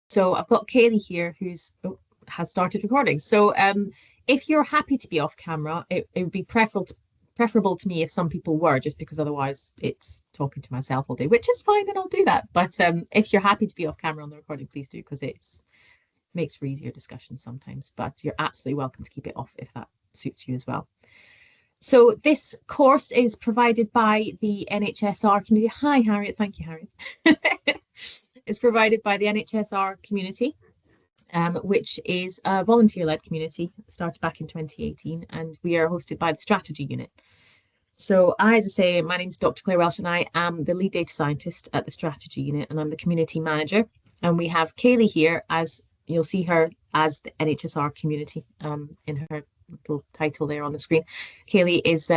So I've got Kaylee here who's has started recording. So if you're happy to be off camera, it would be preferable to me if some people were, just because otherwise it's talking to myself all day, which is fine, and I'll do that. But if you're happy to be off camera on the recording, please do, because it's makes for easier discussion sometimes. But you're absolutely welcome to keep it off if that suits you as well. So this course is provided by the NHS-R community. Hi, Harriet. Thank you, Harriet. It's provided by the NHS-R community, which is a volunteer-led community started back in 2018, and we are hosted by the strategy unit. So as I say, my name is Dr. Claire Welsh, and I am the lead data scientist at the strategy unit, and I'm the community manager. And we have Kaylee here, as you'll see her as the NHS-R community in her little title there on the screen. Kaylee is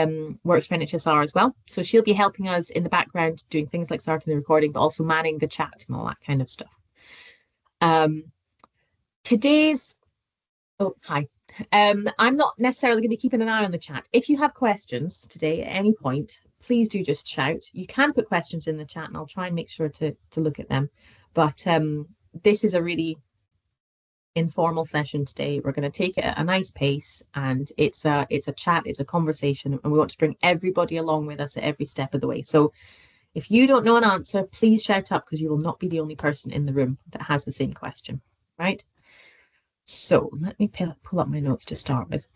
works for NHS-R as well, so she'll be helping us in the background doing things like starting the recording, but also manning the chat and all that kind of stuff. Today's hi. I'm not necessarily going to be keeping an eye on the chat. If you have questions today at any point, please do just shout. You can put questions in the chat, and I'll try and make sure to look at them. But this is a really informal session today. We're going to take it at a nice pace, and it's a chat, it's a conversation, and we want to bring everybody along with us at every step of the way. So if you don't know an answer, please shout up, because you will not be the only person in the room that has the same question, right? So let me pull up my notes to start with.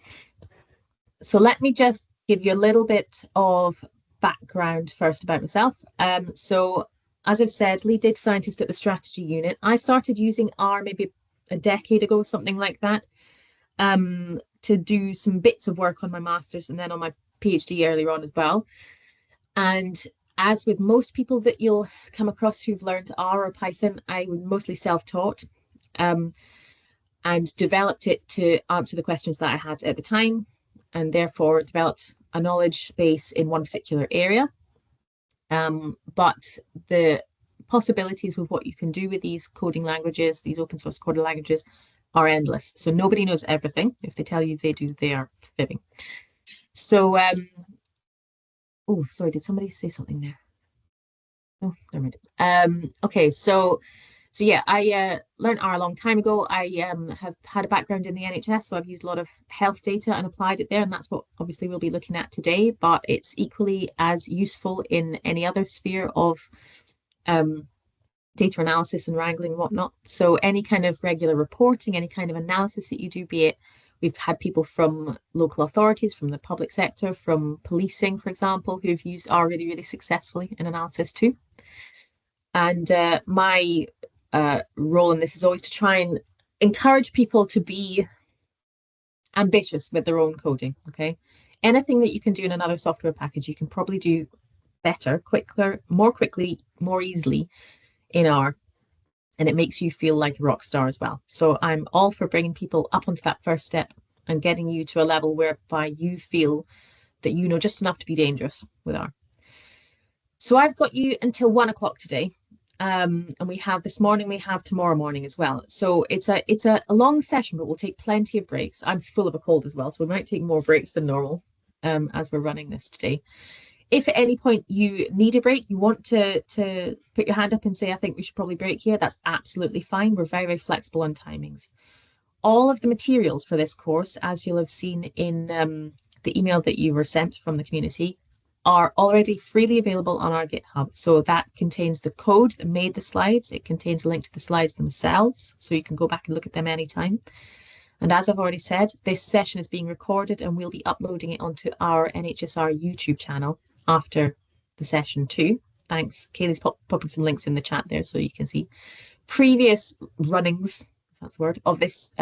So let me just give you a little bit of background first about myself. So as I've said, lead data scientist at the strategy unit. I started using R maybe a decade ago, something like that, to do some bits of work on my master's and then on my PhD earlier on as well. And as with most people that you'll come across who've learned R or Python, I was mostly self-taught. And developed it to answer the questions that I had at the time, and therefore developed a knowledge base in one particular area. But the possibilities with what you can do with these coding languages, these open source coding languages, are endless. So nobody knows everything. If they tell you they do, they are fibbing. So, oh, sorry, did somebody say something there? Oh, never mind. Okay, so yeah, I learned R a long time ago. I have had a background in the NHS, so I've used a lot of health data and applied it there, and that's what obviously we'll be looking at today, but it's equally as useful in any other sphere of data analysis and wrangling and whatnot. So any kind of regular reporting, any kind of analysis that you do, be it we've had people from local authorities, from the public sector, from policing, for example, who've used R really, really successfully in analysis too. And my role in this is always to try and encourage people to be ambitious with their own coding. Okay, anything that you can do in another software package, you can probably do better, quicker, more quickly, more easily in R, and it makes you feel like a rock star as well. So I'm all for bringing people up onto that first step and getting you to a level whereby you feel that you know just enough to be dangerous with R. So I've got you until 1 o'clock today. And we have this morning, we have tomorrow morning as well. So it's a long session, but we'll take plenty of breaks. I'm full of a cold as well, so we might take more breaks than normal as we're running this today. If at any point you need a break, you want to put your hand up and say, I think we should probably break here, that's absolutely fine. We're very, very flexible on timings. All of the materials for this course, as you'll have seen in the email that you were sent from the community, are already freely available on our GitHub. So that contains the code that made the slides. It contains a link to the slides themselves, so you can go back and look at them anytime. And as I've already said, this session is being recorded and we'll be uploading it onto our NHS-R YouTube channel after the session too. Thanks. Kaylee's popping some links in the chat there so you can see. Previous runnings, if that's the word, of this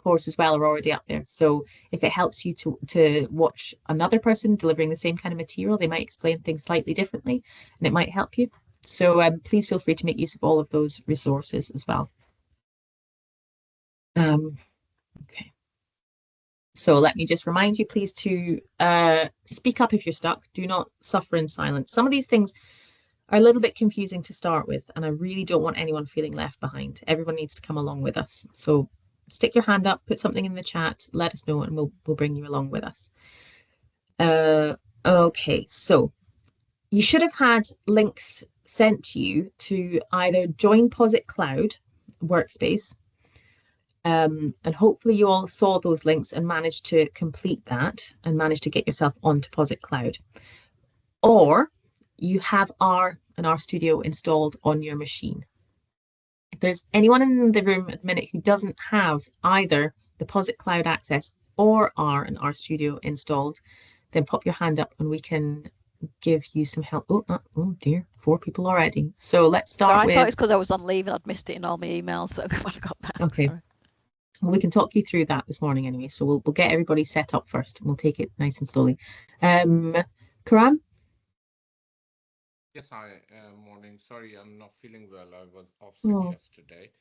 course as well are already up there. So if it helps you to watch another person delivering the same kind of material, they might explain things slightly differently and it might help you. So please feel free to make use of all of those resources as well. Okay. So let me just remind you, please, to speak up if you're stuck. Do not suffer in silence. Some of these things are a little bit confusing to start with, and I really don't want anyone feeling left behind. Everyone needs to come along with us. So stick your hand up, put something in the chat, let us know, and we'll bring you along with us. Okay, so you should have had links sent to you to either join Posit Cloud workspace. And hopefully you all saw those links and managed to complete that and managed to get yourself onto Posit Cloud. Or you have R and RStudio installed on your machine. If there's anyone in the room at the minute who doesn't have either the Posit Cloud access or R and RStudio installed, then pop your hand up and we can give you some help. Oh dear, 4 people already. So let's start with... I thought it's because I was on leave and I'd missed it in all my emails when I got back. Okay. Sorry. Well, we can talk you through that this morning anyway. So we'll get everybody set up first and we'll take it nice and slowly. Karan? Yes, hi, morning. Sorry, I'm not feeling well. I was off sick yesterday.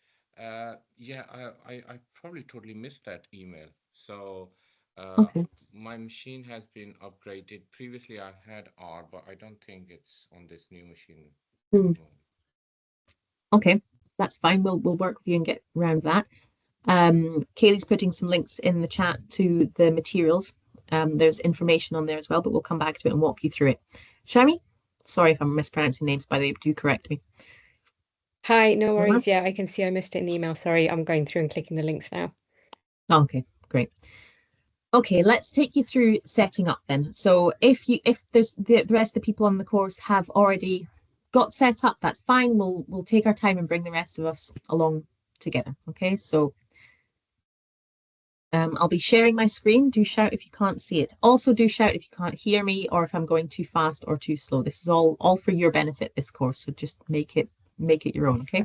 Yeah, I probably totally missed that email. So Okay. my machine has been upgraded. Previously, I had R, but I don't think it's on this new machine. Okay, that's fine. We'll work with you and get around that. Kaylee's putting some links in the chat to the materials. There's information on there as well, but we'll come back to it and walk you through it. Shami? Sorry if I'm mispronouncing names, by the way, but do correct me. Hi, no worries. Yeah, I can see I missed it in the email. Sorry, I'm going through and clicking the links now. Okay, great. Okay, let's take you through setting up then. So if there's the rest of the people on the course have already got set up, that's fine. We'll take our time and bring the rest of us along together. Okay, so I'll be sharing my screen. Do shout if you can't see it. Also do shout if you can't hear me or if I'm going too fast or too slow. This is all for your benefit, this course, so just make it your own, okay?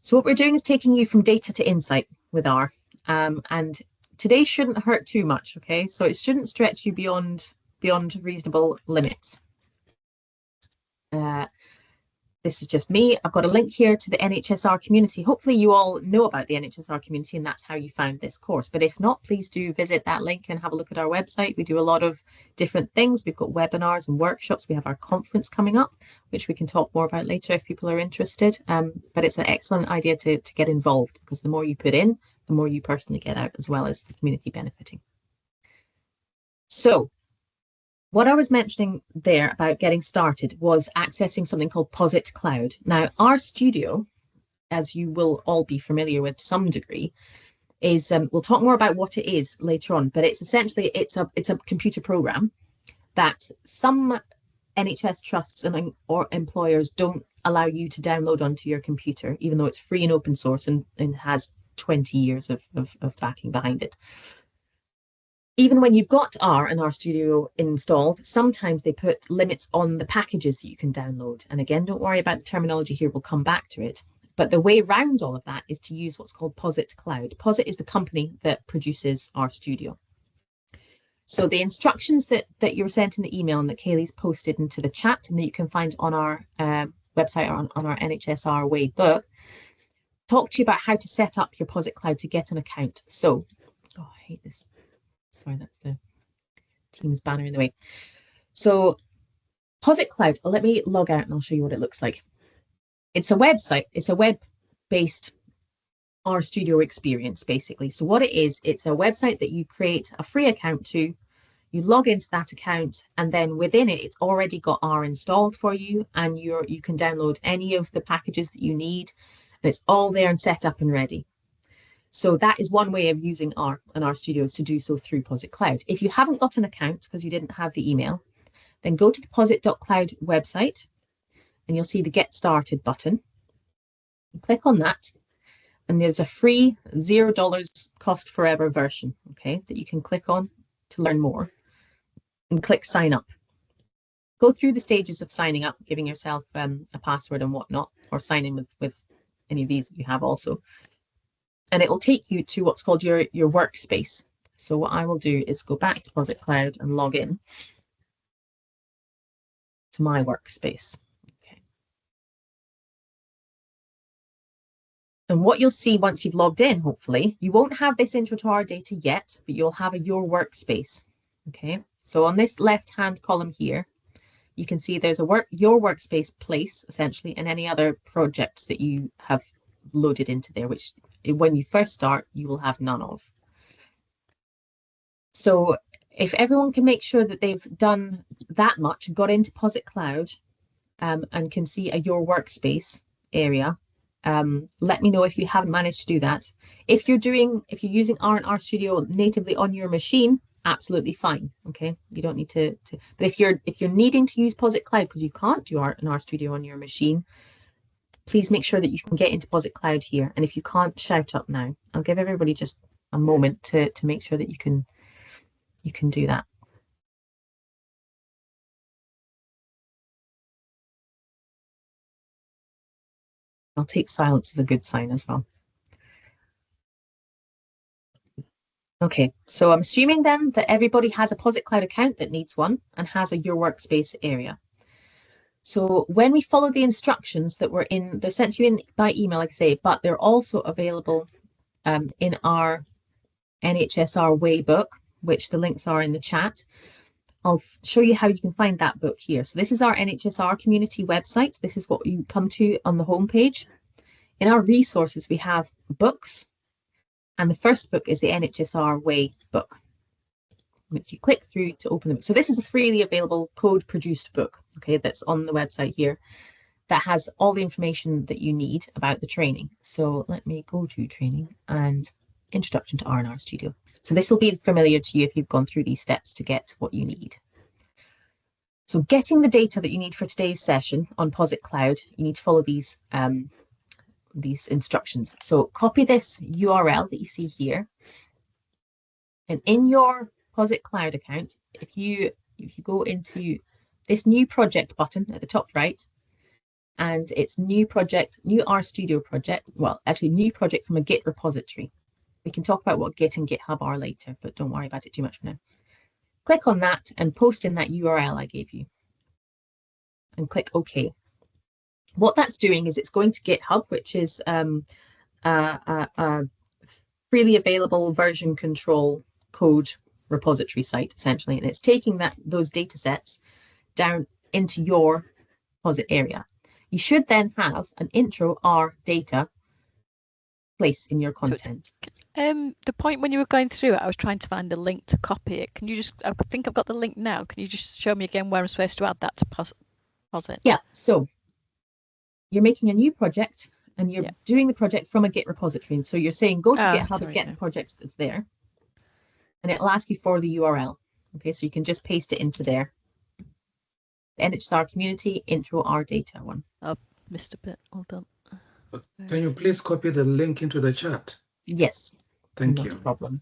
So what we're doing is taking you from data to insight with R. And today shouldn't hurt too much, okay? So it shouldn't stretch you beyond reasonable limits. This is just me. I've got a link here to the NHS-R community. Hopefully you all know about the NHS-R community and that's how you found this course. But if not, please do visit that link and have a look at our website. We do a lot of different things. We've got webinars and workshops. We have our conference coming up, which we can talk more about later if people are interested. But it's an excellent idea to get involved because the more you put in, the more you personally get out as well as the community benefiting. So what I was mentioning there about getting started was accessing something called Posit Cloud. Now, RStudio, as you will all be familiar with to some degree, is we'll talk more about what it is later on, but it's essentially it's a computer program that some NHS trusts or employers don't allow you to download onto your computer, even though it's free and open source and has 20 years of backing behind it. Even when you've got R and RStudio installed, sometimes they put limits on the packages that you can download. And again, don't worry about the terminology here, we'll come back to it. But the way around all of that is to use what's called Posit Cloud. Posit is the company that produces RStudio. So the instructions that you were sent in the email and that Kaylee's posted into the chat and that you can find on our website or on our NHS-R Way book, talk to you about how to set up your Posit Cloud to get an account. So, oh, I hate this. Sorry, that's the Teams banner in the way. So Posit Cloud, let me log out and I'll show you what it looks like. It's a website. It's a web-based RStudio experience, basically. So what it is, it's a website that you create a free account to, you log into that account, and then within it, it's already got R installed for you, and you can download any of the packages that you need, and it's all there and set up and ready. So that is one way of using R and RStudio is to do so through Posit Cloud. If you haven't got an account because you didn't have the email, then go to the posit.cloud website and you'll see the Get Started button. Click on that and there's a free $0 cost forever version, okay, that you can click on to learn more and click sign up. Go through the stages of signing up, giving yourself a password and whatnot, or sign in with any of these that you have also. And it will take you to what's called your workspace. So what I will do is go back to Posit Cloud and log in to my workspace. Okay. And what you'll see once you've logged in, hopefully, you won't have this intro to our data yet, but you'll have your workspace. Okay. So on this left-hand column here, you can see there's your workspace place, essentially, and any other projects that you have loaded into there, which when you first start, you will have none of. So if everyone can make sure that they've done that much, got into Posit Cloud and can see your workspace area, Let me know if you haven't managed to do that. If you're using R and R Studio natively on your machine, absolutely fine. Okay, you don't need to. But if you're needing to use Posit Cloud because you can't do R and R Studio on your machine, please make sure that you can get into Posit Cloud here. And if you can't, shout up now. I'll give everybody just a moment to make sure that you can do that. I'll take silence as a good sign as well. Okay, so I'm assuming then that everybody has a Posit Cloud account that needs one and has a Your Workspace area. So when we follow the instructions that were they're sent to you by email, like I say, but they're also available in our NHS-R Way book, which the links are in the chat. I'll show you how you can find that book here. So this is our NHS-R community website. This is what you come to on the homepage. In our resources, we have books, and the first book is the NHS-R Way book, which you click through to open them. So this is a freely available code-produced book, okay, that's on the website here, that has all the information that you need about the training. So let me go to training and Introduction to R&R Studio. So this will be familiar to you if you've gone through these steps to get what you need. So getting the data that you need for today's session on Posit Cloud, you need to follow these instructions. So copy this URL that you see here, and in your Posit Cloud account, if you go into this new project button at the top right, and it's new project, new R Studio project, well, actually new project from a Git repository. We can talk about what Git and GitHub are later, but don't worry about it too much for now. Click on that and post in that URL I gave you, and click OK. What that's doing is it's going to GitHub, which is a freely available version control code repository site, essentially, and it's taking those data sets down into your Posit area. You should then have an intro R data place in your content. The point when you were going through it, I was trying to find the link to copy it. Can you just, I think I've got the link now. Can you just show me again where I'm supposed to add that to Posit? Yeah, so you're making a new project and you're doing the project from a Git repository. And so you're saying go to GitHub and get the project that's there. And it'll ask you for the URL. Okay, so you can just paste it into there. The NHS-R community intro R data one. I've missed a bit. Hold on. Can you please copy the link into the chat? Yes. Thank you. No problem.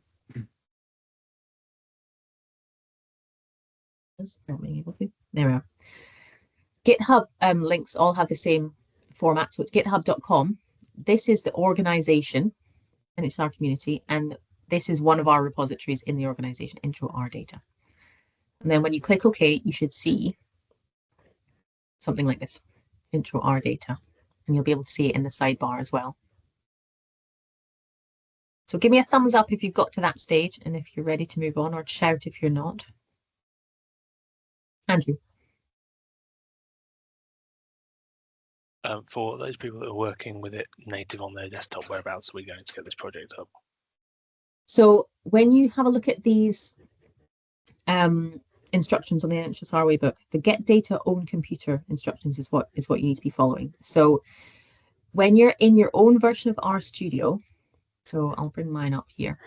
Not being able to. There we are. GitHub links all have the same format. So it's github.com. This is the organization, NHS-R community, and this is one of our repositories in the organization, intro R data. And then when you click OK, you should see something like this, intro R data, and you'll be able to see it in the sidebar as well. So give me a thumbs up if you've got to that stage and if you're ready to move on, or shout if you're not. Andrew. For those people that are working with it native on their desktop, whereabouts are we going to get this project up? So when you have a look at these instructions on the NHS-R Way book, the get data own computer instructions is what you need to be following. So when you're in your own version of R Studio, so I'll bring mine up here,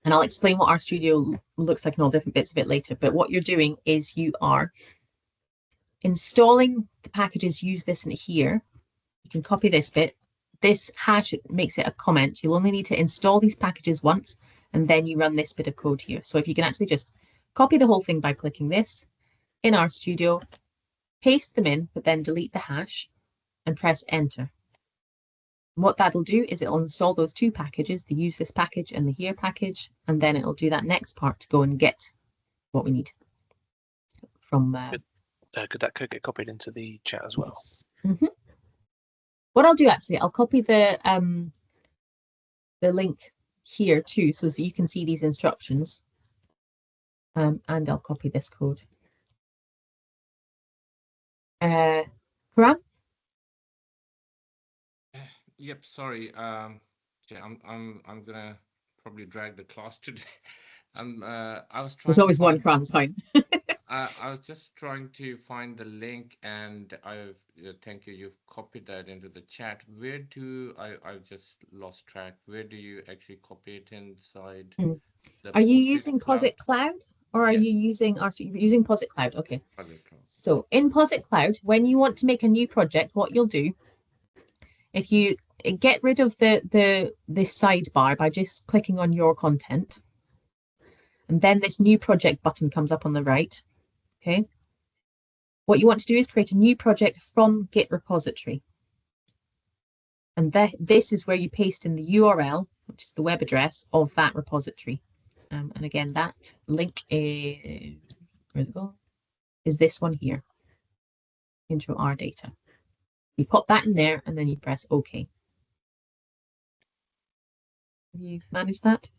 and I'll explain what R Studio looks like in all different bits of it later. But what you're doing is you are installing the packages, use this in here. You can copy this bit. This hash makes it a comment. You'll only need to install these packages once, and then you run this bit of code here. So if you can actually just copy the whole thing by clicking this in R Studio, paste them in, but then delete the hash and press enter. And what that'll do is it'll install those two packages, the use this package and the here package, and then it'll do that next part to go and get what we need from could that code get copied into the chat as well? Yes. Mm-hmm. What I'll do actually, I'll copy the link here too, so that you can see these instructions. And I'll copy this code. Karan? Yep, sorry. Yeah, I'm gonna probably drag the class today. I was trying. There's always one Karan, fine. I was just trying to find the link, and thank you. You've copied that into the chat. Where do I've just lost track. Where do you actually copy it inside the Are you Posit using Cloud? Posit Cloud or are Yeah. you using you're using Posit Cloud? Okay. Posit Cloud. So in Posit Cloud, when you want to make a new project, what you'll do, if you get rid of this sidebar by just clicking on your content, and then this new project button comes up on the right. Okay. What you want to do is create a new project from Git repository. And this is where you paste in the URL, which is the web address of that repository. And again, that link is, where'd it go? Is this one here, intro R data. You pop that in there and then you press OK. Have you managed that?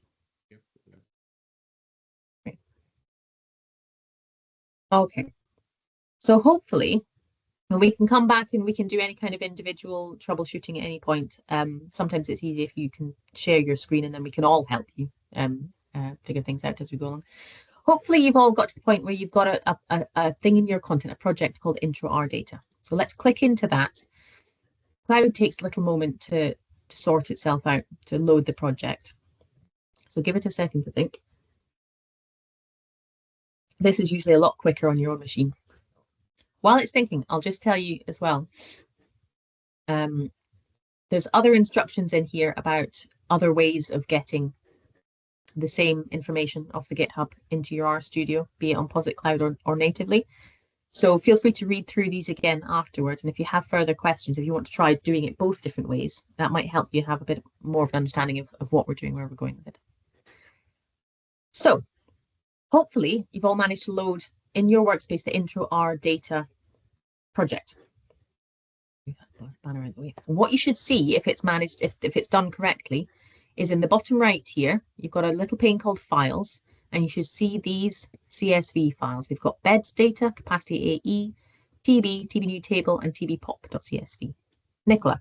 Yep. Right. Okay. So hopefully, and we can come back and we can do any kind of individual troubleshooting at any point. Sometimes it's easy if you can share your screen and then we can all help you figure things out as we go along. Hopefully you've all got to the point where you've got a thing in your content, a project called intro R data. So let's click into that. Cloud takes a little moment to sort itself out, to load the project. So give it a second to think. This is usually a lot quicker on your own machine. While it's thinking, I'll just tell you as well, there's other instructions in here about other ways of getting the same information off the GitHub into your RStudio, be it on Posit Cloud or natively. So feel free to read through these again afterwards. And if you have further questions, if you want to try doing it both different ways, that might help you have a bit more of an understanding of what we're doing, where we're going with it. So hopefully you've all managed to load in your workspace the intro R data project. Move that banner out of the way. And what you should see if it's managed, if it's done correctly, is in the bottom right here, you've got a little pane called files, and you should see these CSV files. We've got beds data, capacity AE, TB, TB new table, and tbpop.csv. Nicola.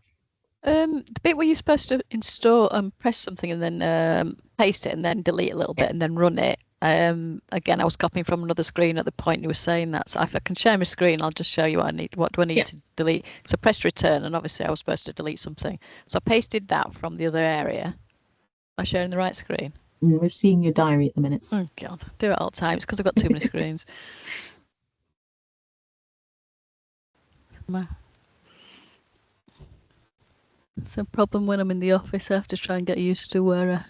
The bit where you're supposed to install and press something and then paste it and then delete a little bit and then run it. Again, I was copying from another screen at the point you were saying that. So if I can share my screen, I'll just show you what I need. What do I need to delete? So press return, and obviously I was supposed to delete something. So I pasted that from the other area. Am I sharing the right screen? We're seeing your diary at the minute. Oh God, I do it all the time. It's because I've got too many screens. It's a problem when I'm in the office. I have to try and get used to where.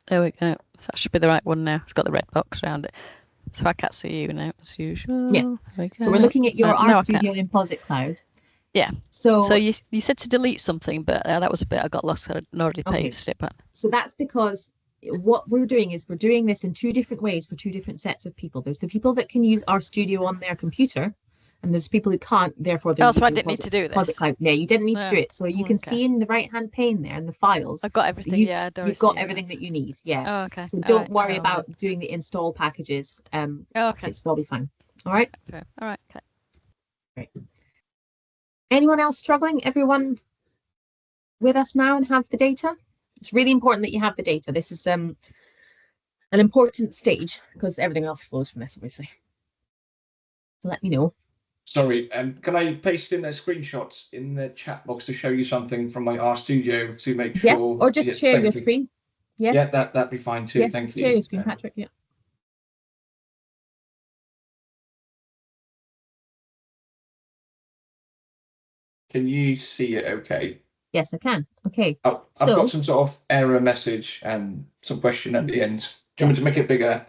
There we go. So that should be the right one now. It's got the red box around it. So I can't see you now, as usual. Yeah. So we're looking at your RStudio in Posit Cloud. Yeah. So you said to delete something, but that was a bit I got lost. I'd already pasted it, but. So that's because what we're doing is we're doing this in two different ways for two different sets of people. There's the people that can use RStudio on their computer, and there's people who can't. Therefore, they're so I didn't need to do this. Posit Cloud. Yeah, you didn't need to do it. So you can see in the right-hand pane there in the files. I've got everything. You've got everything that you need. Yeah. Oh, okay. So don't worry about doing the install packages. Okay. It'll all be fine. All right. Okay. All right. Okay. Great. Anyone else struggling? Everyone with us now and have the data? It's really important that you have the data. This is an important stage because everything else flows from this, obviously. So let me know. Sorry, can I paste in a screenshot in the chat box to show you something from my RStudio to make sure? Yeah, or just share your screen. Yeah, yeah, that'd be fine too. Thank you. Share your screen, Patrick. Yeah. Can you see it okay? Yes, I can. Okay. Oh, I've got some sort of error message and some question at the end. Do you want me to make it bigger?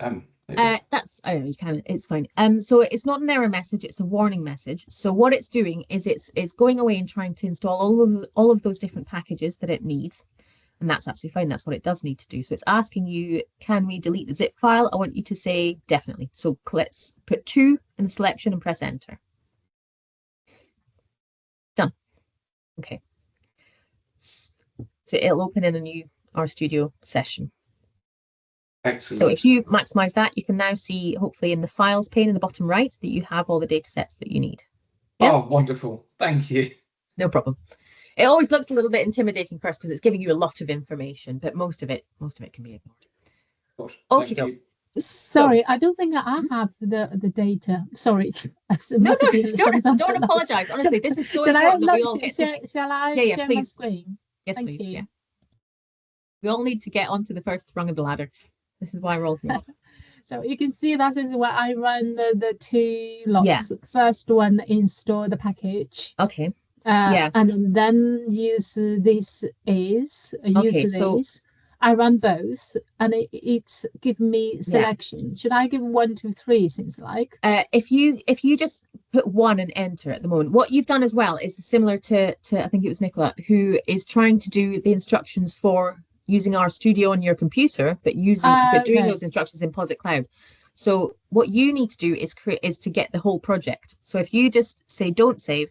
That's you can. It's fine. So it's not an error message; it's a warning message. So what it's doing is it's going away and trying to install all of those different packages that it needs, and that's absolutely fine. That's what it does need to do. So it's asking you, can we delete the zip file? I want you to say definitely. So let's put 2 in the selection and press enter. Done. Okay. So it'll open in a new RStudio session. Excellent. So if you maximize that, you can now see, hopefully in the files pane in the bottom right, that you have all the data sets that you need. Yeah? Oh, wonderful. Thank you. No problem. It always looks a little bit intimidating first because it's giving you a lot of information, but most of it can be ignored. Okie doke. Sorry, I don't think I have the data. Sorry. No, don't apologize. Honestly, this is so important that we all get to... Shall I Yeah, share my please. screen? Yes, Thank please. you. Yeah. We all need to get onto the first rung of the ladder. This is why we're all here. So you can see that is where I run the two lots. Yeah. First one, install the package. Okay. Yeah. And then use this I run both, and it gives me selection. Should I give 1, 2, 3? Seems like. If you just put 1 and enter at the moment, what you've done as well is similar to I think it was Nicola, who is trying to do the instructions for using RStudio on your computer, but doing those instructions in Posit Cloud. So what you need to do is to get the whole project. So if you just say don't save,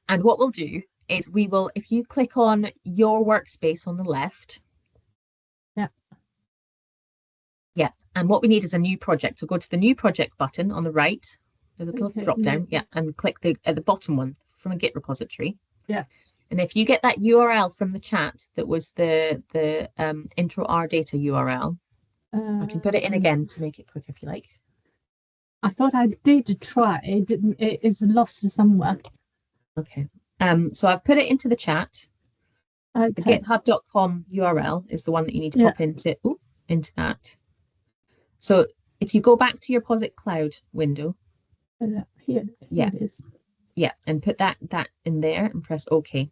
and what we'll do is if you click on your workspace on the left. Yeah, and what we need is a new project. So go to the new project button on the right. There's a little drop down, and click at the bottom one from a Git repository. Yeah. And if you get that URL from the chat, that was the intro R data URL, I can put it in again to make it quicker if you like. I thought I did try. It is lost somewhere. Okay. So I've put it into the chat. Okay. The github.com URL is the one that you need to pop into that. So if you go back to your Posit Cloud window. Here it is. Yeah, and put that in there and press OK.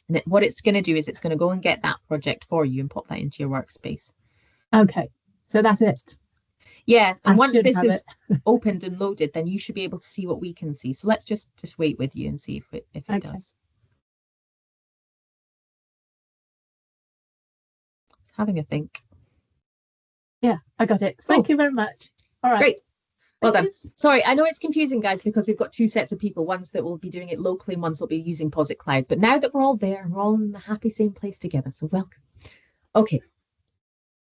And what it's going to do is it's going to go and get that project for you and pop that into your workspace. Okay, so that's it. Yeah, and once this is opened and loaded, then you should be able to see what we can see. So let's just wait with you and see if it does. It's having a think. Yeah, I got it. Thank you very much. All right. Great. Well done. Sorry, I know it's confusing, guys, because we've got 2 sets of people, ones that will be doing it locally and ones that will be using Posit Cloud. But now that we're all there, we're all in the happy same place together. So welcome. Okay.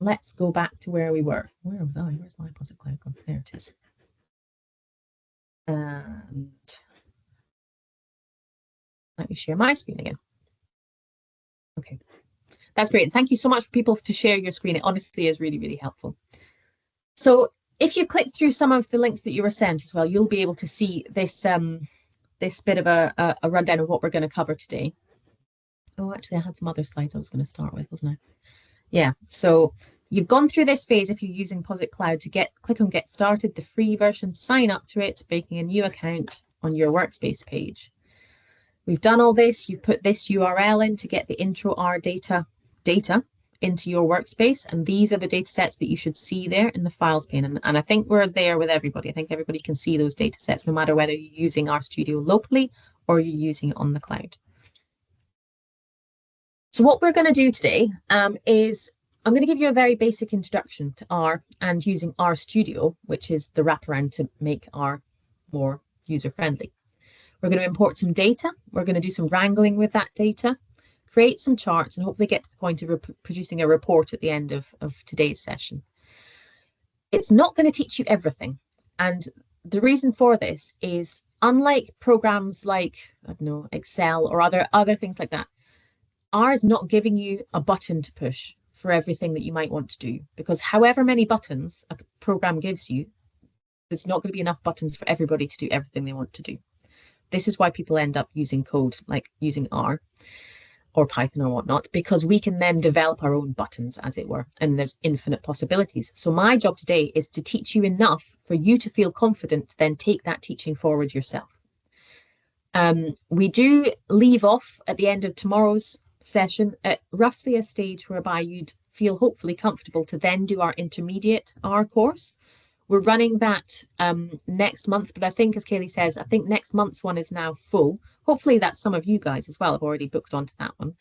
Let's go back to where we were. Where was I? Where's my Posit Cloud gone? There it is. And let me share my screen again. Okay. That's great. Thank you so much for people to share your screen. It honestly is really, really helpful. So if you click through some of the links that you were sent as well, you'll be able to see this this bit of a rundown of what we're going to cover today. Oh, actually, I had some other slides I was going to start with, wasn't I? Yeah, so you've gone through this phase if you're using Posit Cloud to click on Get Started, the free version, sign up to it, making a new account on your workspace page. We've done all this. You've put this URL in to get the intro R data into your workspace, and these are the data sets that you should see there in the files pane, and I think we're there with everybody. I think everybody can see those data sets no matter whether you're using RStudio locally or you're using it on the cloud. So what we're going to do today is I'm going to give you a very basic introduction to R and using RStudio, which is the wraparound to make R more user-friendly. We're going to import some data. We're going to do some wrangling with that data, create some charts, and hopefully get to the point of producing a report at the end of today's session. It's not going to teach you everything. And the reason for this is, unlike programs like, I don't know, Excel or other things like that, R is not giving you a button to push for everything that you might want to do, because however many buttons a program gives you, there's not going to be enough buttons for everybody to do everything they want to do. This is why people end up using code like using R or Python or whatnot, because we can then develop our own buttons, as it were, and there's infinite possibilities. So my job today is to teach you enough for you to feel confident to then take that teaching forward yourself. We do leave off at the end of tomorrow's session at roughly a stage whereby you'd feel hopefully comfortable to then do our intermediate R course. We're running that next month, but I think, as Kaylee says, I think next month's one is now full. Hopefully that's some of you guys as well have already booked onto that one.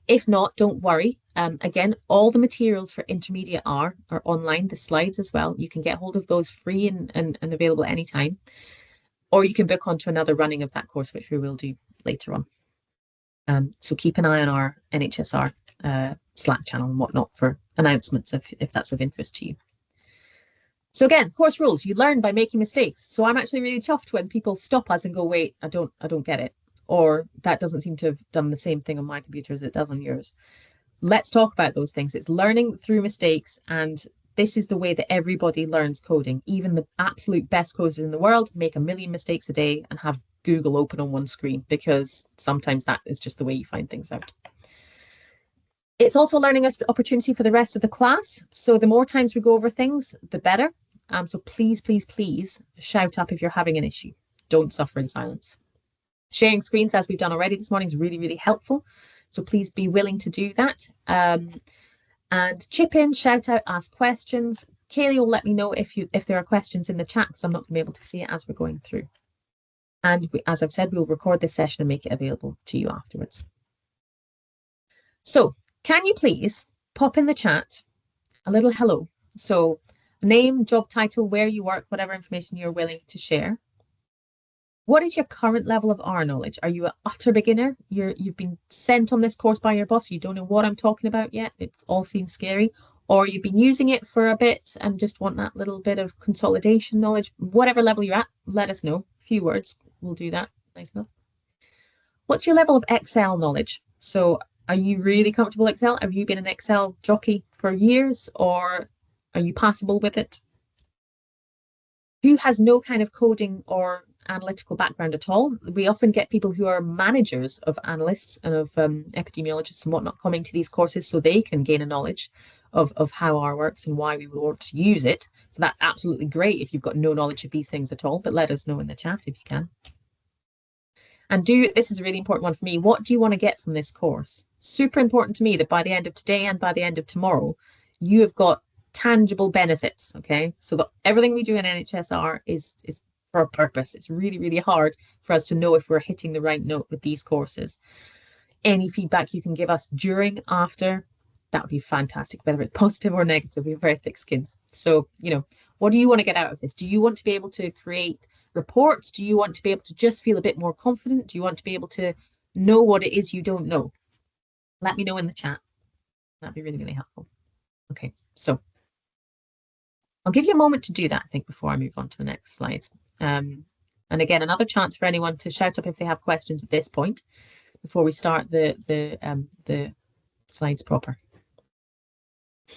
If not, don't worry. Again, all the materials for intermediate R are online, the slides as well. You can get hold of those free and available anytime. Or you can book onto another running of that course, which we will do later on. So keep an eye on our NHS-R Slack channel and whatnot for announcements if that's of interest to you. So again, course rules, you learn by making mistakes. So I'm actually really chuffed when people stop us and go, wait, I don't get it. Or that doesn't seem to have done the same thing on my computer as it does on yours. let's talk about those things. It's learning through mistakes, and this is the way that everybody learns coding. Even the absolute best coders in the world make a million mistakes a day and have Google open on one screen, because sometimes that is just the way you find things out. It's also a learning opportunity for the rest of the class. So the more times we go over things, the better. So please, please, please shout up if you're having an issue. Don't suffer in silence. Sharing screens, as we've done already this morning, is really, really helpful. So please be willing to do that. And chip in, shout out, ask questions. Kaylee will let me know if there are questions in the chat, because I'm not going to be able to see it as we're going through. And as I've said, we'll record this session and make it available to you afterwards. So can you please pop in the chat a little hello? So name, job title, where you work, whatever information you're willing to share. What is your current level of R knowledge? Are you an utter beginner? You've been sent on this course by your boss. You don't know what I'm talking about yet. It all seems scary. Or you've been using it for a bit and just want that little bit of consolidation knowledge. Whatever level you're at, let us know. A few words, we'll do that. Nice enough. What's your level of Excel knowledge? So are you really comfortable with Excel? Have you been an Excel jockey for years, or are you passable with it? Who has no kind of coding or analytical background at all? We often get people who are managers of analysts and of epidemiologists and whatnot coming to these courses so they can gain a knowledge of how R works and why we would want to use it. So that's absolutely great if you've got no knowledge of these things at all, but let us know in the chat if you can. And this is a really important one for me. What do you want to get from this course? Super important to me that by the end of today and by the end of tomorrow, you have got tangible benefits, okay? So that everything we do in NHS-R is for a purpose. It's really, really hard for us to know if we're hitting the right note with these courses. Any feedback you can give us during, after, that would be fantastic, whether it's positive or negative. We have very thick skins. So, you know, what do you want to get out of this? Do you want to be able to create reports? Do you want to be able to just feel a bit more confident? Do you want to be able to know what it is you don't know? Let me know in the chat. That'd be really, really helpful. Okay, so I'll give you a moment to do that, I think, before I move on to the next slides. And again, another chance for anyone to shout up if they have questions at this point before we start the slides proper. I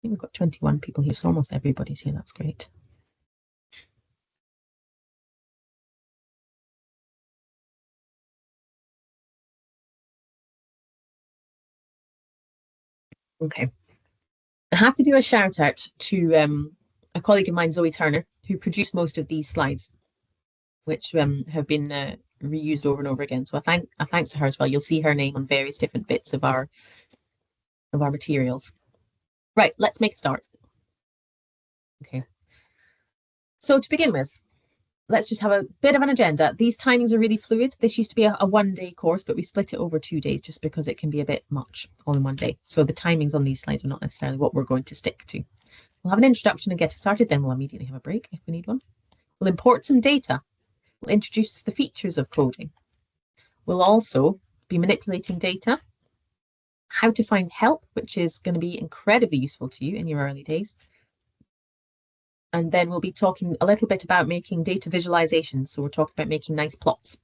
think we've got 21 people here, so almost everybody's here. That's great. Okay. I have to do a shout out to a colleague of mine, Zoe Turner, who produced most of these slides, which have been reused over and over again. So a thanks to her as well. You'll see her name on various different bits of our materials. Right, let's make a start. Okay. So to begin with, let's just have a bit of an agenda. These timings are really fluid. This used to be a one-day course, but we split it over 2 days just because it can be a bit much all in one day. So the timings on these slides are not necessarily what we're going to stick to. We'll have an introduction and get started, then we'll immediately have a break if we need one. We'll import some data. We'll introduce the features of coding. We'll also be manipulating data, how to find help, which is going to be incredibly useful to you in your early days. And then we'll be talking a little bit about making data visualizations. So we're talking about making nice plots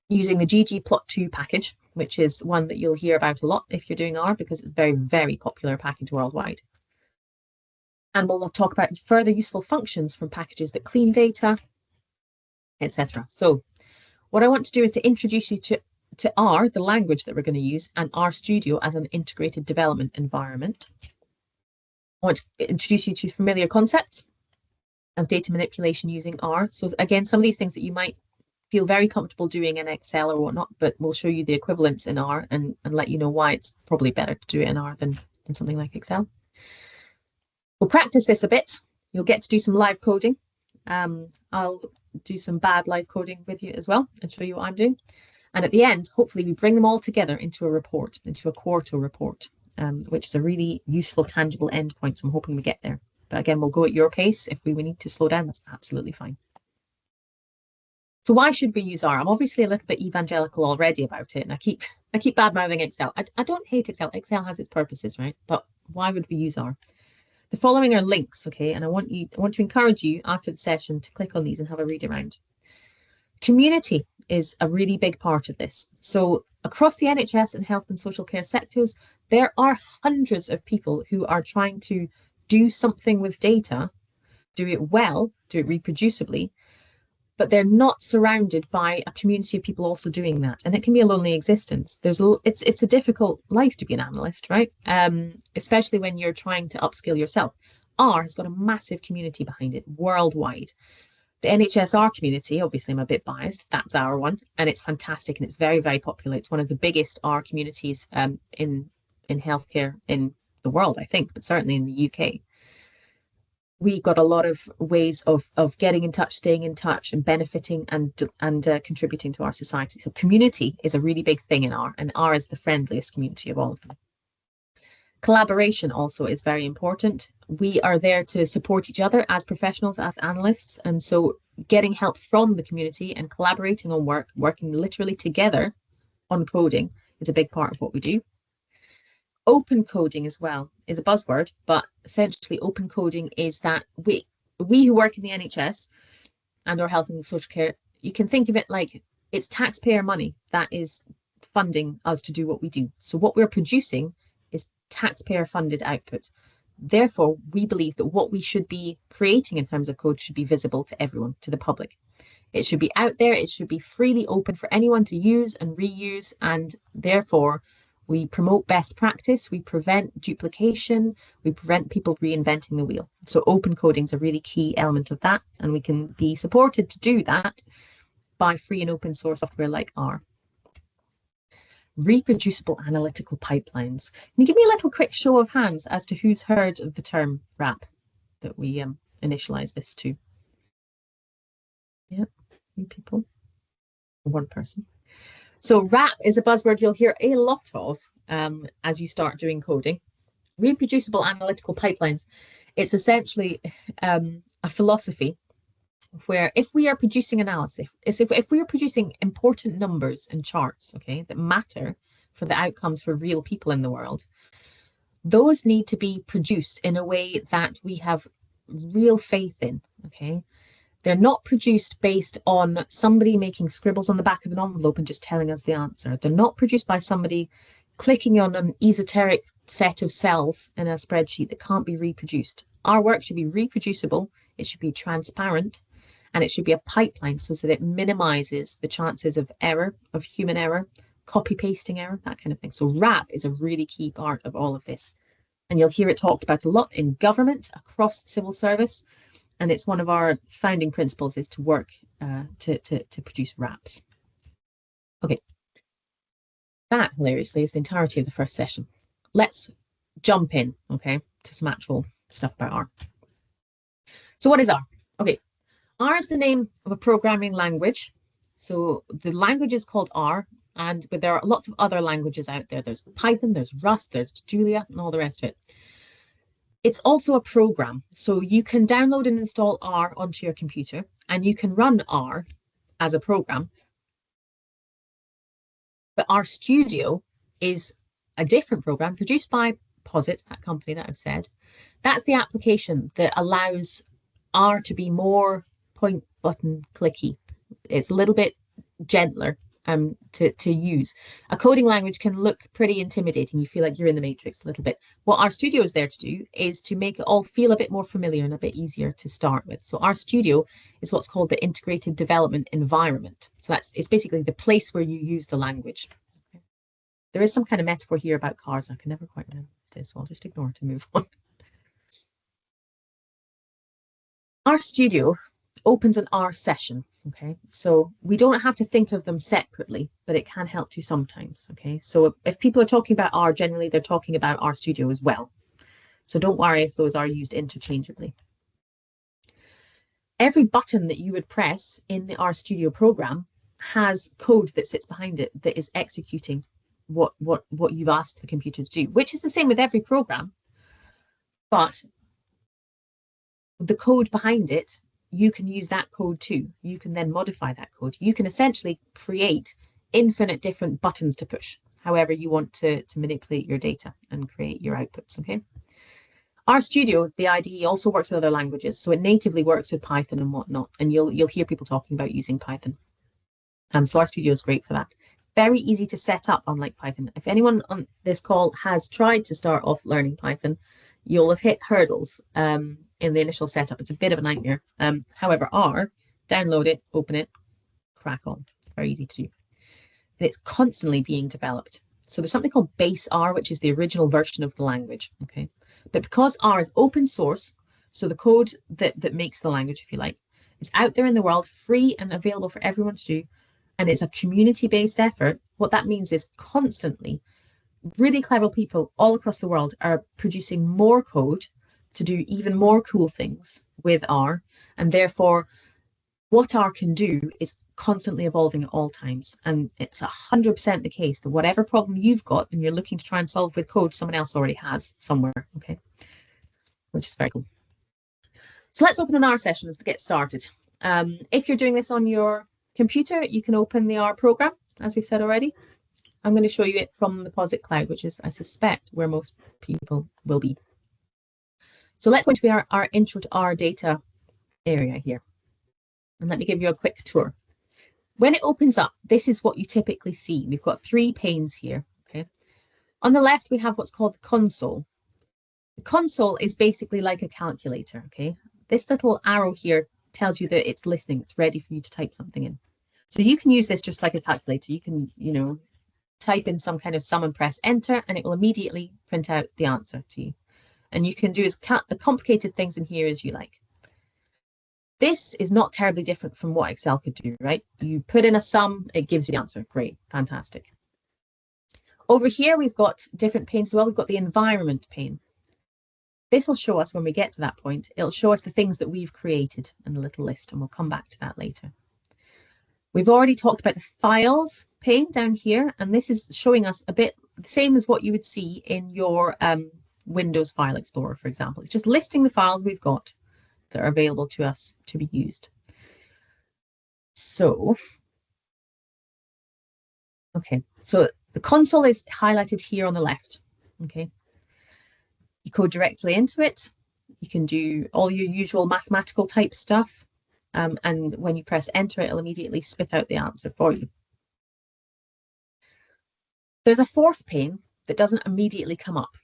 using the ggplot2 package, which is one that you'll hear about a lot if you're doing R, because it's a very, very popular package worldwide. And we'll talk about further useful functions from packages that clean data, etc. So what I want to do is to introduce you to R, the language that we're going to use, and RStudio as an integrated development environment. I want to introduce you to familiar concepts of data manipulation using R. So again, some of these things that you might feel very comfortable doing in Excel or whatnot, but we'll show you the equivalents in R and let you know why it's probably better to do it in R than something like Excel. We'll practice this a bit. You'll get to do some live coding. I'll do some bad live coding with you as well and show you what I'm doing. And at the end, hopefully we bring them all together into a report, into a quarto report, which is a really useful, tangible endpoint. So I'm hoping we get there. But again, we'll go at your pace. If we need to slow down, that's absolutely fine. So why should we use R? I'm obviously a little bit evangelical already about it, and I keep bad-mouthing Excel. I don't hate Excel. Excel has its purposes, right? But why would we use R? The following are links, okay? And I want to encourage you after the session to click on these and have a read around. Community is a really big part of this. So across the NHS and health and social care sectors, there are hundreds of people who are trying to do something with data, do it well, do it reproducibly, but they're not surrounded by a community of people also doing that. And it can be a lonely existence. It's a difficult life to be an analyst, right? Especially when you're trying to upskill yourself. R has got a massive community behind it worldwide. The NHS-R community, obviously I'm a bit biased, that's our one, and it's fantastic and it's very, very popular. It's one of the biggest R communities in healthcare in the world, I think, but certainly in the UK. We got a lot of ways of getting in touch, staying in touch, and benefiting and contributing to our society. So community is a really big thing in R, and R is the friendliest community of all of them. Collaboration also is very important. We are there to support each other as professionals, as analysts, and so getting help from the community and collaborating on working literally together on coding is a big part of what we do. Open coding as well is a buzzword, but essentially open coding is that we who work in the NHS and our health and social care, you can think of it like it's taxpayer money that is funding us to do what we do. So what we're producing is taxpayer funded output. Therefore, we believe that what we should be creating in terms of code should be visible to everyone, to the public. It should be out there, it should be freely open for anyone to use and reuse, and therefore we promote best practice, we prevent duplication, we prevent people reinventing the wheel. So open coding is a really key element of that, and we can be supported to do that by free and open source software like R. Reproducible analytical pipelines. Can you give me a little quick show of hands as to who's heard of the term RAP that we initialized this to? Yeah, few people. One person. So RAP is a buzzword you'll hear a lot of as you start doing coding. Reproducible analytical pipelines. It's essentially a philosophy where if we are producing analysis, if we are producing important numbers and charts, okay, that matter for the outcomes for real people in the world, those need to be produced in a way that we have real faith in, okay? They're not produced based on somebody making scribbles on the back of an envelope and just telling us the answer. They're not produced by somebody clicking on an esoteric set of cells in a spreadsheet that can't be reproduced. Our work should be reproducible, it should be transparent, and it should be a pipeline so that it minimizes the chances of error, of human error, copy pasting error, that kind of thing. So RAP is a really key part of all of this. And you'll hear it talked about a lot in government, across civil service. And it's one of our founding principles is to work to produce RAPs. Okay. That, hilariously, is the entirety of the first session. Let's jump in, okay, to some actual stuff about R. So what is R? Okay. R is the name of a programming language. So the language is called R, but there are lots of other languages out there. There's Python, there's Rust, there's Julia, and all the rest of it. It's also a program. So you can download and install R onto your computer, and you can run R as a program. But R Studio is a different program produced by Posit, that company that I've said. That's the application that allows R to be more point button clicky. It's a little bit gentler to use. A coding language can look pretty intimidating. You feel like you're in the matrix a little bit. What R Studio is there to do is to make it all feel a bit more familiar and a bit easier to start with. So R Studio is what's called the integrated development environment. So it's basically the place where you use the language. Okay. There is some kind of metaphor here about cars. I can never quite remember what it is, so I'll just ignore it and move on. R Studio opens an R session, okay? So we don't have to think of them separately, but it can help you sometimes, okay? So if people are talking about R, generally they're talking about R Studio as well. So don't worry if those are used interchangeably. Every button that you would press in the R Studio program has code that sits behind it that is executing what you've asked the computer to do, which is the same with every program, but the code behind it, you can use that code too. You can then modify that code. You can essentially create infinite different buttons to push, however you want to manipulate your data and create your outputs, okay? R Studio, the IDE, also works with other languages, so it natively works with Python and whatnot, and you'll hear people talking about using Python. So RStudio is great for that. Very easy to set up, unlike Python. If anyone on this call has tried to start off learning Python, you'll have hit hurdles in the initial setup. It's a bit of a nightmare. However, R, download it, open it, crack on. Very easy to do. And it's constantly being developed. So there's something called base R, which is the original version of the language. Okay, but because R is open source, so the code that makes the language, if you like, is out there in the world, free and available for everyone to do, and it's a community-based effort. What that means is constantly really clever people all across the world are producing more code to do even more cool things with R, and therefore what R can do is constantly evolving at all times. And it's 100% the case that whatever problem you've got and you're looking to try and solve with code, someone else already has somewhere, okay? Which is very cool. So let's open an R session to get started. If you're doing this on your computer, you can open the R program, as we've said already. I'm going to show you it from the POSIT cloud, which is, I suspect, where most people will be. So let's go into our intro to R data area here. And let me give you a quick tour. When it opens up, this is what you typically see. We've got 3 panes here. Okay. On the left, we have what's called the console. The console is basically like a calculator. Okay. This little arrow here tells you that it's listening. It's ready for you to type something in. So you can use this just like a calculator. You can, you know, type in some kind of sum and press enter, and it will immediately print out the answer to you. And you can do as complicated things in here as you like. This is not terribly different from what Excel could do, right? You put in a sum, it gives you the answer. Great, fantastic. Over here, we've got different panes as well. We've got the environment pane. This will show us when we get to that point, it'll show us the things that we've created in the little list, and we'll come back to that later. We've already talked about the files pane down here, and this is showing us a bit the same as what you would see in your Windows File Explorer, for example. It's just listing the files we've got that are available to us to be used. So, okay, so the console is highlighted here on the left, okay? You code directly into it. You can do all your usual mathematical type stuff. And when you press enter, it'll immediately spit out the answer for you. There's a 4th pane that doesn't immediately come up.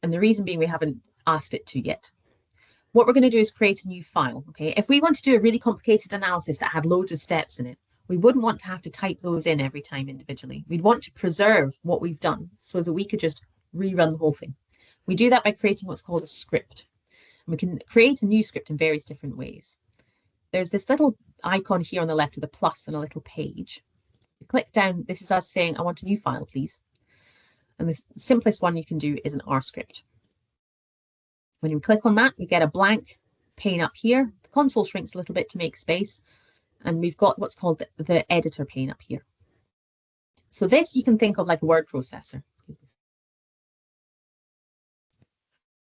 And the reason being we haven't asked it to yet. What we're going to do is create a new file. Okay, if we want to do a really complicated analysis that had loads of steps in it, we wouldn't want to have to type those in every time individually. We'd want to preserve what we've done so that we could just rerun the whole thing. We do that by creating what's called a script. And we can create a new script in various different ways. There's this little icon here on the left with a plus and a little page. You click down, this is us saying, I want a new file, please. And the simplest one you can do is an R script. When you click on that, we get a blank pane up here. The console shrinks a little bit to make space. And we've got what's called the editor pane up here. So this you can think of like a word processor.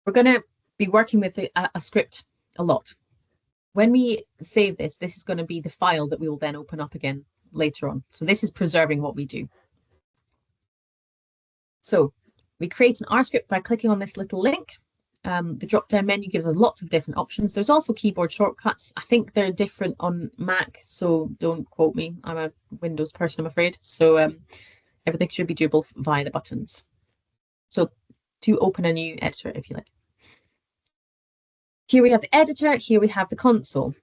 We're going to be working with a script a lot. When we save this, this is going to be the file that we will then open up again later on. So this is preserving what we do. So we create an R script by clicking on this little link. The drop-down menu gives us lots of different options. There's also keyboard shortcuts. I think they're different on Mac, so don't quote me. I'm a Windows person, I'm afraid. So everything should be doable via the buttons. So to open a new editor, if you like. Here we have the editor, here we have the console.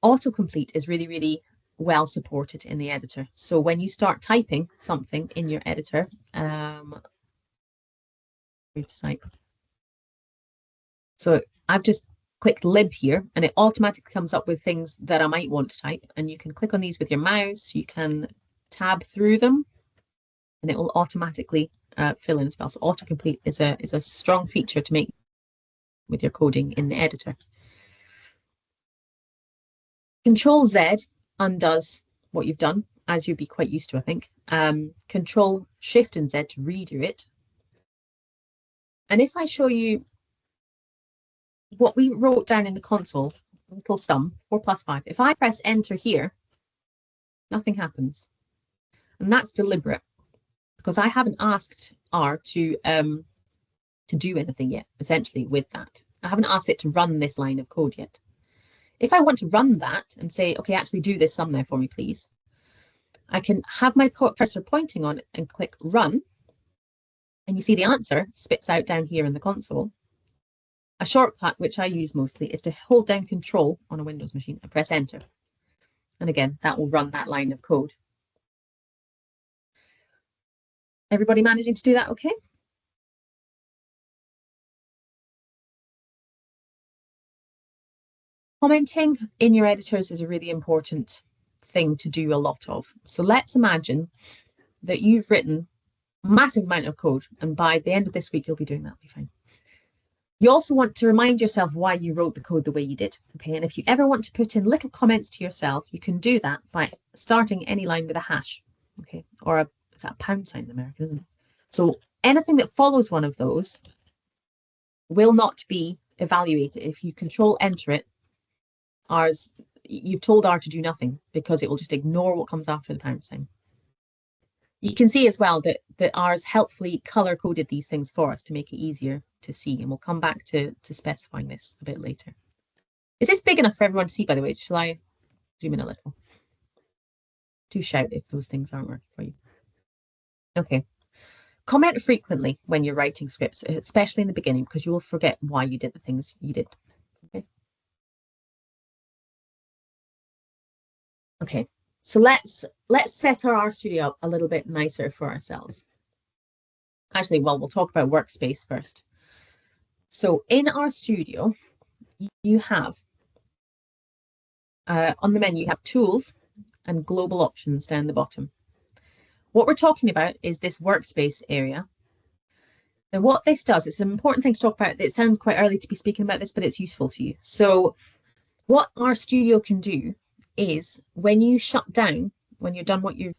Autocomplete is really, really well supported in the editor. So when you start typing something in your editor, so I've just clicked lib here and it automatically comes up with things that I might want to type, and you can click on these with your mouse, you can tab through them and it will automatically fill in as well. So autocomplete is a strong feature to make with your coding in the editor. Control Z undoes what you've done, as you'd be quite used to, I think. Control Shift and Z to redo it. And if I show you what we wrote down in the console, a little sum, 4 plus 5, if I press enter here, nothing happens. And that's deliberate because I haven't asked R to do anything yet, essentially, with that. I haven't asked it to run this line of code yet. If I want to run that and say, okay, actually do this sum now for me, please, I can have my cursor pointing on it and click run. And you see the answer spits out down here in the console. A shortcut, which I use mostly, is to hold down Control on a Windows machine and press Enter. And again, that will run that line of code. Everybody managing to do that okay? Commenting in your editors is a really important thing to do a lot of. So let's imagine that you've written a massive amount of code, and by the end of this week, you'll be doing that, be fine. You also want to remind yourself why you wrote the code the way you did, okay? And if you ever want to put in little comments to yourself, you can do that by starting any line with a hash, okay? Or is that a pound sign in America, isn't it? So anything that follows one of those will not be evaluated. If you Control Enter it, you've told R to do nothing because it will just ignore what comes after the pound sign. You can see as well that R's helpfully color coded these things for us to make it easier to see, and we'll come back to specifying this a bit later. Is this big enough for everyone to see, by the way? Shall I zoom in a little? Do shout if those things aren't working for you. Okay. Comment frequently when you're writing scripts, especially in the beginning, because you will forget why you did the things you did. Okay. Okay, so let's set our RStudio up a little bit nicer for ourselves. Actually, well, we'll talk about workspace first. So in RStudio, you have on the menu, you have tools and global options down the bottom. What we're talking about is this workspace area. Now, what this does, it's an important thing to talk about. It sounds quite early to be speaking about this, but it's useful to you. So what RStudio can do is when you shut down, when you're done what you've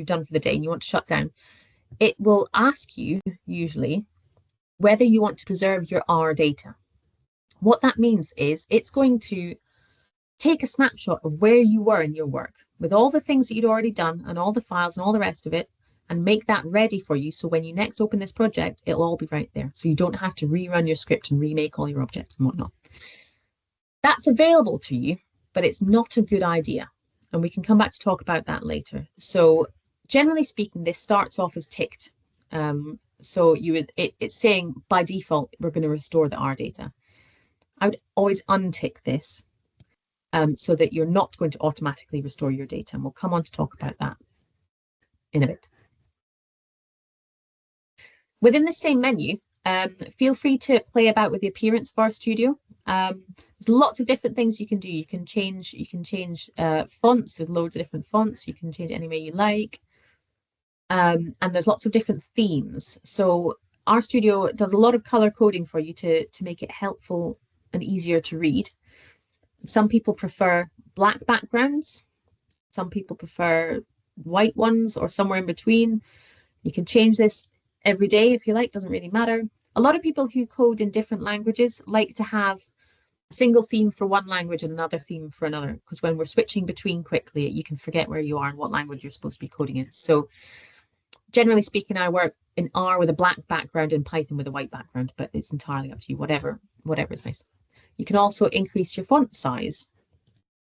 done for the day and you want to shut down, it will ask you usually whether you want to preserve your R data. What that means is it's going to take a snapshot of where you were in your work with all the things that you'd already done and all the files and all the rest of it, and make that ready for you. So when you next open this project, it'll all be right there. So you don't have to rerun your script and remake all your objects and whatnot. That's available to you, but it's not a good idea. And we can come back to talk about that later. So generally speaking, this starts off as ticked. So it's saying by default, we're going to restore the R data. I would always untick this so that you're not going to automatically restore your data. And we'll come on to talk about that in a bit. Within the same menu, feel free to play about with the appearance of RStudio. There's lots of different things you can do. You can change fonts. There's loads of different fonts. You can change it any way you like. And there's lots of different themes. So RStudio does a lot of color coding for you to make it helpful and easier to read. Some people prefer black backgrounds. Some people prefer white ones or somewhere in between. You can change this every day if you like, doesn't really matter. A lot of people who code in different languages like to have a single theme for one language and another theme for another, because when we're switching between quickly, you can forget where you are and what language you're supposed to be coding in. So generally speaking, I work in R with a black background and Python with a white background, but it's entirely up to you, whatever is nice. You can also increase your font size.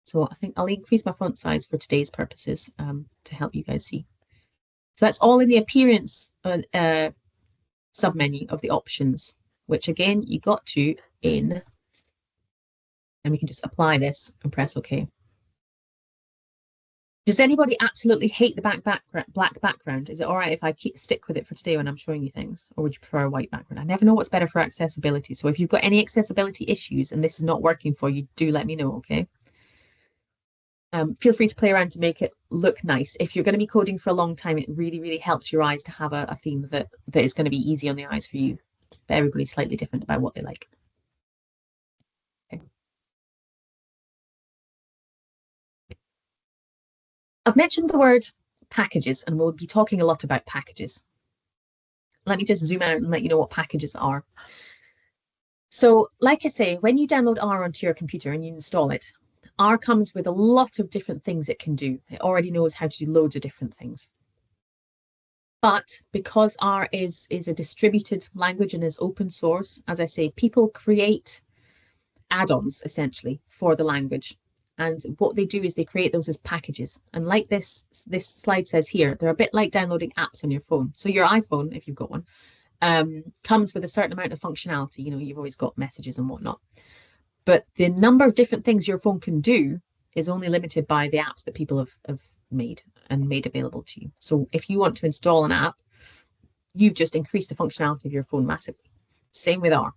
So I think I'll increase my font size for today's purposes to help you guys see. So that's all in the appearance submenu of the options, which again, you got to in, and we can just apply this and press OK. Does anybody absolutely hate the black background? Is it all right if I stick with it for today when I'm showing you things? Or would you prefer a white background? I never know what's better for accessibility. So if you've got any accessibility issues and this is not working for you, do let me know, okay? Feel free to play around to make it look nice. If you're going to be coding for a long time, it really, really helps your eyes to have a theme that is going to be easy on the eyes for you. But everybody's slightly different about what they like. Okay. I've mentioned the word packages, and we'll be talking a lot about packages. Let me just zoom out and let you know what packages are. So, like I say, when you download R onto your computer and you install it, R comes with a lot of different things it can do. It already knows how to do loads of different things. But because R is a distributed language and is open source, as I say, people create add-ons essentially for the language. And what they do is they create those as packages. And like this slide says here, they're a bit like downloading apps on your phone. So your iPhone, if you've got one, comes with a certain amount of functionality. You know, you've always got messages and whatnot. But the number of different things your phone can do is only limited by the apps that people have made and made available to you. So if you want to install an app, you've just increased the functionality of your phone massively. Same with R.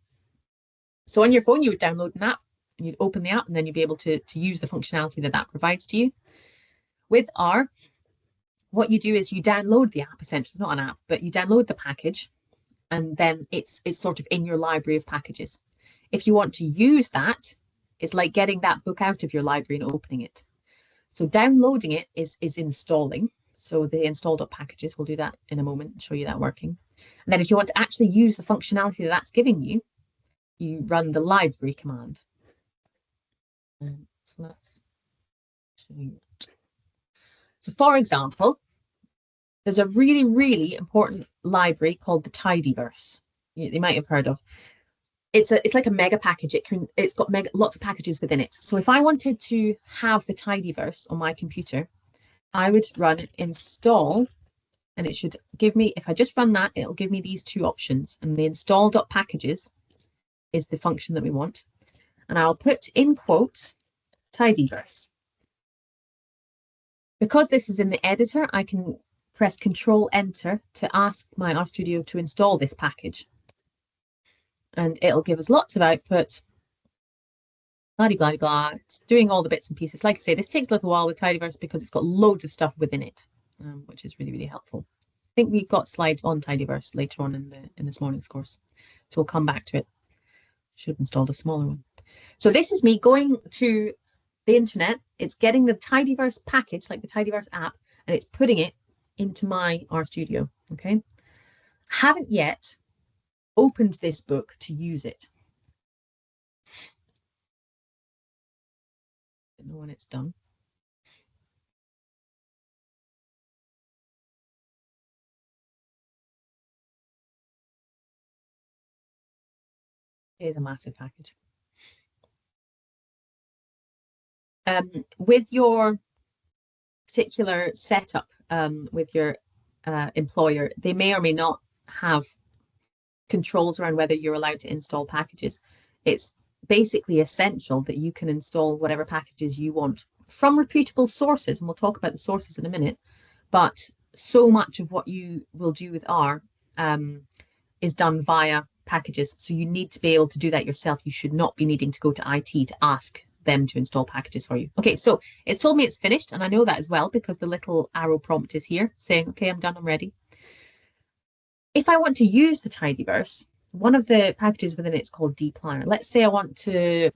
So on your phone, you would download an app, and you'd open the app, and then you'd be able to use the functionality that provides to you. With R, what you do is you download the app, essentially. It's not an app, but you download the package, and then it's sort of in your library of packages. If you want to use that, it's like getting that book out of your library and opening it. So downloading it is installing. So the install.packages, we'll do that in a moment and show you that working. And then if you want to actually use the functionality that that's giving you, you run the library command. So let's show you that. So for example, there's a really, really important library called the tidyverse. You might have heard of. It's like a mega package. It's got lots of packages within it. So if I wanted to have the tidyverse on my computer, I would run install, and it should give me, if I just run that, it'll give me these two options. And the install.packages is the function that we want. And I'll put in quotes tidyverse. Because this is in the editor, I can press Control Enter to ask my RStudio to install this package. And it'll give us lots of output. Blah, blah, blah. It's doing all the bits and pieces. Like I say, this takes a little while with tidyverse because it's got loads of stuff within it, which is really, really helpful. I think we've got slides on tidyverse later on in this morning's course, so we'll come back to it. Should have installed a smaller one. So this is me going to the internet. It's getting the tidyverse package, like the tidyverse app, and it's putting it into my RStudio. Okay, haven't yet opened this book to use it. Don't know when it's done. It is a massive package. With your particular setup with your employer, they may or may not have controls around whether you're allowed to install packages. It's basically essential that you can install whatever packages you want from reputable sources, and we'll talk about the sources in a minute. But so much of what you will do with R is done via packages. So you need to be able to do that yourself. You should not be needing to go to IT to ask them to install packages for you. Okay, so it's told me it's finished, and I know that as well because the little arrow prompt is here saying, okay, I'm done, I'm ready. If I want to use the tidyverse, one of the packages within it is called dplyr. Let's say I want to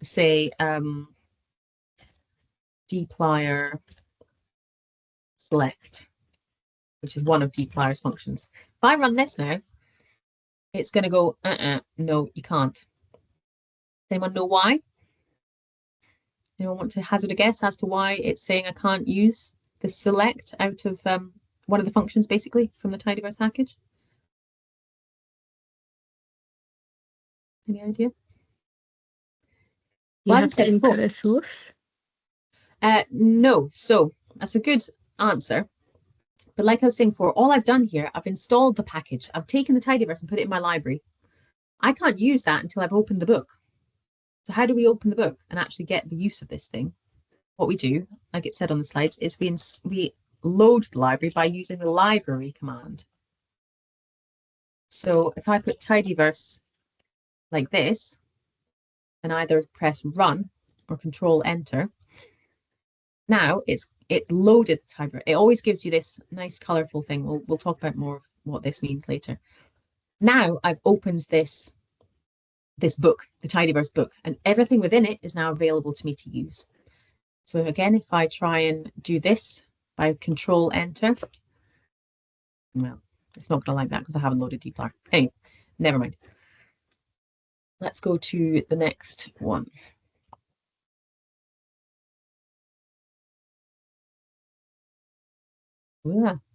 say dplyr select, which is one of dplyr's functions. If I run this now, it's going to go, no, you can't. Does anyone know why? Anyone want to hazard a guess as to why it's saying I can't use the select out of one of the functions, basically, from the tidyverse package? Any idea? You have to input a source? No. So that's a good answer. But like I was saying before, all I've done here, I've installed the package. I've taken the tidyverse and put it in my library. I can't use that until I've opened the book. So how do we open the book and actually get the use of this thing? What we do, like it said on the slides, is we load the library by using the library command. So if I put tidyverse like this, and either press run or Control Enter, now it loaded the tidyverse. It always gives you this nice colorful thing. We'll talk about more of what this means later. Now I've opened this book, the tidyverse book, and everything within it is now available to me to use. So again, if I try and do this by Control Enter, well, it's not going to like that because I haven't loaded dplyr. Anyway, never mind. Let's go to the next one.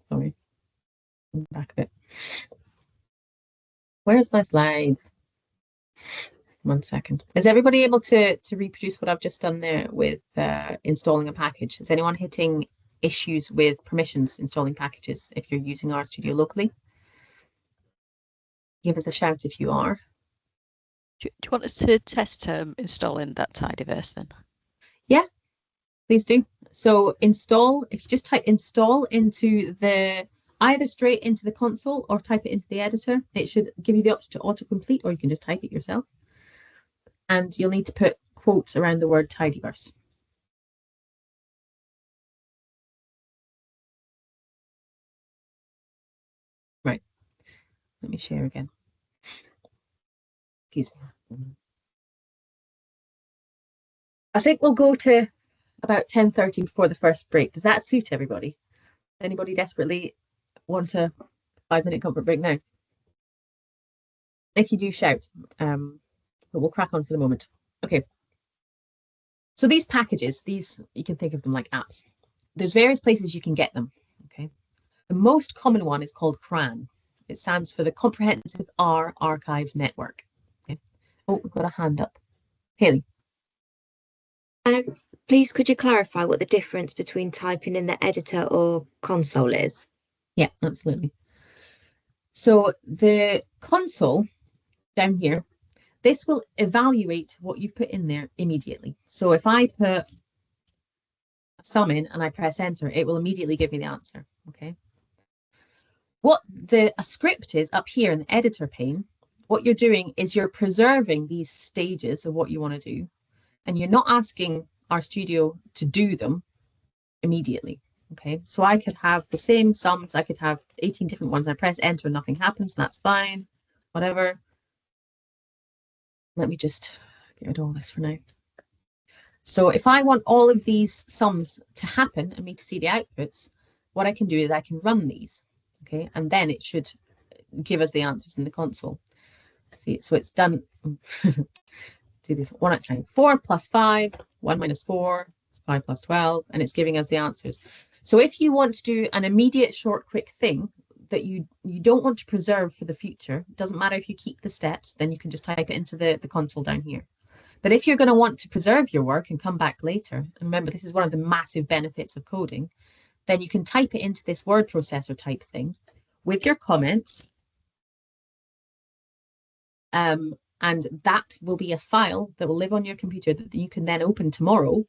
Sorry, back a bit. Where's my slide? 1 second. Is everybody able to reproduce what I've just done there with installing a package? Is anyone hitting issues with permissions installing packages if you're using RStudio locally? Give us a shout if you are. Do you want us to test installing that tidyverse then? Yeah, please do. So install, if you just type install into the, either straight into the console or type it into the editor, it should give you the option to autocomplete, or you can just type it yourself. And you'll need to put quotes around the word tidyverse. Right. Let me share again. Excuse me. I think we'll go to about 10:30 before the first break. Does that suit everybody? Anybody desperately want a 5-minute comfort break now? If you do, shout. But we'll crack on for the moment. Okay. So these packages, you can think of them like apps. There's various places you can get them. Okay. The most common one is called CRAN. It stands for the Comprehensive R Archive Network. Okay. Oh, we've got a hand up. Haley. Please, could you clarify what the difference between typing in the editor or console is? Yeah, absolutely. So the console down here, this will evaluate what you've put in there immediately. So if I put a sum in and I press enter, it will immediately give me the answer. Okay. What a script is up here in the editor pane, what you're doing is you're preserving these stages of what you want to do, and you're not asking RStudio to do them immediately. Okay, so I could have the same sums, I could have 18 different ones. I press enter and nothing happens, and that's fine, whatever. Let me just get rid of all this for now. So if I want all of these sums to happen and me to see the outputs, what I can do is I can run these, okay, and then it should give us the answers in the console. See, so it's done. Do this one at a time. 4 plus 5, 1 minus 4, 5 plus 12, and it's giving us the answers. So if you want to do an immediate, short, quick thing that you don't want to preserve for the future, it doesn't matter if you keep the steps, then you can just type it into the console down here. But if you're going to want to preserve your work and come back later, and remember, this is one of the massive benefits of coding, then you can type it into this word processor type thing with your comments. And that will be a file that will live on your computer that you can then open tomorrow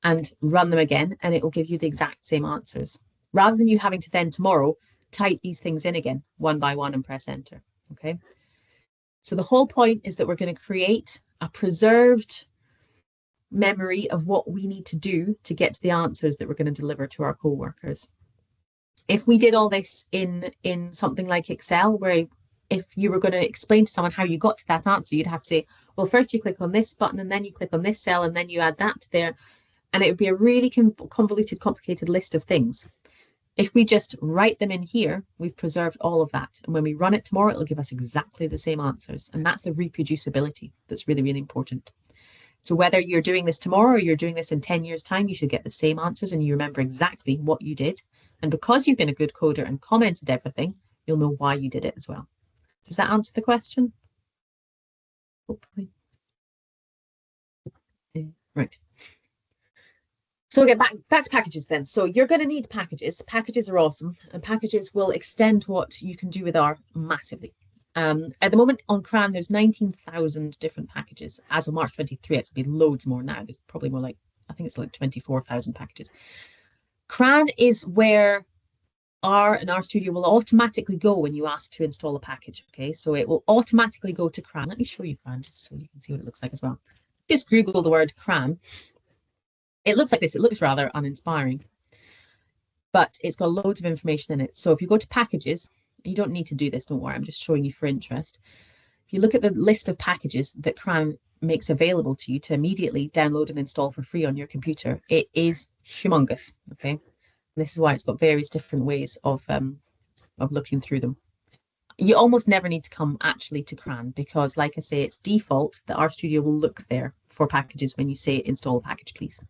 and run them again, and it will give you the exact same answers, rather than you having to then tomorrow type these things in again one by one and press enter. Okay. So the whole point is that we're going to create a preserved memory of what we need to do to get to the answers that we're going to deliver to our co-workers. If we did all this in something like Excel, where if you were going to explain to someone how you got to that answer, you'd have to say, well, first you click on this button and then you click on this cell and then you add that to there. And it would be a really convoluted, complicated list of things. If we just write them in here, we've preserved all of that. And when we run it tomorrow, it'll give us exactly the same answers. And that's the reproducibility that's really, really important. So whether you're doing this tomorrow or you're doing this in 10 years' time, you should get the same answers and you remember exactly what you did. And because you've been a good coder and commented everything, you'll know why you did it as well. Does that answer the question? Hopefully. Right. So we'll get back to packages then. So you're going to need packages. Packages are awesome, and packages will extend what you can do with R massively. At the moment on CRAN, there's 19,000 different packages. As of March 23, it'll be loads more now. There's probably more like, I think it's like 24,000 packages. CRAN is where R and RStudio will automatically go when you ask to install a package. Okay, so it will automatically go to CRAN. Let me show you CRAN just so you can see what it looks like as well. Just Google the word CRAN. It looks like this. It looks rather uninspiring, but it's got loads of information in it. So if you go to packages, you don't need to do this, don't worry, I'm just showing you for interest. If you look at the list of packages that CRAN makes available to you to immediately download and install for free on your computer, it is humongous. Okay, and this is why it's got various different ways of looking through them. You almost never need to come actually to CRAN because, like I say, it's default that RStudio will look there for packages when you say install a package, please.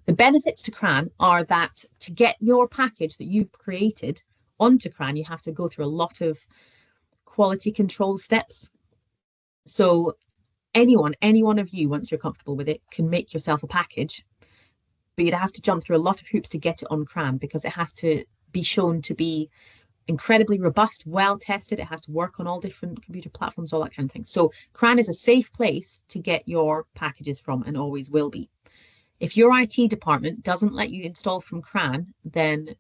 The benefits to CRAN are that to get your package that you've created onto CRAN, you have to go through a lot of quality control steps. So any one of you, once you're comfortable with it, can make yourself a package, but you'd have to jump through a lot of hoops to get it on CRAN because it has to be shown to be incredibly robust, well tested. It has to work on all different computer platforms, all that kind of thing. So CRAN is a safe place to get your packages from and always will be. If your IT department doesn't let you install from CRAN, then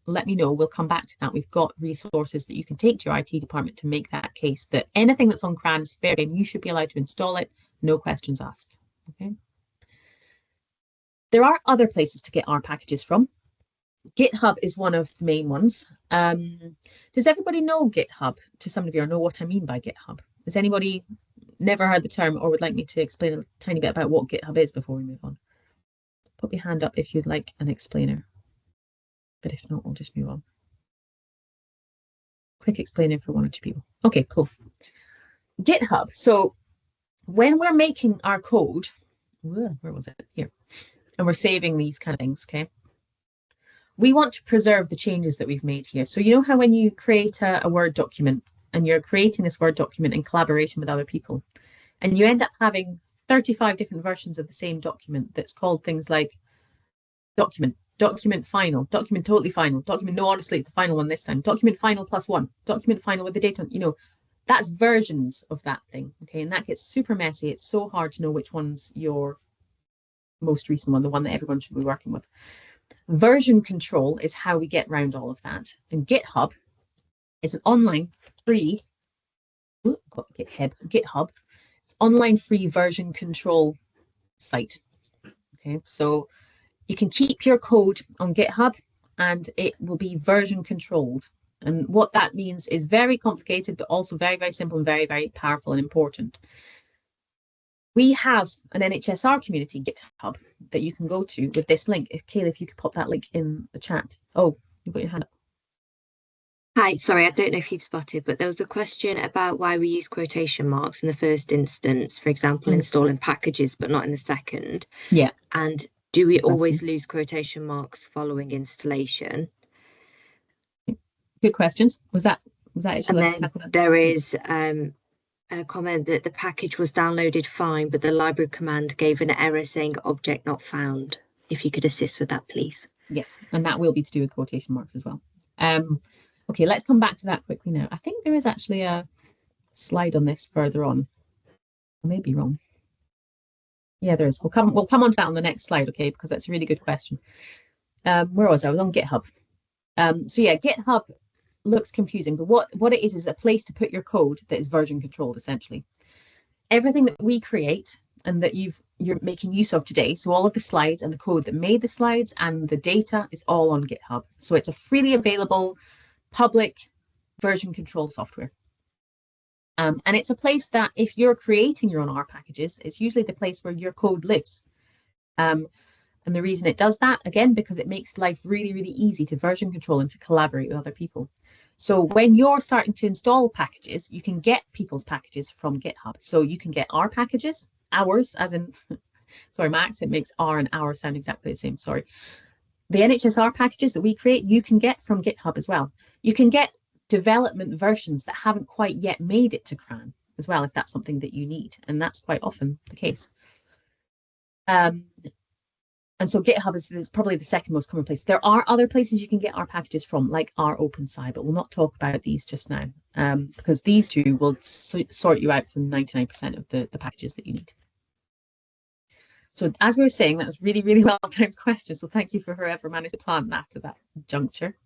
let me know. We'll come back to that. We've got resources that you can take to your IT department to make that case that anything that's on CRAN is fair game. You should be allowed to install it, no questions asked. Okay. There are other places to get our packages from. GitHub is one of the main ones. Does everybody know GitHub to some degree or know what I mean by GitHub? Has anybody never heard the term or would like me to explain a tiny bit about what GitHub is before we move on? Put your hand up if you'd like an explainer. But if not, we'll just move on. Quick explainer for 1 or 2 people. Okay, cool. GitHub. So when we're making our code, where was it? Here. And we're saving these kind of things, okay? We want to preserve the changes that we've made here. So you know how when you create a Word document and you're creating this Word document in collaboration with other people, and you end up having 35 different versions of the same document that's called things like document final, document totally final, document, no, honestly, it's the final one this time, document final +1, document final with the date on, you know, that's versions of that thing, okay? And that gets super messy. It's so hard to know which one's your most recent one, the one that everyone should be working with. Version control is how we get around all of that. And GitHub is an online free, GitHub, it's online free version control site, okay? So you can keep your code on GitHub and it will be version controlled. And what that means is very complicated, but also very, very simple and very, very powerful and important. We have an NHS-R community GitHub that you can go to with this link. Kayla, if you could pop that link in the chat. Oh, you've got your hand up. Hi, sorry, I don't know if you've spotted, but there was a question about why we use quotation marks in the first instance, for example, installing packages, but not in the second. Yeah. And do we always lose quotation marks following installation? Good questions. Was that and then there is a comment that the package was downloaded fine, but the library command gave an error saying object not found. If you could assist with that, please. Yes, and that will be to do with quotation marks as well. Okay, let's come back to that quickly now. I think there is actually a slide on this further on. I may be wrong. Yeah, there is. We'll come on to that on the next slide, okay? Because that's a really good question. Where was I? I was on GitHub. So yeah, GitHub looks confusing, but what it is a place to put your code that is version controlled, essentially. Everything that we create and that you're making use of today, so all of the slides and the code that made the slides and the data is all on GitHub. So it's a freely available public version control software. And it's a place that if you're creating your own R packages, it's usually the place where your code lives. And the reason it does that, again, because it makes life really, really easy to version control and to collaborate with other people. So when you're starting to install packages, you can get people's packages from GitHub. So you can get our packages, ours, as in, sorry, my accent makes R and our sound exactly the same, sorry. The NHS-R packages that we create, you can get from GitHub as well. You can get development versions that haven't quite yet made it to CRAN as well, if that's something that you need. And that's quite often the case. And so GitHub is probably the second most common place. There are other places you can get our packages from, like our OpenSci, but we'll not talk about these just now, because these two will sort you out from 99% of the packages that you need. So as we were saying, that was really, really well-timed question. So thank you for whoever managed to plant that at that juncture.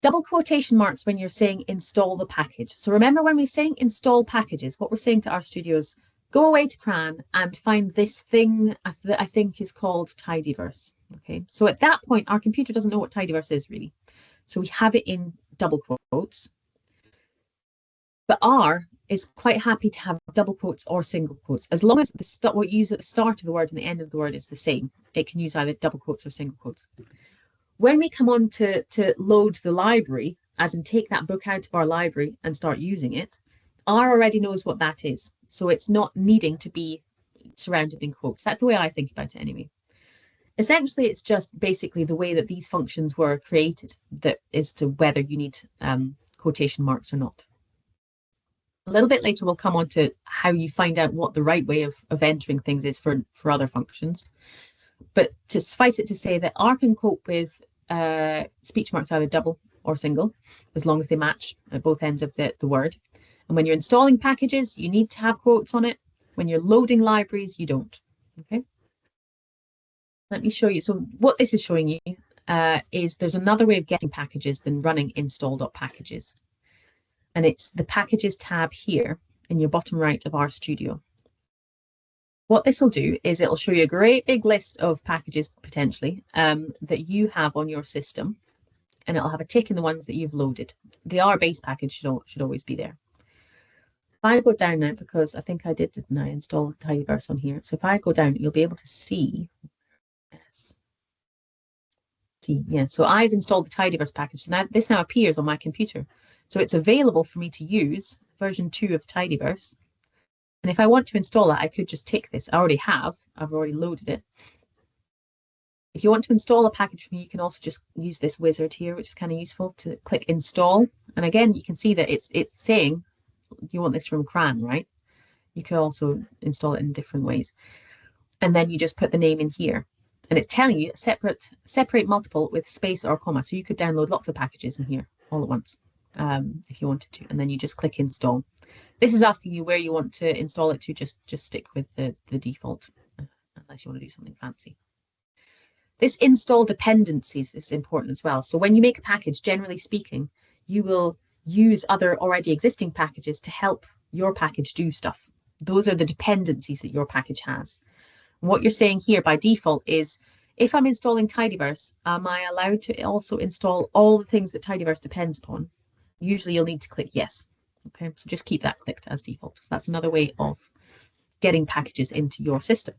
Double quotation marks when you're saying install the package. So remember when we're saying install packages, what we're saying to our studios, go away to CRAN and find this thing that I think is called tidyverse. Okay, so at that point, our computer doesn't know what tidyverse is really. So we have it in double quotes. But R is quite happy to have double quotes or single quotes. As long as what you use at the start of the word and the end of the word is the same, it can use either double quotes or single quotes. When we come on to load the library, as in take that book out of our library and start using it, R already knows what that is. So it's not needing to be surrounded in quotes. That's the way I think about it anyway. Essentially, it's just basically the way that these functions were created that is to whether you need quotation marks or not. A little bit later, we'll come on to how you find out what the right way of entering things is for other functions. But to suffice it to say that R can cope with speech marks either double or single, as long as they match at both ends of the word. And when you're installing packages, you need to have quotes on it. When you're loading libraries, you don't. Okay. Let me show you. So what this is showing you is there's another way of getting packages than running install.packages. And it's the packages tab here in your bottom right of RStudio. What this will do is it'll show you a great big list of packages potentially that you have on your system, and it'll have a tick in the ones that you've loaded. The R base package should always be there. If I go down now, because I think I did, didn't I, install tidyverse on here. So if I go down, you'll be able to see. Yes. Yeah, so I've installed the tidyverse package. So now this now appears on my computer. So it's available for me to use version 2 of tidyverse. And if I want to install it, I could just tick this. I already have. I've already loaded it. If you want to install a package from me, you can also just use this wizard here, which is kind of useful to click install. And again, you can see that it's saying you want this from CRAN, right? You can also install it in different ways. And then you just put the name in here. And it's telling you separate multiple with space or comma. So you could download lots of packages in here all at once if you wanted to. And then you just click install. This is asking you where you want to install it to. Just stick with the default, unless you want to do something fancy. This install dependencies is important as well. So when you make a package, generally speaking, you will use other already existing packages to help your package do stuff. Those are the dependencies that your package has. And what you're saying here by default is, if I'm installing tidyverse, am I allowed to also install all the things that tidyverse depends upon? Usually you'll need to click yes. Okay, so just keep that clicked as default. So that's another way of getting packages into your system.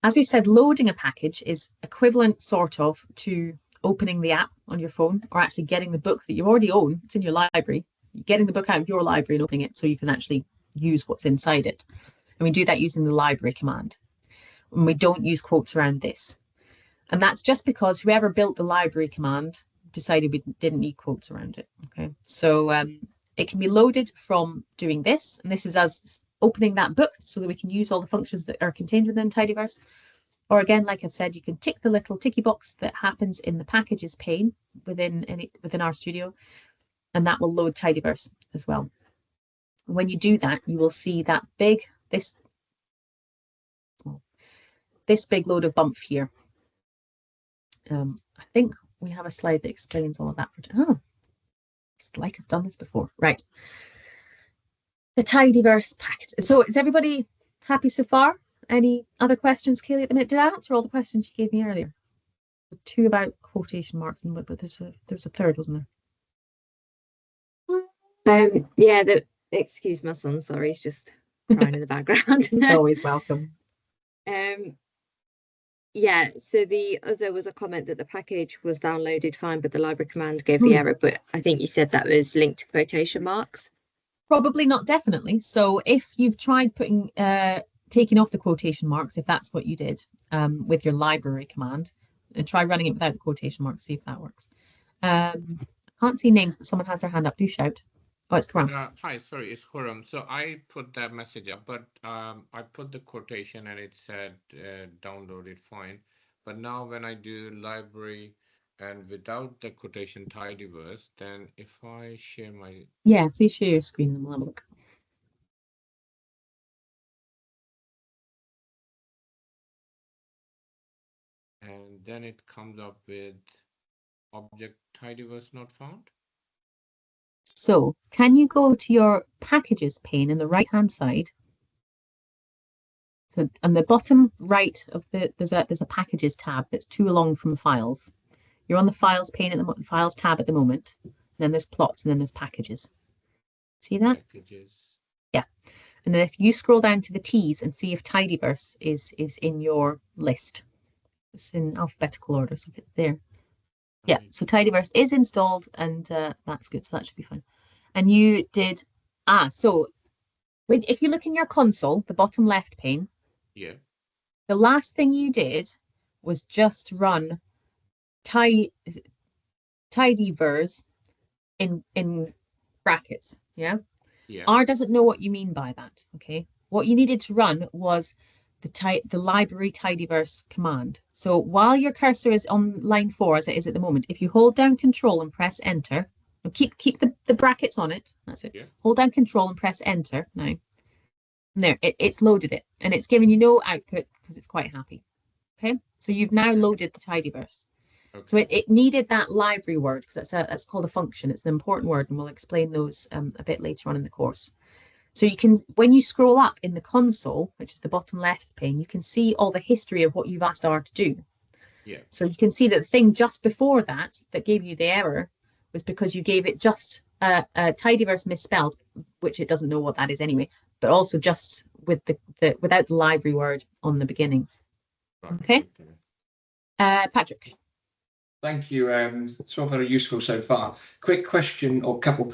As we've said, loading a package is equivalent sort of to opening the app on your phone, or actually getting the book that you already own. It's in your library. Getting the book out of your library and opening it so you can actually use what's inside it. And we do that using the library command. And we don't use quotes around this. And that's just because whoever built the library command decided we didn't need quotes around it. Okay, so it can be loaded from doing this, and this is us opening that book so that we can use all the functions that are contained within tidyverse. Or again, like I've said, you can tick the little ticky box that happens in the packages pane within RStudio, and that will load tidyverse as well. When you do that, you will see that this big load of bump here. I think we have a slide that explains all of that. Oh, it's like I've done this before. Right. The tidyverse package. So is everybody happy so far? Any other questions, Kaylee, at the minute? Did I answer all the questions you gave me earlier? The two about quotation marks, but there's a third, wasn't there? Yeah, excuse my son, sorry, he's just crying in the background. It's always welcome. Yeah, so the other was a comment that the package was downloaded fine, but the library command gave the error. But I think you said that was linked to quotation marks. Probably not definitely. So if you've tried putting taking off the quotation marks, if that's what you did with your library command, and try running it without the quotation marks, see if that works. I can't see names, but someone has their hand up. Do shout. Oh, it's Khurram. Hi, sorry, it's Khurram. So I put that message up, but I put the quotation and it said download it fine. But now when I do library and without the quotation tidyverse, then if I share my... Yeah, please share your screen and we'll have a look. And then it comes up with object tidyverse not found. So can you go to your packages pane in the right hand side? So on the bottom right of there's a packages tab that's two along from files. You're on the files pane at the files tab at the moment. And then there's plots and then there's packages. See that? Packages. Yeah. And then if you scroll down to the T's and see if tidyverse is in your list. It's in alphabetical order, so if it's there. Yeah, so tidyverse is installed and that's good, so that should be fine. And you did, so if you look in your console, the bottom left pane, yeah, the last thing you did was just run tidyverse in brackets. Yeah. Yeah. R doesn't know what you mean by that. Okay. What you needed to run was the library tidyverse command. So while your cursor is on line 4 as it is at the moment, if you hold down Control and press Enter, keep the brackets on it. That's it. Yeah. Hold down Control and press Enter now. And there, it's loaded it, and it's giving you no output because it's quite happy. Okay, so you've now loaded the tidyverse. Okay. So it needed that library word because that's called a function. It's an important word, and we'll explain those a bit later on in the course. So you can, when you scroll up in the console, which is the bottom left pane, you can see all the history of what you've asked R to do. Yeah. So you can see that the thing just before that gave you the error was because you gave it just a tidyverse misspelled, which it doesn't know what that is anyway, but also just with the without the library word on the beginning. Right. Okay. Patrick. Thank you. It's all very useful so far. Quick question or couple.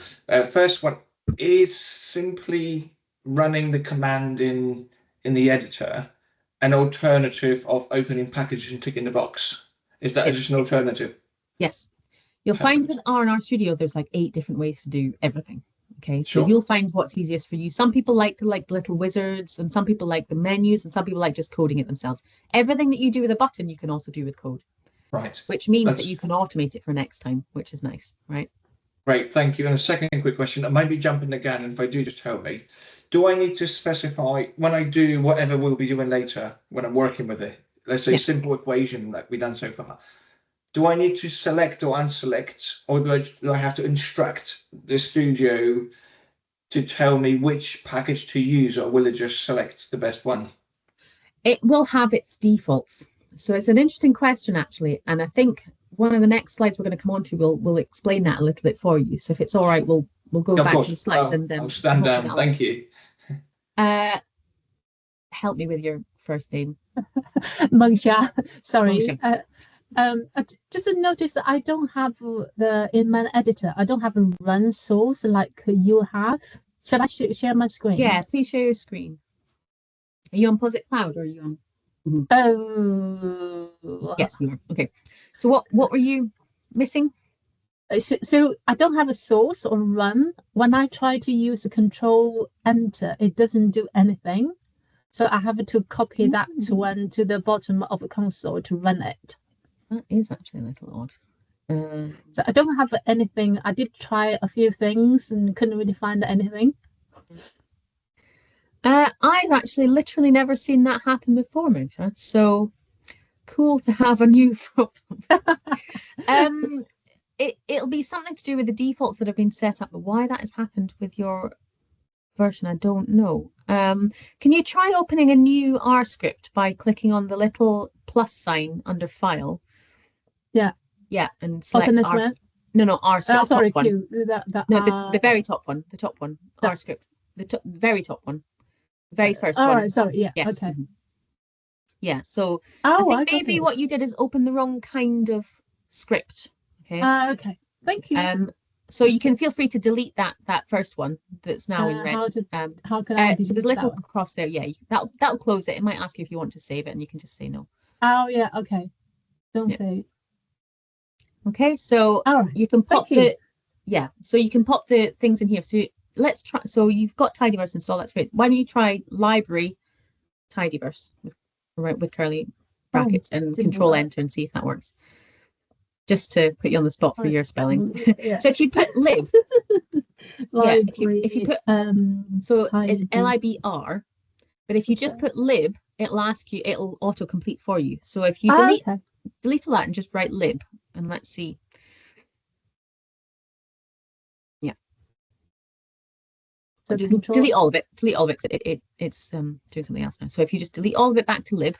First one is simply running the command in the editor an alternative of opening packages and ticking the box. Is that just an alternative? Yes. You'll find with R and R Studio, there's like 8 different ways to do everything. Okay, so Sure. you'll find what's easiest for you. Some people like little wizards, and some people like the menus, and some people like just coding it themselves. Everything that you do with a button, you can also do with code. Right. Which means that you can automate it for next time, which is nice, right? Great, thank you. And a second quick question, I might be jumping the gun, and if I do, just tell me. Do I need to specify when I do whatever we'll be doing later, when I'm working with it, let's say simple equation like we've done so far, do I need to select or unselect, or do I have to instruct the studio to tell me which package to use, or will it just select the best one? It will have its defaults. So it's an interesting question, actually. And I think one of the next slides we're going to come on to will explain that a little bit for you. So if it's all right, we'll go back to the slides and I'll stand down. Thank you. Help me with your first name. Mungsha. Sorry. Mungsha. Just a notice that I don't have in my editor, I don't have a run source like you have. Shall I share my screen? Yeah, please share your screen. Are you on Posit Cloud or are you on? Oh, yes, you are. Okay. So what were you missing? So I don't have a source or run. When I try to use the Control Enter, it doesn't do anything. So I have to copy that one to the bottom of the console to run it. That is actually a little odd. So I don't have anything. I did try a few things and couldn't really find anything. I've actually literally never seen that happen before, Mungsha. So cool to have a new problem. It'll be something to do with the defaults that have been set up, but why that has happened with your version, I don't know. Can you try opening a new R script by clicking on the little plus sign under File? Yeah. Yeah, and select R. No, R script. Sorry, top Q. No, the very top one. The top one. R script. The very top one. The very first one. All right. Sorry. Yeah. Yes. Okay. Yeah. So I think maybe what you did is open the wrong kind of script. Okay. Okay. Thank you. So you can feel free to delete that first one that's now in red. How can I delete so there's a little that one? cross there. Yeah, that'll close it. It might ask you if you want to save it, and you can just say no. Oh yeah. Okay. Don't save. Okay. So you can pop so you can pop the things in here. So let's try. So you've got tidyverse installed. That's great. Why don't you try library tidyverse with curly brackets and Control Enter and see if that works. Just to put you on the spot for your spelling. So if you put lib, if you put so it's LIBR, but if you just put lib, it'll ask you, it'll autocomplete for you. So if you delete all that and just write lib, and let's see. Yeah. So delete all of it. Delete all of it. It's doing something else now. So if you just delete all of it back to lib.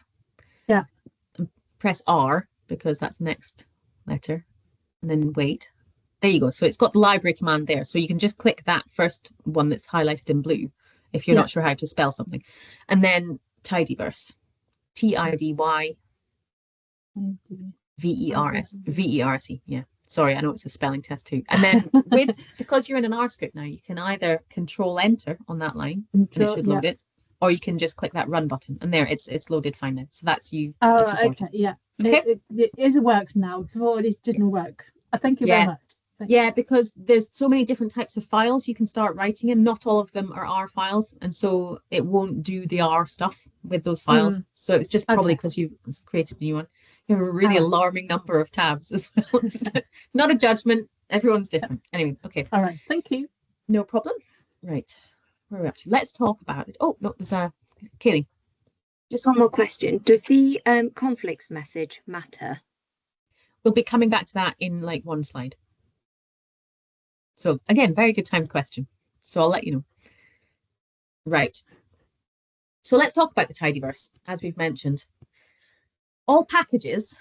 Yeah. And press R because that's the next letter, and then wait. There you go. So it's got the library command there. So you can just click that first one that's highlighted in blue if you're not sure how to spell something, and then tidyverse, TIDY VERSE. Yeah. Sorry, I know it's a spelling test too. And then because you're in an R script now, you can either Control Enter on that line, and it should load it, or you can just click that Run button, and there it's loaded fine now. So that's you. Oh, okay, yeah. Okay. It is worked now. Before this didn't work. Thank you very much. Yeah, because there's so many different types of files you can start writing in. Not all of them are R files, and so it won't do the R stuff with those files. So it's just probably because you've created a new one. You have a really alarming number of tabs as well. Not a judgment. Everyone's different. Anyway, okay. All right. Thank you. No problem. Right. Where are we up to? Let's talk about it. Oh, no, there's Kaylee. Just one more question. Does the conflicts message matter? We'll be coming back to that in like one slide. So again, very good timed question. So I'll let you know. Right. So let's talk about the tidyverse. As we've mentioned, all packages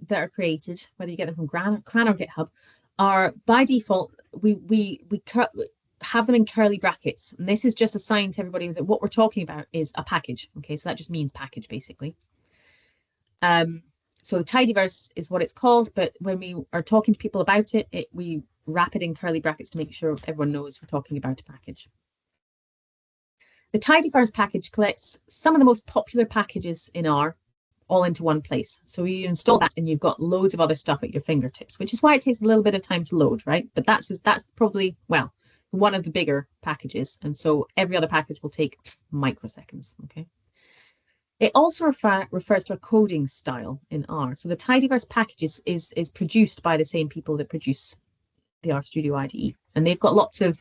that are created, whether you get them from CRAN or GitHub, are by default, we have them in curly brackets. And this is just a sign to everybody that what we're talking about is a package. Okay, so that just means package basically. So the tidyverse is what it's called, but when we are talking to people about it, we wrap it in curly brackets to make sure everyone knows we're talking about a package. The tidyverse package collects some of the most popular packages in R all into one place. So you install that and you've got loads of other stuff at your fingertips, which is why it takes a little bit of time to load, right? But that's probably, well, one of the bigger packages. And so every other package will take microseconds, okay? It also refers to a coding style in R. So the tidyverse package is produced by the same people that produce the RStudio IDE. And they've got lots of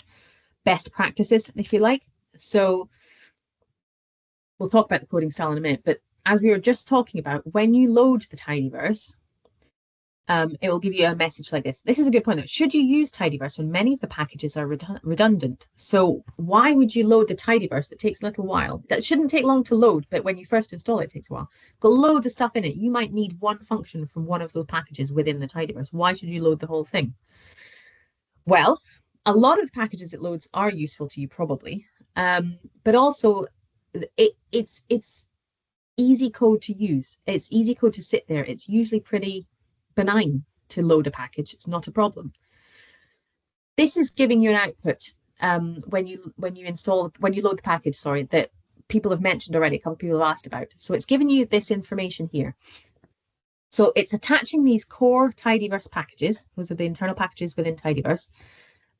best practices, if you like. So we'll talk about the coding style in a minute. But as we were just talking about, when you load the tidyverse, it will give you a message like this. This is a good point though. Should you use tidyverse when many of the packages are redundant? So why would you load the tidyverse that takes a little while? That shouldn't take long to load, but when you first install it, it takes a while. Got loads of stuff in it. You might need one function from one of those packages within the tidyverse. Why should you load the whole thing? Well, a lot of the packages it loads are useful to you probably, but also it's easy code to use. It's easy code to sit there. It's usually pretty benign to load a package. It's not a problem. This is giving you an output when you load the package, sorry, that people have mentioned already, a couple of people have asked about. So it's giving you this information here. So it's attaching these core tidyverse packages. Those are the internal packages within tidyverse.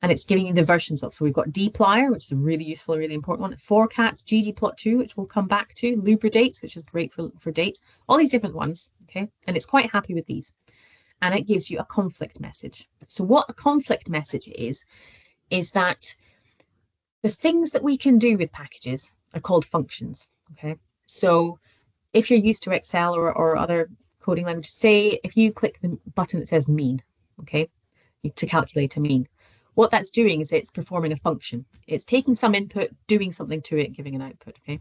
And it's giving you the versions of. So we've got dplyr, which is a really useful, really important one. Forcats, ggplot2, which we'll come back to. Lubridates, which is great for dates. All these different ones, okay? And it's quite happy with these. And it gives you a conflict message. So what a conflict message is that the things that we can do with packages are called functions, okay? So if you're used to Excel or other coding languages, say if you click the button that says mean, okay, to calculate a mean, what that's doing is it's performing a function. It's taking some input, doing something to it, giving an output, okay?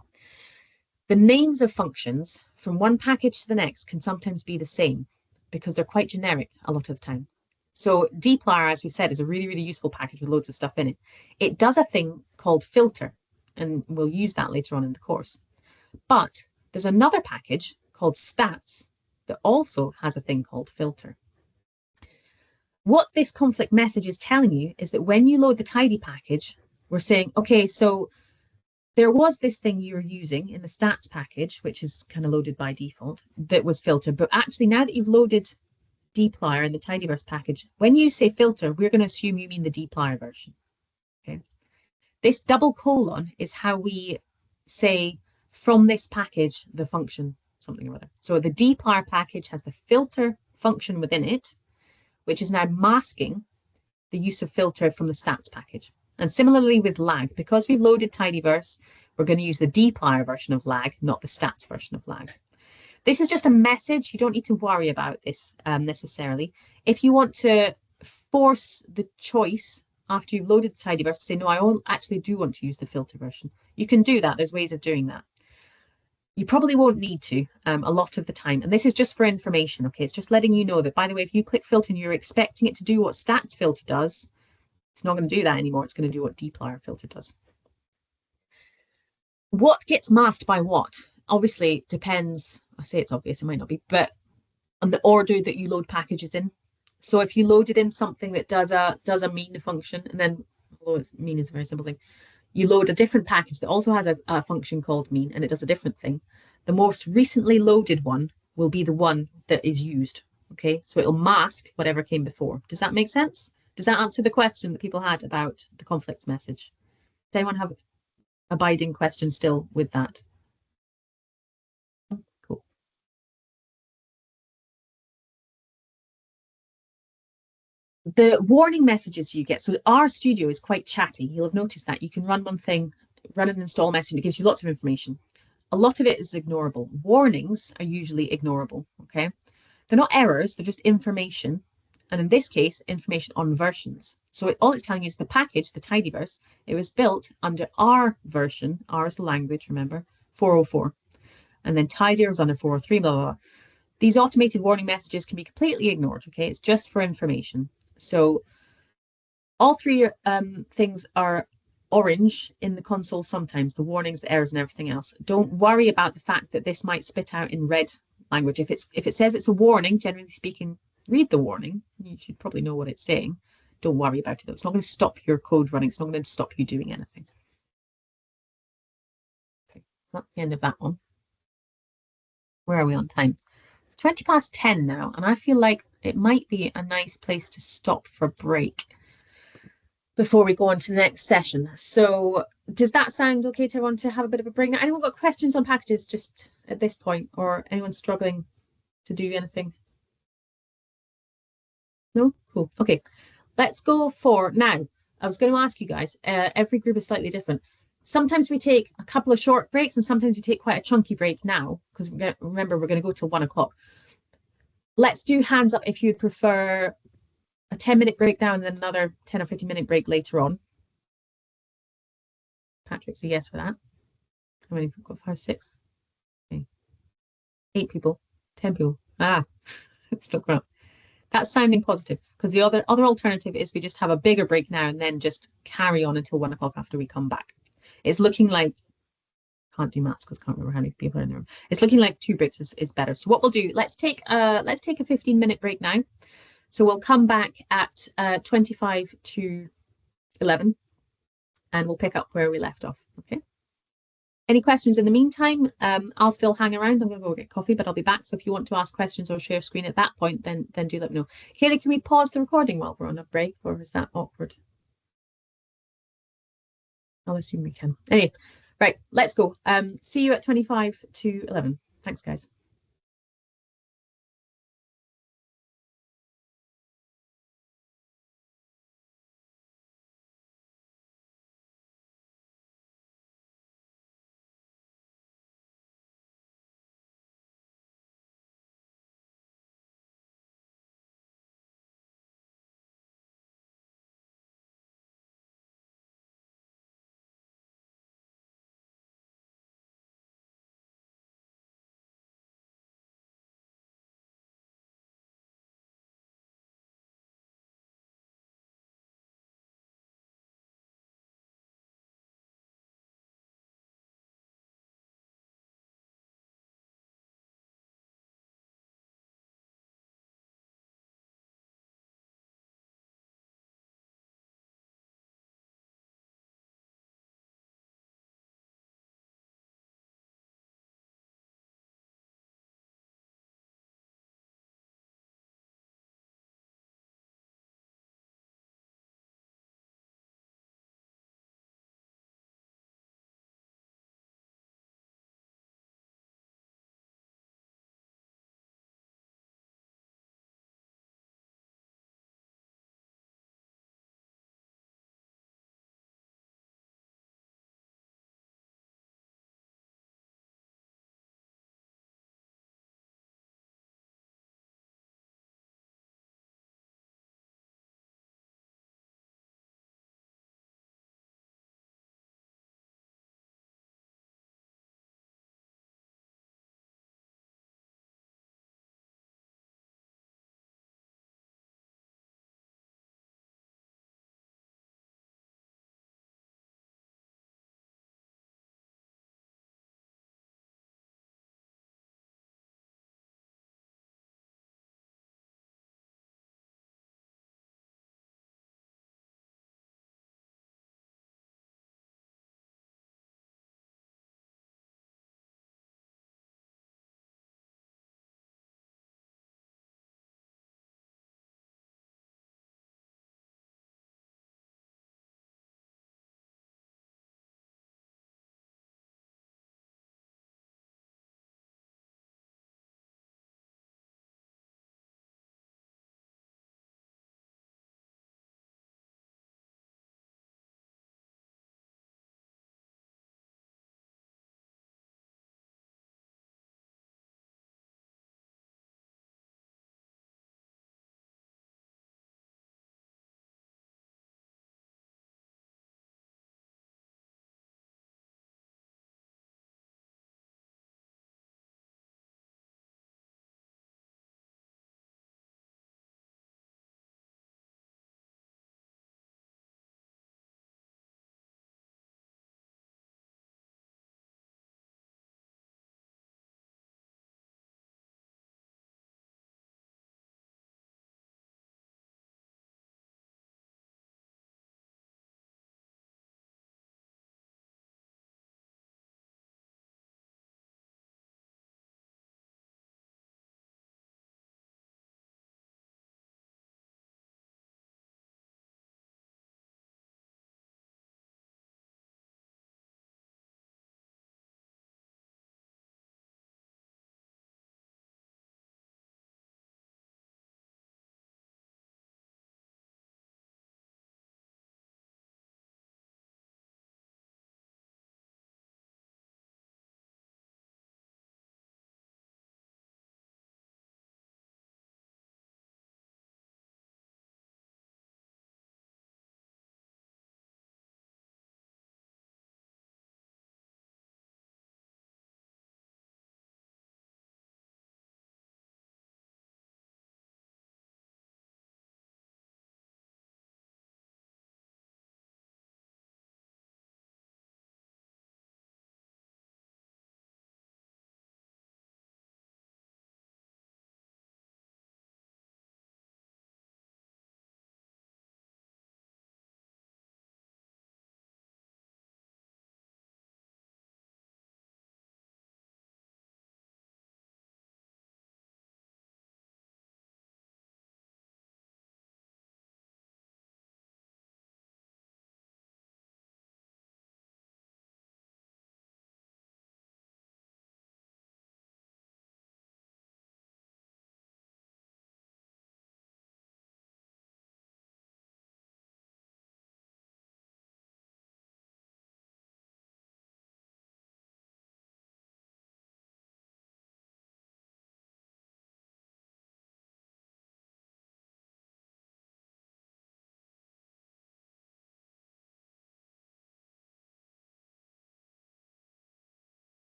The names of functions from one package to the next can sometimes be the same because they're quite generic a lot of the time. So dplyr, as we've said, is a really, really useful package with loads of stuff in it. It does a thing called filter, and we'll use that later on in the course. But there's another package called stats that also has a thing called filter. What this conflict message is telling you is that when you load the tidy package, we're saying, okay, so there was this thing you were using in the stats package, which is kind of loaded by default, that was filter. But actually, now that you've loaded dplyr in the tidyverse package, when you say filter, we're going to assume you mean the dplyr version. Okay. This double colon is how we say from this package, the function, something or other. So the dplyr package has the filter function within it, which is now masking the use of filter from the stats package. And similarly with lag, because we've loaded tidyverse, we're going to use the dplyr version of lag, not the stats version of lag. This is just a message. You don't need to worry about this necessarily. If you want to force the choice after you've loaded the tidyverse to say, no, I actually do want to use the filter version, you can do that. There's ways of doing that. You probably won't need to a lot of the time. And this is just for information, okay? It's just letting you know that, by the way, if you click filter and you're expecting it to do what stats filter does, it's not going to do that anymore. It's going to do what dplyr filter does. What gets masked by what? Obviously depends, I say it's obvious, it might not be, but on the order that you load packages in. So if you loaded in something that does a mean function, and then, although mean is a very simple thing, you load a different package that also has a function called mean, and it does a different thing. The most recently loaded one will be the one that is used, okay? So it'll mask whatever came before. Does that make sense? Does that answer the question that people had about the conflicts message? Does anyone have abiding questions still with that? Cool. The warning messages you get, so R Studio is quite chatty. You'll have noticed that. You can run one thing, run an install message, and it gives you lots of information. A lot of it is ignorable. Warnings are usually ignorable, okay? They're not errors, they're just information. And in this case, information on versions. So all it's telling you is the package, the tidyverse, it was built under R version, R is the language, remember, 404. And then tidyr was under 403, blah, blah, blah. These automated warning messages can be completely ignored, okay? It's just for information. So all three things are orange in the console sometimes, the warnings, the errors, and everything else. Don't worry about the fact that this might spit out in red language. If it says it's a warning, generally speaking, read the warning. You should probably know what it's saying. Don't worry about it. It's not going to stop your code running. It's not going to stop you doing anything. Okay, that's the end of that one. Where are we on time? It's 20 past 10 now, and I feel like it might be a nice place to stop for a break before we go on to the next session. So does that sound okay to everyone to have a bit of a break now? Anyone got questions on packages just at this point, or anyone struggling to do anything? No? Cool. Okay, let's go for now. I was going to ask you guys, every group is slightly different. Sometimes we take a couple of short breaks and sometimes we take quite a chunky break now, because remember, we're going to go till 1 o'clock. Let's do hands up if you'd prefer a 10-minute break now and then another 10 or 15-minute break later on. Patrick's a yes for that. How many people got 5, 6? Okay. 8 people, 10 people. It's still going up. That's sounding positive, because the other alternative is we just have a bigger break now and then just carry on until 1 o'clock after we come back. It's looking like, can't do maths because can't remember how many people are in the room. It's looking like 2 breaks is better. So what we'll do, let's take a 15-minute break now. So we'll come back at 25 to 11 and we'll pick up where we left off. Okay. Any questions in the meantime? I'll still hang around. I'm going to go get coffee, but I'll be back. So if you want to ask questions or share screen at that point, then do let me know. Kaylee, can we pause the recording while we're on a break, or is that awkward? I'll assume we can. Anyway, right, let's go. See you at 25 to 11. Thanks, guys.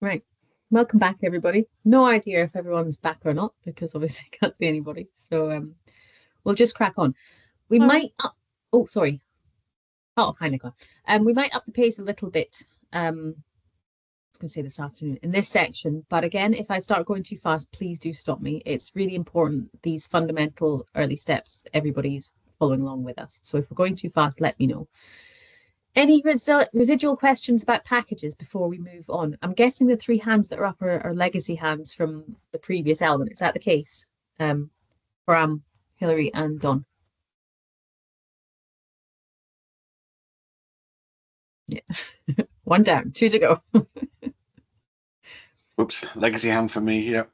Right. Welcome back, everybody. No idea if everyone's back or not, because obviously I can't see anybody. So we'll just crack on. We might oh, sorry. Oh, hi, Nicola. We might up the pace a little bit. I was going to say this afternoon in this section, but again, if I start going too fast, please do stop me. It's really important, these fundamental early steps, everybody's following along with us. So if we're going too fast, let me know. Any residual questions about packages before we move on? I'm guessing the 3 hands that are up are legacy hands from the previous element. Is that the case? Bram, Hilary, and Don. Yeah. 1 down, 2 to go. Whoops, legacy hand for me here.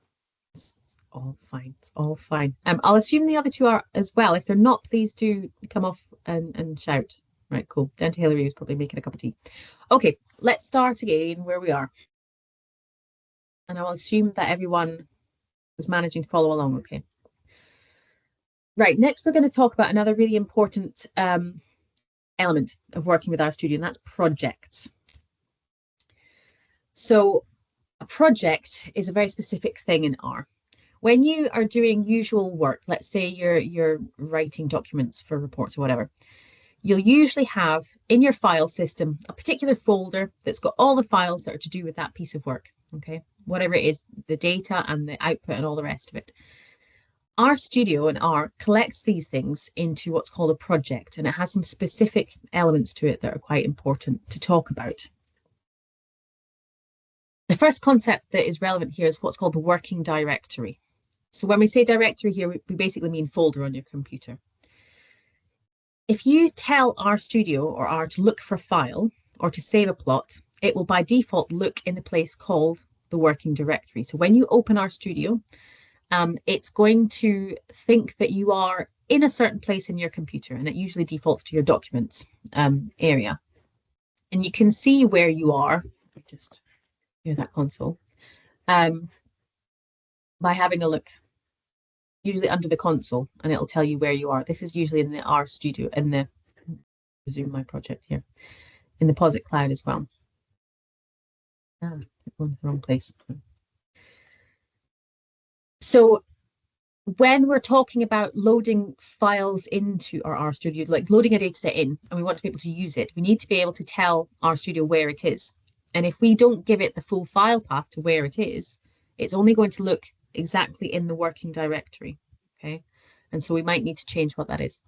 It's all fine. It's all fine. I'll assume the other 2 are as well. If they're not, please do come off and shout. Right, cool. Down to Hilary, who's probably making a cup of tea. Okay, let's start again where we are. And I'll assume that everyone is managing to follow along, okay? Right, next we're going to talk about another really important element of working with RStudio, and that's projects. So a project is a very specific thing in R. When you are doing usual work, let's say you're writing documents for reports or whatever, you'll usually have in your file system a particular folder that's got all the files that are to do with that piece of work, okay? Whatever it is, the data and the output and all the rest of it. RStudio and R collects these things into what's called a project, and it has some specific elements to it that are quite important to talk about. The first concept that is relevant here is what's called the working directory. So when we say directory here, we basically mean folder on your computer. If you tell RStudio or R to look for a file or to save a plot, it will by default look in the place called the working directory. So when you open RStudio, it's going to think that you are in a certain place in your computer, and it usually defaults to your documents area. And you can see where you are, just near that console, by having a look, usually under the console, and it'll tell you where you are. This is usually in the RStudio, in the, resume my project here, in the POSIT cloud as well. Wrong place. So when we're talking about loading files into our RStudio, like loading a data set in, and we want to be able to use it, we need to be able to tell RStudio where it is. And if we don't give it the full file path to where it is, it's only going to look exactly in the working directory, okay? And so we might need to change what that is.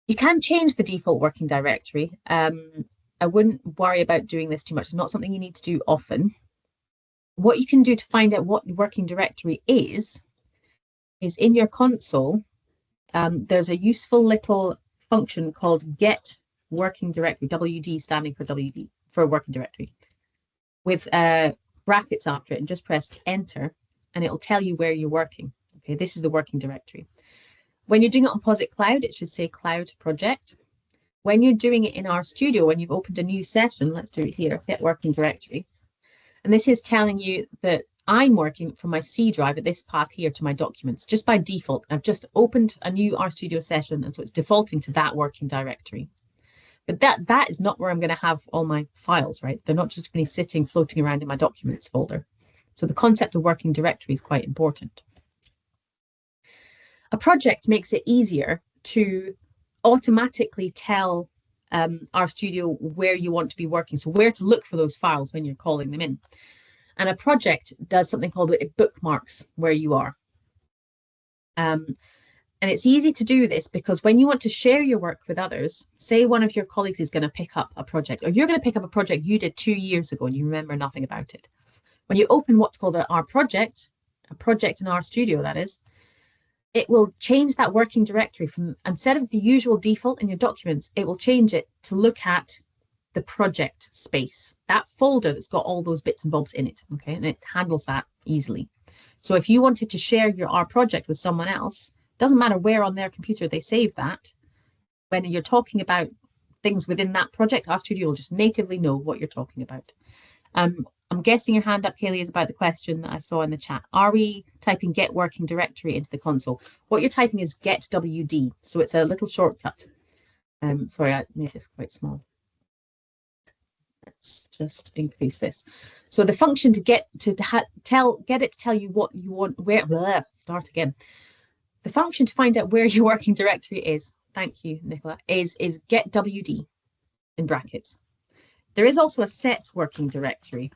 You can change the default working directory. I wouldn't worry about doing this too much. It's not something you need to do often. What you can do to find out what the working directory is in your console, there's a useful little function called get working directory, WD standing for WD, for working directory, with brackets after it, and just press enter and it'll tell you where you're working. Okay, this is the working directory. When you're doing it on POSIT Cloud, it should say Cloud Project. When you're doing it in RStudio, when you've opened a new session, let's do it here, get working directory. And this is telling you that I'm working from my C drive at this path here to my documents, just by default. I've just opened a new RStudio session, and so it's defaulting to that working directory. But that is not where I'm going to have all my files, right? They're not just going to be sitting, floating around in my documents folder. So the concept of working directory is quite important. A project makes it easier to automatically tell RStudio where you want to be working, so where to look for those files when you're calling them in. And a project does something called it bookmarks where you are. And it's easy to do this because when you want to share your work with others, say one of your colleagues is going to pick up a project, or you're going to pick up a project you did 2 years ago and you remember nothing about it. When you open what's called a project in RStudio, that is, it will change that working directory from, instead of the usual default in your documents, it will change it to look at the project space, that folder that's got all those bits and bobs in it, okay? And it handles that easily. So if you wanted to share your R project with someone else, doesn't matter where on their computer they save that, when you're talking about things within that project, RStudio will just natively know what you're talking about. I'm guessing your hand up, Kaylee, is about the question that I saw in the chat. Are we typing get working directory into the console? What you're typing is get WD, so it's a little shortcut. Sorry, I made this quite small. Let's just increase this. So the function to get it to tell you what you want, where, start again. The function to find out where your working directory is, thank you, Nicola, is get WD in brackets. There is also a set working directory,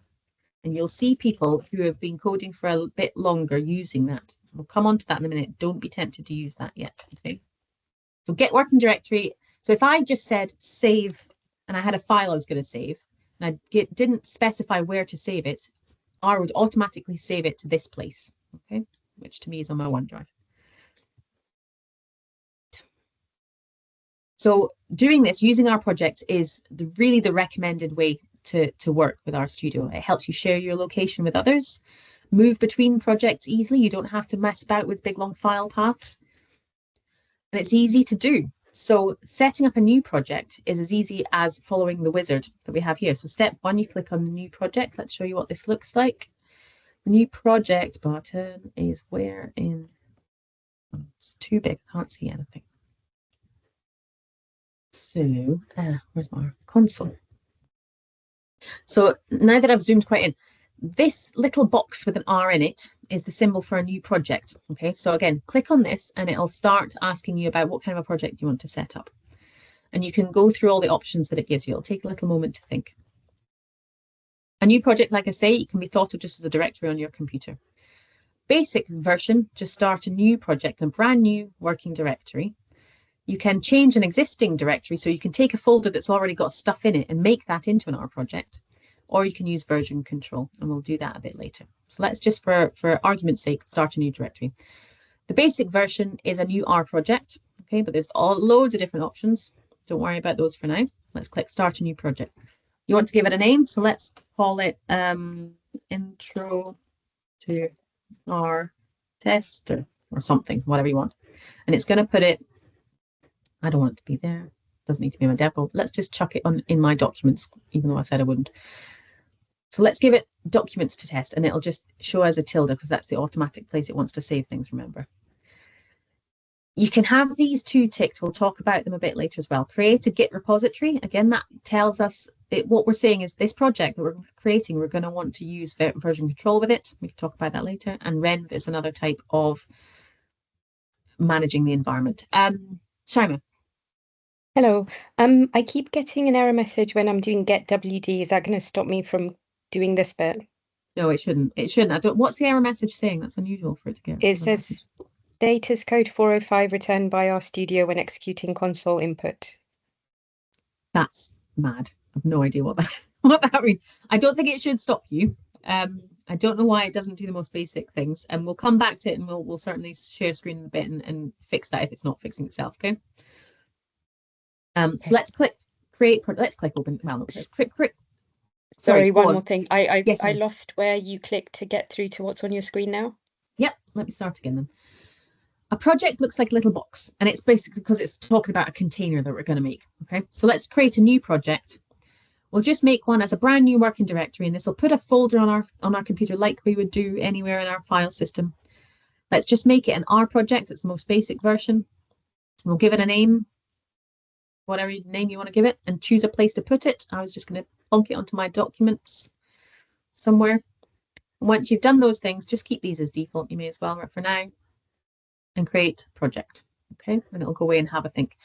and you'll see people who have been coding for a bit longer using that. We'll come on to that in a minute. Don't be tempted to use that yet. Okay. So get working directory. So if I just said save, and I had a file I was going to save, and I didn't specify where to save it, R would automatically save it to this place, okay, which to me is on my OneDrive. So doing this using our projects is really the recommended way to work with RStudio. It helps you share your location with others, move between projects easily. You don't have to mess about with big long file paths, and it's easy to do. So setting up a new project is as easy as following the wizard that we have here. So step 1, you click on the new project. Let's show you what this looks like. The new project button is where in, oh, it's too big, I can't see anything. So where's my console? So now that I've zoomed quite in, this little box with an R in it is the symbol for a new project. Okay, so again, click on this and it'll start asking you about what kind of a project you want to set up. And you can go through all the options that it gives you. It'll take a little moment to think. A new project, like I say, it can be thought of just as a directory on your computer. Basic version, just start a new project, a brand new working directory. You can change an existing directory, so you can take a folder that's already got stuff in it and make that into an R project, or you can use version control, and we'll do that a bit later. So let's just, for argument's sake, start a new directory. The basic version is a new R project, okay, but there's loads of different options. Don't worry about those for now. Let's click Start a New Project. You want to give it a name, so let's call it Intro to R Test or something, whatever you want. And it's going to put it, I don't want it to be there. Doesn't need to be my default. Let's just chuck it on in my documents, even though I said I wouldn't. So let's give it documents to test, and it'll just show as a tilde because that's the automatic place it wants to save things, remember. You can have these two ticked. We'll talk about them a bit later as well. Create a Git repository. Again, that tells us what we're saying is this project that we're creating, we're going to want to use version control with it. We can talk about that later. And Renv is another type of managing the environment. Shaima. Hello. I keep getting an error message when I'm doing get WD. Is that going to stop me from doing this bit? No, it shouldn't. It shouldn't. What's the error message saying? That's unusual for it to get. It says Data's code 405 returned by RStudio when executing console input. That's mad. I have no idea what that means. I don't think it should stop you. I don't know why it doesn't do the most basic things, and we'll come back to it, and we'll certainly share screen in a bit and fix that if it's not fixing itself. Okay. So let's click create. Let's click open. Well, let's click. Sorry, one more thing. Yes, I lost where you click to get through to what's on your screen now. Yep. Let me start again then. A project looks like a little box, and it's basically because it's talking about a container that we're going to make. Okay, so let's create a new project. We'll just make one as a brand new working directory, and this will put a folder on our computer like we would do anywhere in our file system. Let's just make it an R project. It's the most basic version. We'll give it a name, whatever name you want to give it, and choose a place to put it. I was just going to plonk it onto my documents somewhere. And once you've done those things, just keep these as default. You may as well for now. And create project. Okay, and it'll go away and have a think.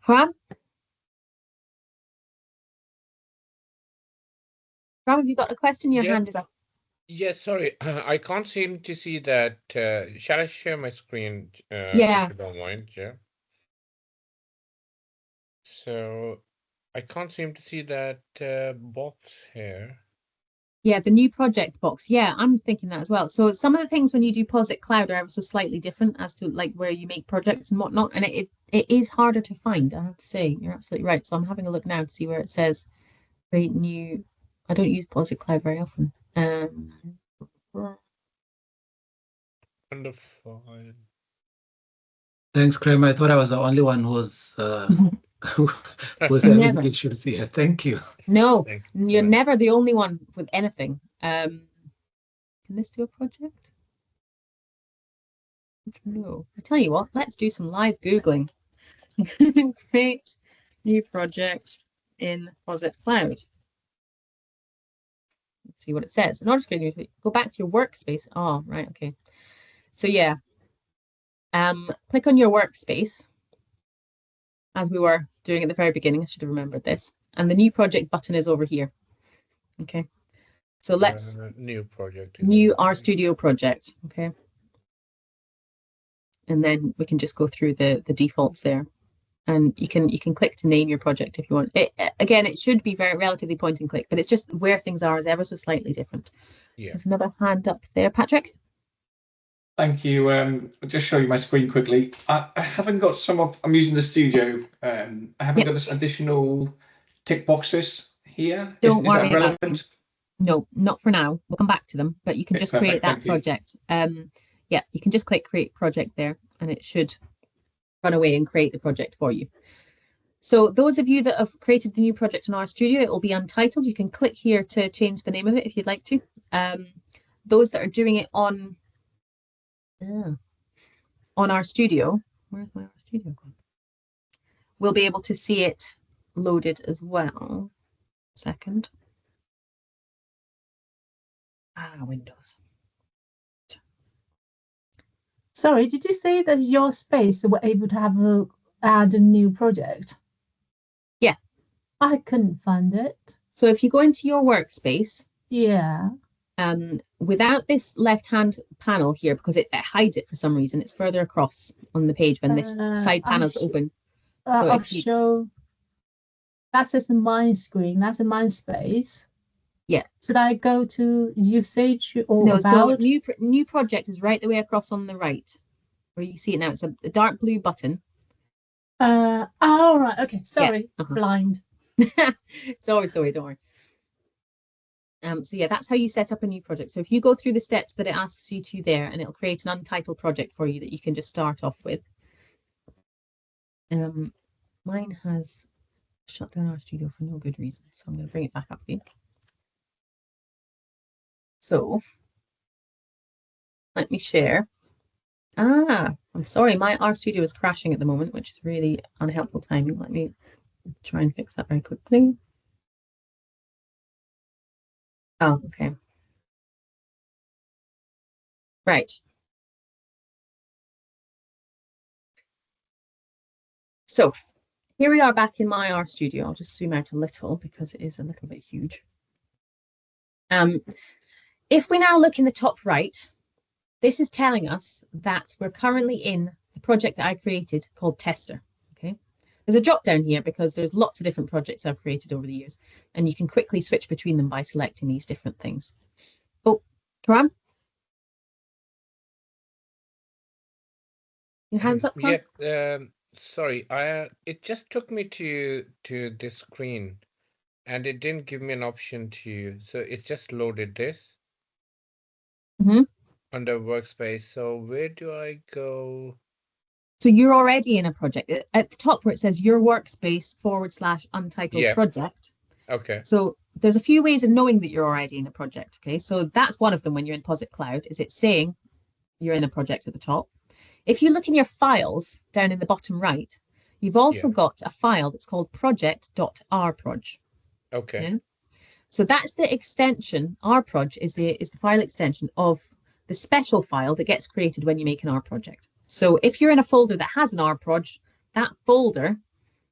Juan? Juan, have you got a question? Your hand is up. Yes, sorry. I can't seem to see that. Shall I share my screen? Yeah. If you don't mind, yeah. So I can't seem to see that box here. Yeah, the new project box. Yeah, I'm thinking that as well. So some of the things when you do POSIT Cloud are also slightly different as to like where you make projects and whatnot. And it is harder to find, I have to say. You're absolutely right. So I'm having a look now to see where it says create new. I don't use POSIT Cloud very often. Wonderful. Thanks, Graham. I thought I was the only one who was having issues here. Thank you. No, you're never the only one with anything. Can this do a project? No. I tell you what, let's do some live Googling. Create new project in POSIT Cloud. see what it says. In order to go back to your workspace. Oh, right, okay. So yeah, click on your workspace, as we were doing at the very beginning. I should have remembered this. And the new project button is over here. Okay. So let's new project. New RStudio project. Okay. And then we can just go through the defaults there. And you can click to name your project if you want. Again, it should be very relatively point and click, but it's just where things are is ever so slightly different. Yeah. There's another hand up there, Patrick. Thank you. I'll just show you my screen quickly. I haven't got I'm using the studio. I haven't got this additional tick boxes here. Don't worry is that relevant? about them. No, not for now. We'll come back to them, but you can just create that project. Yeah, you can just click create project there and it should run away and create the project for you. So those of you that have created the new project in RStudio, it will be untitled. You can click here to change the name of it if you'd like to. Those that are doing it on RStudio, where's my RStudio gone? We'll be able to see it loaded as well. Second. Windows. Sorry, did you say that your space were able to add a new project? Yeah. I couldn't find it. So if you go into your workspace, yeah. Without this left-hand panel here, because it hides it for some reason, it's further across on the page when this side panel's open. So show that says my screen. That's in my space. Yeah. Should I go to usage or no? About? So new project is right the way across on the right, where you see it now. It's a dark blue button. Oh right. Okay. Sorry. Yeah. Blind. It's always the way. Don't worry. So yeah, that's how you set up a new project. So if you go through the steps that it asks you to there, and it'll create an untitled project for you that you can just start off with. Mine has shut down RStudio for no good reason, so I'm going to bring it back up again. So let me share. I'm sorry, my RStudio is crashing at the moment, which is really unhelpful timing. Let me try and fix that very quickly. Oh, okay. Right. So here we are back in my RStudio. I'll just zoom out a little because it is a little bit huge. If we now look in the top right, this is telling us that we're currently in the project that I created called Tester. Okay. There's a drop down here because there's lots of different projects I've created over the years, and you can quickly switch between them by selecting these different things. Oh, Karan? Your hands up, Karan? Yeah, sorry, it just took me to this screen and it didn't give me an option to, so it just loaded this under workspace. So where do I go? So you're already in a project. At the top where it says your workspace / untitled project. Okay. So there's a few ways of knowing that you're already in a project. Okay, so that's one of them when you're in Posit Cloud, is it saying you're in a project at the top. If you look in your files down in the bottom right, you've also got a file that's called project.rproj. Okay. Yeah? So that's the extension. rproj is the file extension of the special file that gets created when you make an R project. So if you're in a folder that has an rproj, that folder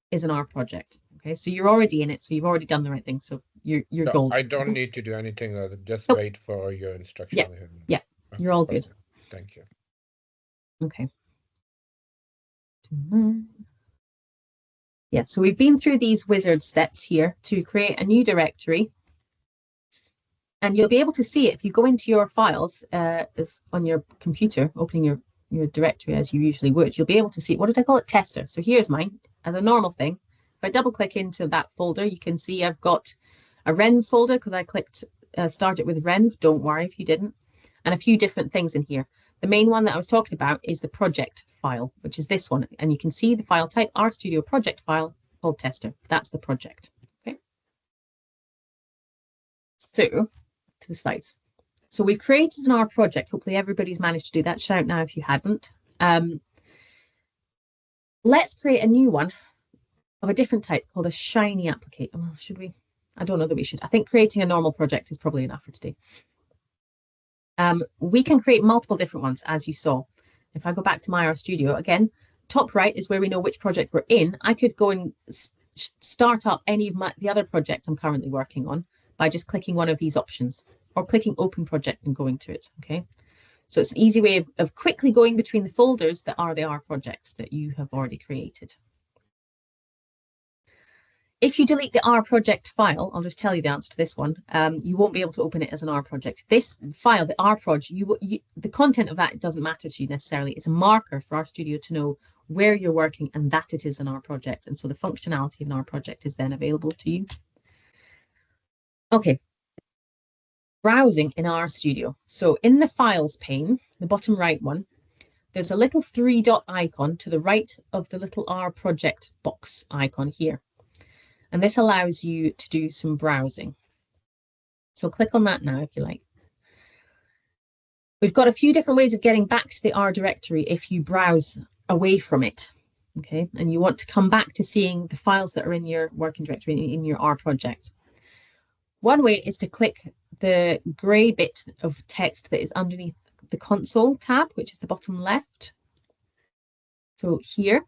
is an R project. Okay, so you're already in it, so you've already done the right thing. So you're golden. I don't need to do anything other than just wait for your instruction. Yeah, you're all good. Thank you. Okay. Yeah, so we've been through these wizard steps here to create a new directory. And you'll be able to see it if you go into your files on your computer, opening your directory as you usually would. You'll be able to see, what did I call it? Tester. So here's mine as a normal thing. If I double click into that folder, you can see I've got a Renv folder because I clicked start it with Renv. Don't worry if you didn't. And a few different things in here. The main one that I was talking about is the project file, which is this one. And you can see the file type RStudio project file called tester. That's the project. Okay. So to the slides. So we've created an R project. Hopefully everybody's managed to do that. Shout now if you hadn't. Let's create a new one of a different type called a shiny application. Well, should we? I don't know that we should. I think creating a normal project is probably enough for today. We can create multiple different ones, as you saw. If I go back to my R Studio, again, top right is where we know which project we're in. I could go and start up any of the other projects I'm currently working on by just clicking one of these options, or clicking open project and going to it, okay? So it's an easy way of quickly going between the folders that are the R projects that you have already created. If you delete the R project file, I'll just tell you the answer to this one, you won't be able to open it as an R project. This file, the R project, the content of that doesn't matter to you necessarily. It's a marker for R Studio to know where you're working and that it is an R project. And so the functionality of an R project is then available to you. Okay. Browsing in R Studio. So in the Files pane, the bottom right one, there's a little 3-dot icon to the right of the little R project box icon here. And this allows you to do some browsing. So click on that now if you like. We've got a few different ways of getting back to the R directory if you browse away from it. Okay, and you want to come back to seeing the files that are in your working directory in your R project. One way is to click the grey bit of text that is underneath the console tab, which is the bottom left. So here.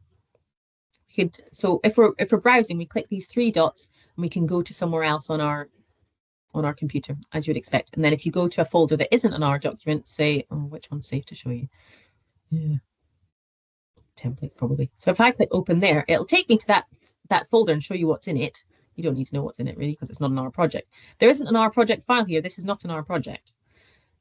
So if we're browsing, we click these 3 dots and we can go to somewhere else on our computer, as you would expect. And then if you go to a folder that isn't an R document, say, oh, which one's safe to show you? Yeah. Templates probably. So if I click open there, it'll take me to that folder and show you what's in it. You don't need to know what's in it really because it's not an R project. There isn't an R project file here. This is not an R project.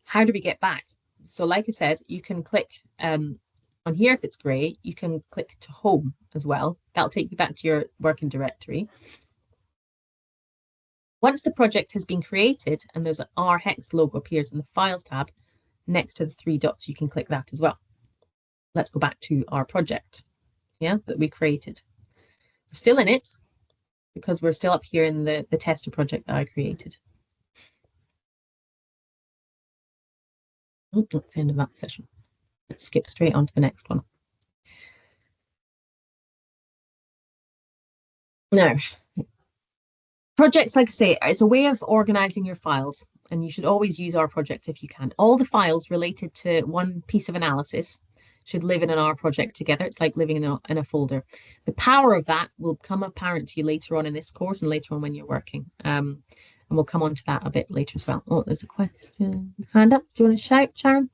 How do we get back? So like I said, you can click on here if it's grey, you can click to home as well. That'll take you back to your working directory. Once the project has been created and there's an R hex logo appears in the Files tab next to the 3 dots, you can click that as well. Let's go back to our project, yeah, that we created. We're still in it because we're still up here in the tester project that I created. Oh, that's the end of that session. Let's skip straight on to the next one. Now, projects, like I say, it's a way of organizing your files, and you should always use R projects if you can. All the files related to one piece of analysis should live in an R project together. It's like living in a folder. The power of that will become apparent to you later on in this course and later on when you're working. And we'll come on to that a bit later as well. Oh, there's a question. Hand up. Do you want to shout, Sharon?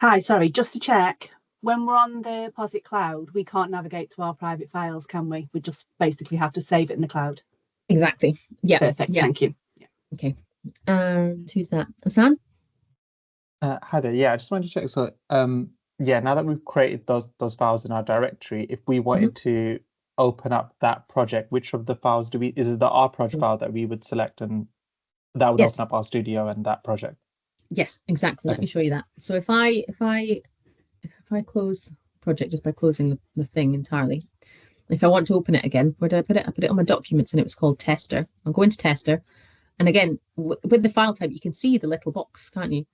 Hi, sorry, just to check, when we're on the POSIT cloud, we can't navigate to our private files, can we? We just basically have to save it in the cloud. Exactly. Yeah. Perfect. Yeah. Thank you. Yeah. Okay. Who's that? Hassan? Hi there. Yeah, I just wanted to check. So, yeah, now that we've created those files in our directory, if we wanted to open up that project, which of the files is it the R project file that we would select, and that would open up our studio and that project? Yes, exactly. Let me show you that. So if I close project just by closing the thing entirely, if I want to open it again, where did I put it? I put it on my documents and it was called tester. I'll go into tester. And again, with the file type, you can see the little box, can't you?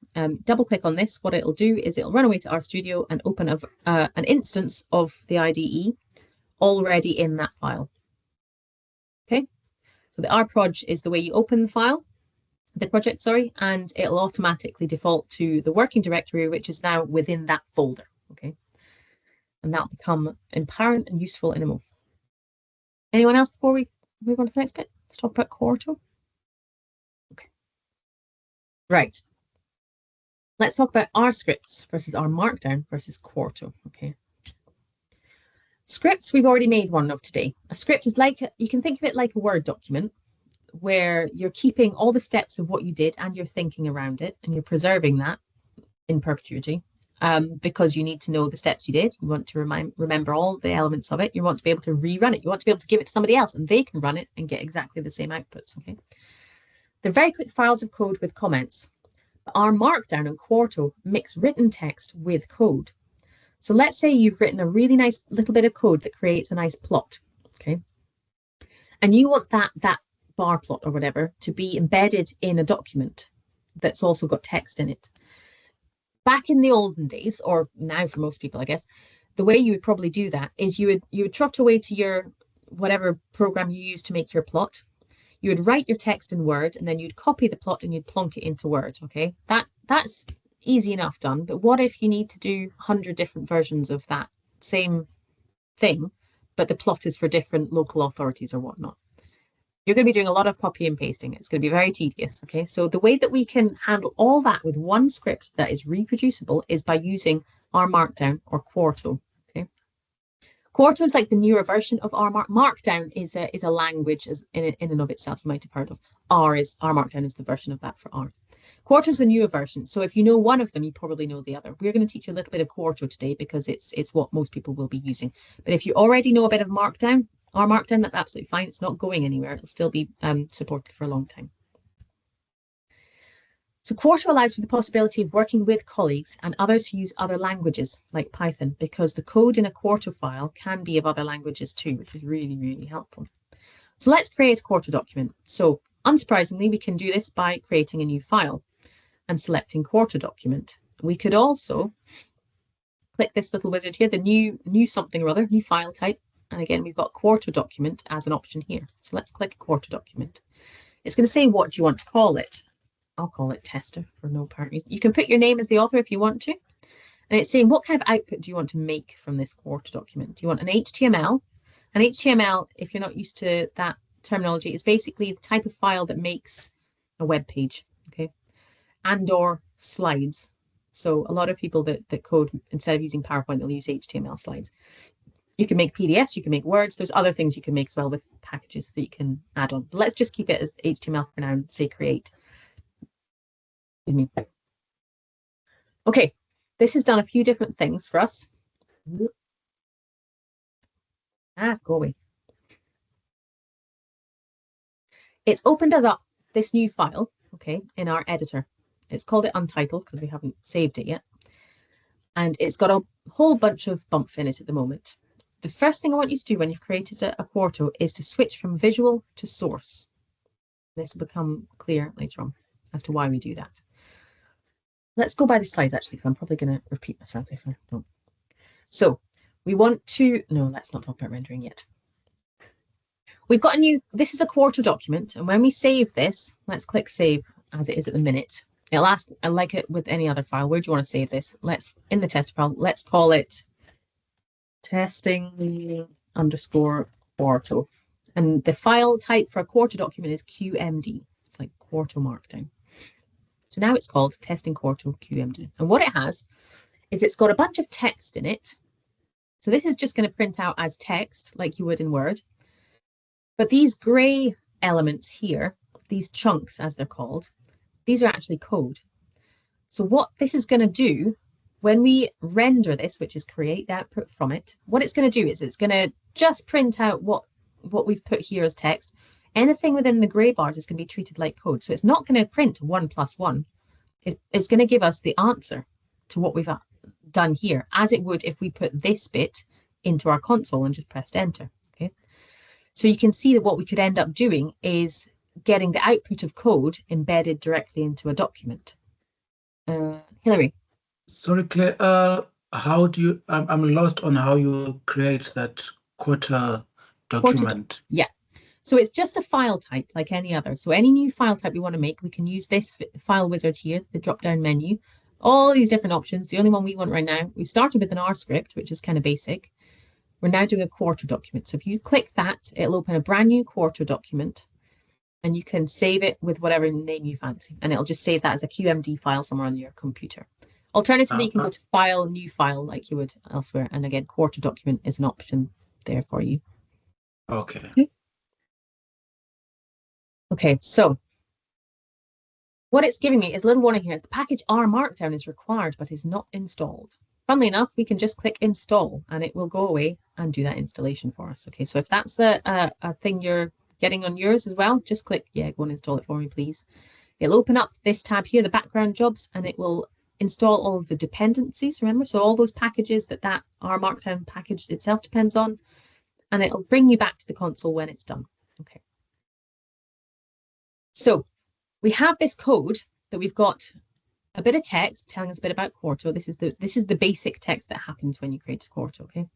Double click on this. What it'll do is it'll run away to RStudio and open an instance of the IDE already in that file. Okay, so the rproj is the way you open the file, the project, sorry, and it'll automatically default to the working directory, which is now within that folder. Okay, and that'll become apparent and useful in a moment. Anyone else before we move on to the next bit? Let's talk about Quarto. Okay, right. Let's talk about R scripts versus R Markdown versus Quarto. Okay. Scripts, we've already made one of today. A script is like, you can think of it like a Word document where you're keeping all the steps of what you did and you're thinking around it and you're preserving that in perpetuity because you need to know the steps you did. You want to remember all the elements of it. You want to be able to rerun it. You want to be able to give it to somebody else and they can run it and get exactly the same outputs. Okay. They're very quick files of code with comments. But R Markdown and Quarto mix written text with code. So let's say you've written a really nice little bit of code that creates a nice plot, okay? And you want that bar plot or whatever to be embedded in a document that's also got text in it. Back in the olden days, or now for most people, I guess, the way you would probably do that is you would trot away to whatever program you use to make your plot. You would write your text in Word, and then you'd copy the plot and you'd plonk it into Word, okay? That's easy enough done, but what if you need to do 100 different versions of that same thing, but the plot is for different local authorities or whatnot? You're going to be doing a lot of copy and pasting. It's going to be very tedious, okay? So the way that we can handle all that with one script that is reproducible is by using R Markdown or Quarto, okay? Quarto is like the newer version of R Markdown is a language in and of itself, you might have heard of. R Markdown is the version of that for R. Quarto is the newer version. So if you know one of them, you probably know the other. We're going to teach you a little bit of Quarto today because it's what most people will be using. But if you already know a bit of Markdown, R Markdown, that's absolutely fine. It's not going anywhere. It'll still be supported for a long time. So Quarto allows for the possibility of working with colleagues and others who use other languages like Python, because the code in a Quarto file can be of other languages too, which is really, really helpful. So let's create a Quarto document. So unsurprisingly, we can do this by creating a new file and selecting Quarto document. We could also click this little wizard here, the new something or other, new file type. And again, we've got Quarto document as an option here. So let's click Quarto document. It's going to say, what do you want to call it? I'll call it tester for no apparent reason. You can put your name as the author if you want to. And it's saying, what kind of output do you want to make from this Quarto document? Do you want an HTML? An HTML, if you're not used to that terminology, is basically the type of file that makes a web page, okay? And or slides. So a lot of people that code, instead of using PowerPoint, they'll use HTML slides. You can make PDFs, you can make Words. There's other things you can make as well with packages that you can add on. But let's just keep it as HTML for now and say create. Excuse me. Okay, this has done a few different things for us. Go away. It's opened us up this new file, okay, in our editor. It's called it Untitled because we haven't saved it yet. And it's got a whole bunch of bump in it at the moment. The first thing I want you to do when you've created a Quarto is to switch from visual to source. This will become clear later on as to why we do that. Let's go by the slides actually, because I'm probably going to repeat myself if I don't. So we want to, no, let's not talk about rendering yet. We've got a new, this is a Quarto document. And when we save this, let's click save as it is at the minute. It'll ask, like it with any other file, where do you want to save this? Let's, in the test file, let's call it testing _ Quarto. And the file type for a Quarto document is QMD. It's like Quarto Markdown. So now it's called testing Quarto QMD. And what it has is it's got a bunch of text in it. So this is just going to print out as text like you would in Word. But these gray elements here, these chunks as they're called, these are actually code. So what this is going to do when we render this, which is create the output from it, what it's going to do is it's going to just print out what we've put here as text. Anything within the gray bars is going to be treated like code. So it's not going to print 1 + 1. It's going to give us the answer to what we've done here, as it would if we put this bit into our console and just pressed enter. Okay. So you can see that what we could end up doing is getting the output of code embedded directly into a document. Hilary. Sorry, Claire. How do you? I'm lost on how you create that Quarto document. Yeah. So it's just a file type like any other. So any new file type we want to make, we can use this file wizard here, the drop-down menu, all these different options. The only one we want right now, we started with an R script, which is kind of basic. We're now doing a Quarto document. So if you click that, it'll open a brand new Quarto document and you can save it with whatever name you fancy. And it'll just save that as a QMD file somewhere on your computer. Alternatively, you can go to File, New File like you would elsewhere. And again, Quarto document is an option there for you. Okay. Okay, so what it's giving me is a little warning here. The package R Markdown is required, but is not installed. Funnily enough, we can just click install and it will go away and do that installation for us. Okay, so if that's a thing you're getting on yours as well, just click, yeah, go and install it for me, please. It'll open up this tab here, the background jobs, and it will install all of the dependencies, remember? So all those packages that R Markdown package itself depends on, and it'll bring you back to the console when it's done. Okay. So we have this code that we've got a bit of text telling us a bit about Quarto. This is the basic text that happens when you create a Quarto, okay?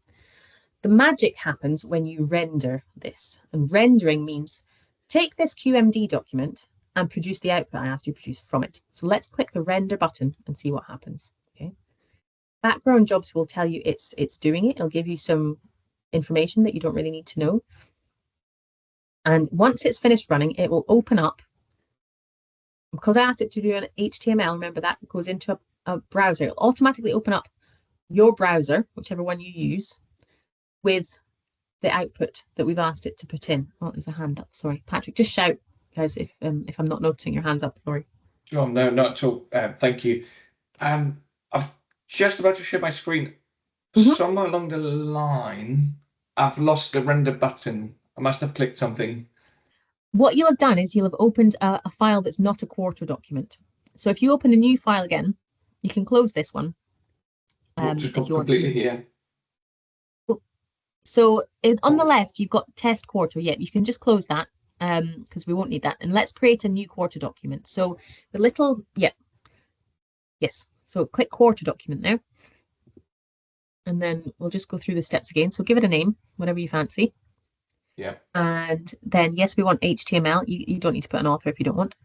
the magic happens when you render this. And rendering means take this QMD document and produce the output I asked you to produce from it. So let's click the render button and see what happens. Okay. Background jobs will tell you it's doing it. It'll give you some information that you don't really need to know. And once it's finished running, it will open up. Because I asked it to do an HTML, remember that goes into a browser. It'll automatically open up your browser, whichever one you use, with the output that we've asked it to put in. Oh, there's a hand up. Sorry, Patrick, just shout, guys, if I'm not noticing your hands up. Sorry. Sure, no, not at all. Thank you. I'm just about to share my screen. Somewhere along the line, I've lost the render button. I must have clicked something. What you'll have done is you'll have opened a file that's not a quarto document. So if you open a new file again, you can close this one. Just completely here. So on the left, you've got test quarto. Yeah, you can just close that because we won't need that. And let's create a new quarto document. So the little, yeah, yes. So click quarto document now. And then we'll just go through the steps again. So give it a name, whatever you fancy. Yeah. And then, yes, we want HTML. You don't need to put an author if you don't want.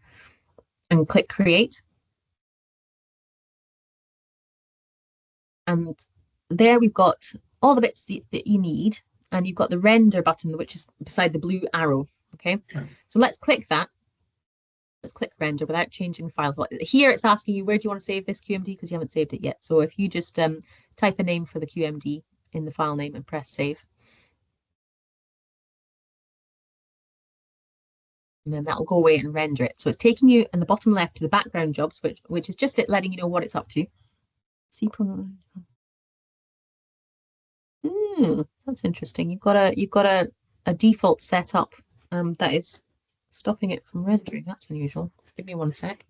And click create. And there we've got all the bits that you need. And you've got the render button, which is beside the blue arrow. Okay. So let's click that. Let's click render without changing the file. Here it's asking you, where do you want to save this QMD? Because you haven't saved it yet. So if you just type a name for the QMD in the file name and press save. And then that will go away and render it. So it's taking you in the bottom left to the background jobs, which is just it letting you know what it's up to. See program. That's interesting. You've got a default setup that is stopping it from rendering. That's unusual. Give me one sec.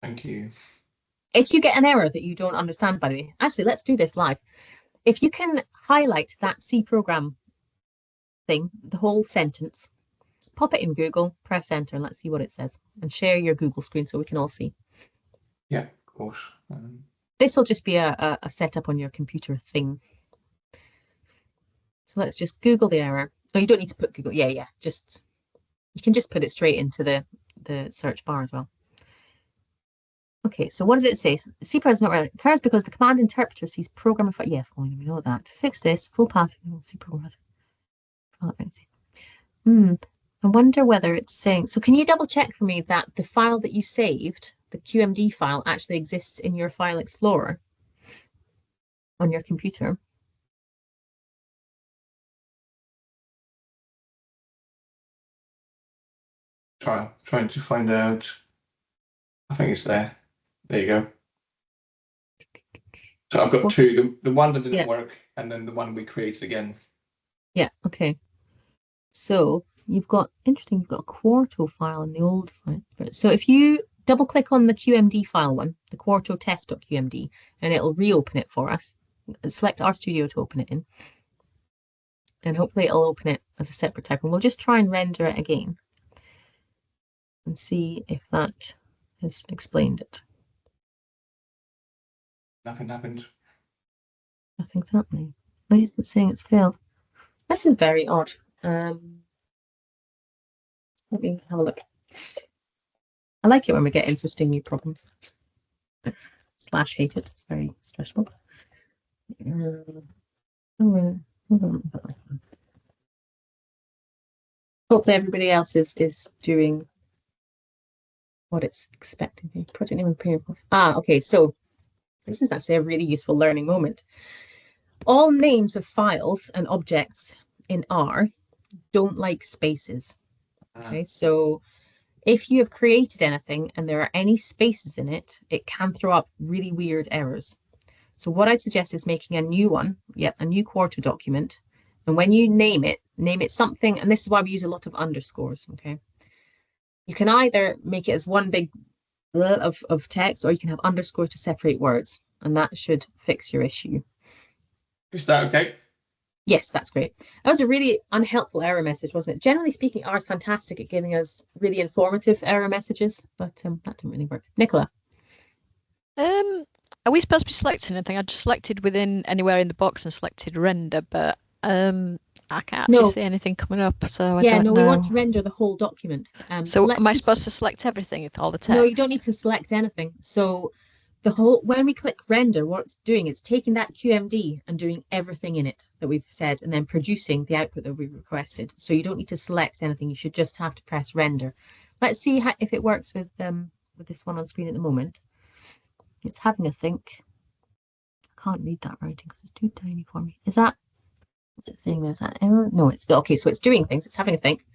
Thank you. If you get an error that you don't understand, by the way, actually, let's do this live. If you can highlight that C program thing, the whole sentence, pop it in Google, press enter, and let's see what it says. And share your Google screen so we can all see. Yeah, of course. This will just be a setup on your computer thing. So let's just Google the error. No, you don't need to put Google. Yeah. You can just put it straight into the search bar as well. Okay, so what does it say? CPR is not relevant. It occurs because the command interpreter sees program effect. Yeah, fine, we know that. To fix this, full path. I wonder whether it's saying. So can you double check for me that the file that you saved, the QMD file, actually exists in your file explorer on your computer? Trying to find out. I think it's there. There you go. So I've got two, the one that didn't work and then the one we created again. Yeah, okay. So you've got a quarto file in the old file. So if you double click on the QMD file one, the quarto test.qmd, and it'll reopen it for us. Select RStudio to open it in. And hopefully it'll open it as a separate type. And we'll just try and render it again and see if that has explained it. Nothing happened. Nothing's happening. Why is it saying it's failed? This is very odd. Let me have a look. I like it when we get interesting new problems. / hate it. It's very stressful. Hopefully everybody else is doing what it's expecting here. Project name and period. Okay, so this is actually a really useful learning moment. All names of files and objects in R don't like spaces. Okay, so if you have created anything and there are any spaces in it, it can throw up really weird errors. So what I'd suggest is making a new one, a new quarto document. And when you name it something, and this is why we use a lot of underscores, okay? You can either make it as one big of text, or you can have underscores to separate words, and that should fix your issue. Is that okay? Yes, that's great. That was a really unhelpful error message, wasn't it? Generally speaking, R is fantastic at giving us really informative error messages, but that didn't really work. Nicola? Are we supposed to be selecting anything? I just selected within anywhere in the box and selected render, but I can't actually No. see anything coming up, so I Yeah, don't no, know. we want to render the whole document. So let's am I just- supposed to select everything, all the text? No, you don't need to select anything. So when we click render, what it's doing, it's taking that QMD and doing everything in it that we've said, and then producing the output that we requested. So you don't need to select anything. You should just have to press render. Let's see if it works with this one on screen at the moment. It's having a think. I can't read that writing because it's too tiny for me. Is that, what's it saying? There's that error? No, it's okay. So it's doing things. It's having a think.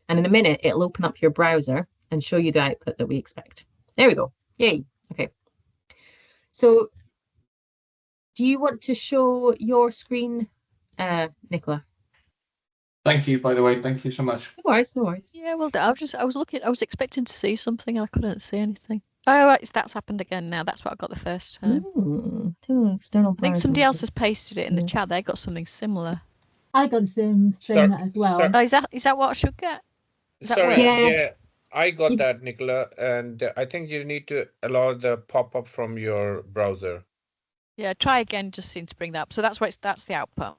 And in a minute, it'll open up your browser and show you the output that we expect. There we go. Yay. Okay. So do you want to show your screen, Nicola? Thank you, by the way. Thank you so much. No worries, no worries. Yeah, well, I was expecting to see something and I couldn't see anything. Oh, right, that's happened again now. That's what I got the first time. External I think somebody else has pasted it in the chat. They got something similar. I got the same thing as well. Oh, is that what I should get? Sorry, Yeah. I got that, Nicola, and I think you need to allow the pop-up from your browser. Yeah, try again. Just seems to bring that up. So that's the output.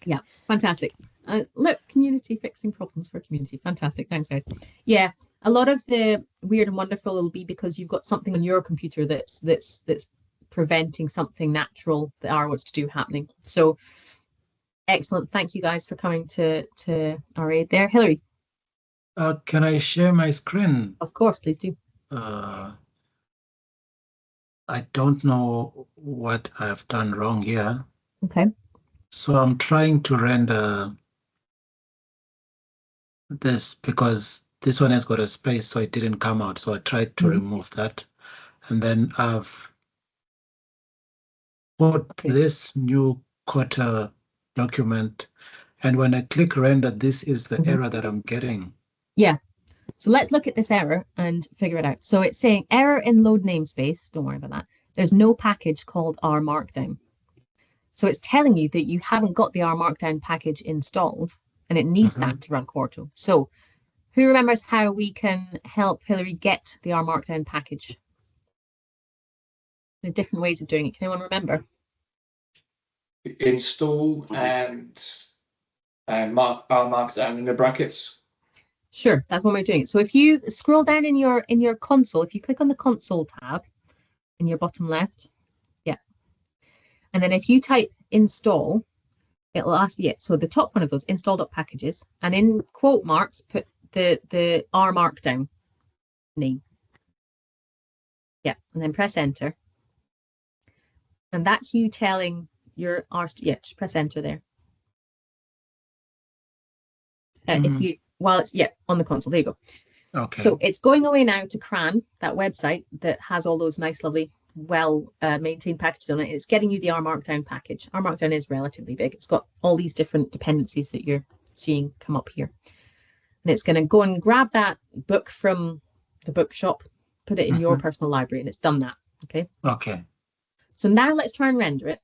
Yeah, fantastic. Look, community fixing problems for community. Fantastic. Thanks, guys. Yeah, a lot of the weird and wonderful will be because you've got something on your computer that's preventing something natural that R wants to do happening. So excellent. Thank you guys for coming to our aid there. Hilary. Can I share my screen? Of course, please do. I don't know what I've done wrong here. Okay. So I'm trying to render this because this one has got a space, so it didn't come out. So I tried to remove that. And then I've put this new quarter document. And when I click render, this is the error that I'm getting. Yeah. So let's look at this error and figure it out. So it's saying error in load namespace. Don't worry about that. There's no package called R Markdown. So it's telling you that you haven't got the R Markdown package installed and it needs that to run Quarto. So who remembers how we can help Hilary get the R Markdown package? There are different ways of doing it. Can anyone remember? Install and R Markdown in the brackets. Sure, that's one way of doing it. So if you scroll down in your console, if you click on the console tab in your bottom left, yeah. And then if you type install, it'll ask you, so the top one of those, install.packages, and in quote marks, put the R Markdown name. Yeah, and then press enter. And that's you telling your R, yeah, just press enter there. If you, while it's, yeah, on the console, there you go. Okay. So it's going away now to CRAN, that website that has all those nice, lovely, well maintained packages on it. It's getting you the R Markdown package. R Markdown is relatively big. It's got all these different dependencies that you're seeing come up here. And it's going to go and grab that book from the bookshop, put it in your personal library, and it's done that. Okay. Okay. So now let's try and render it.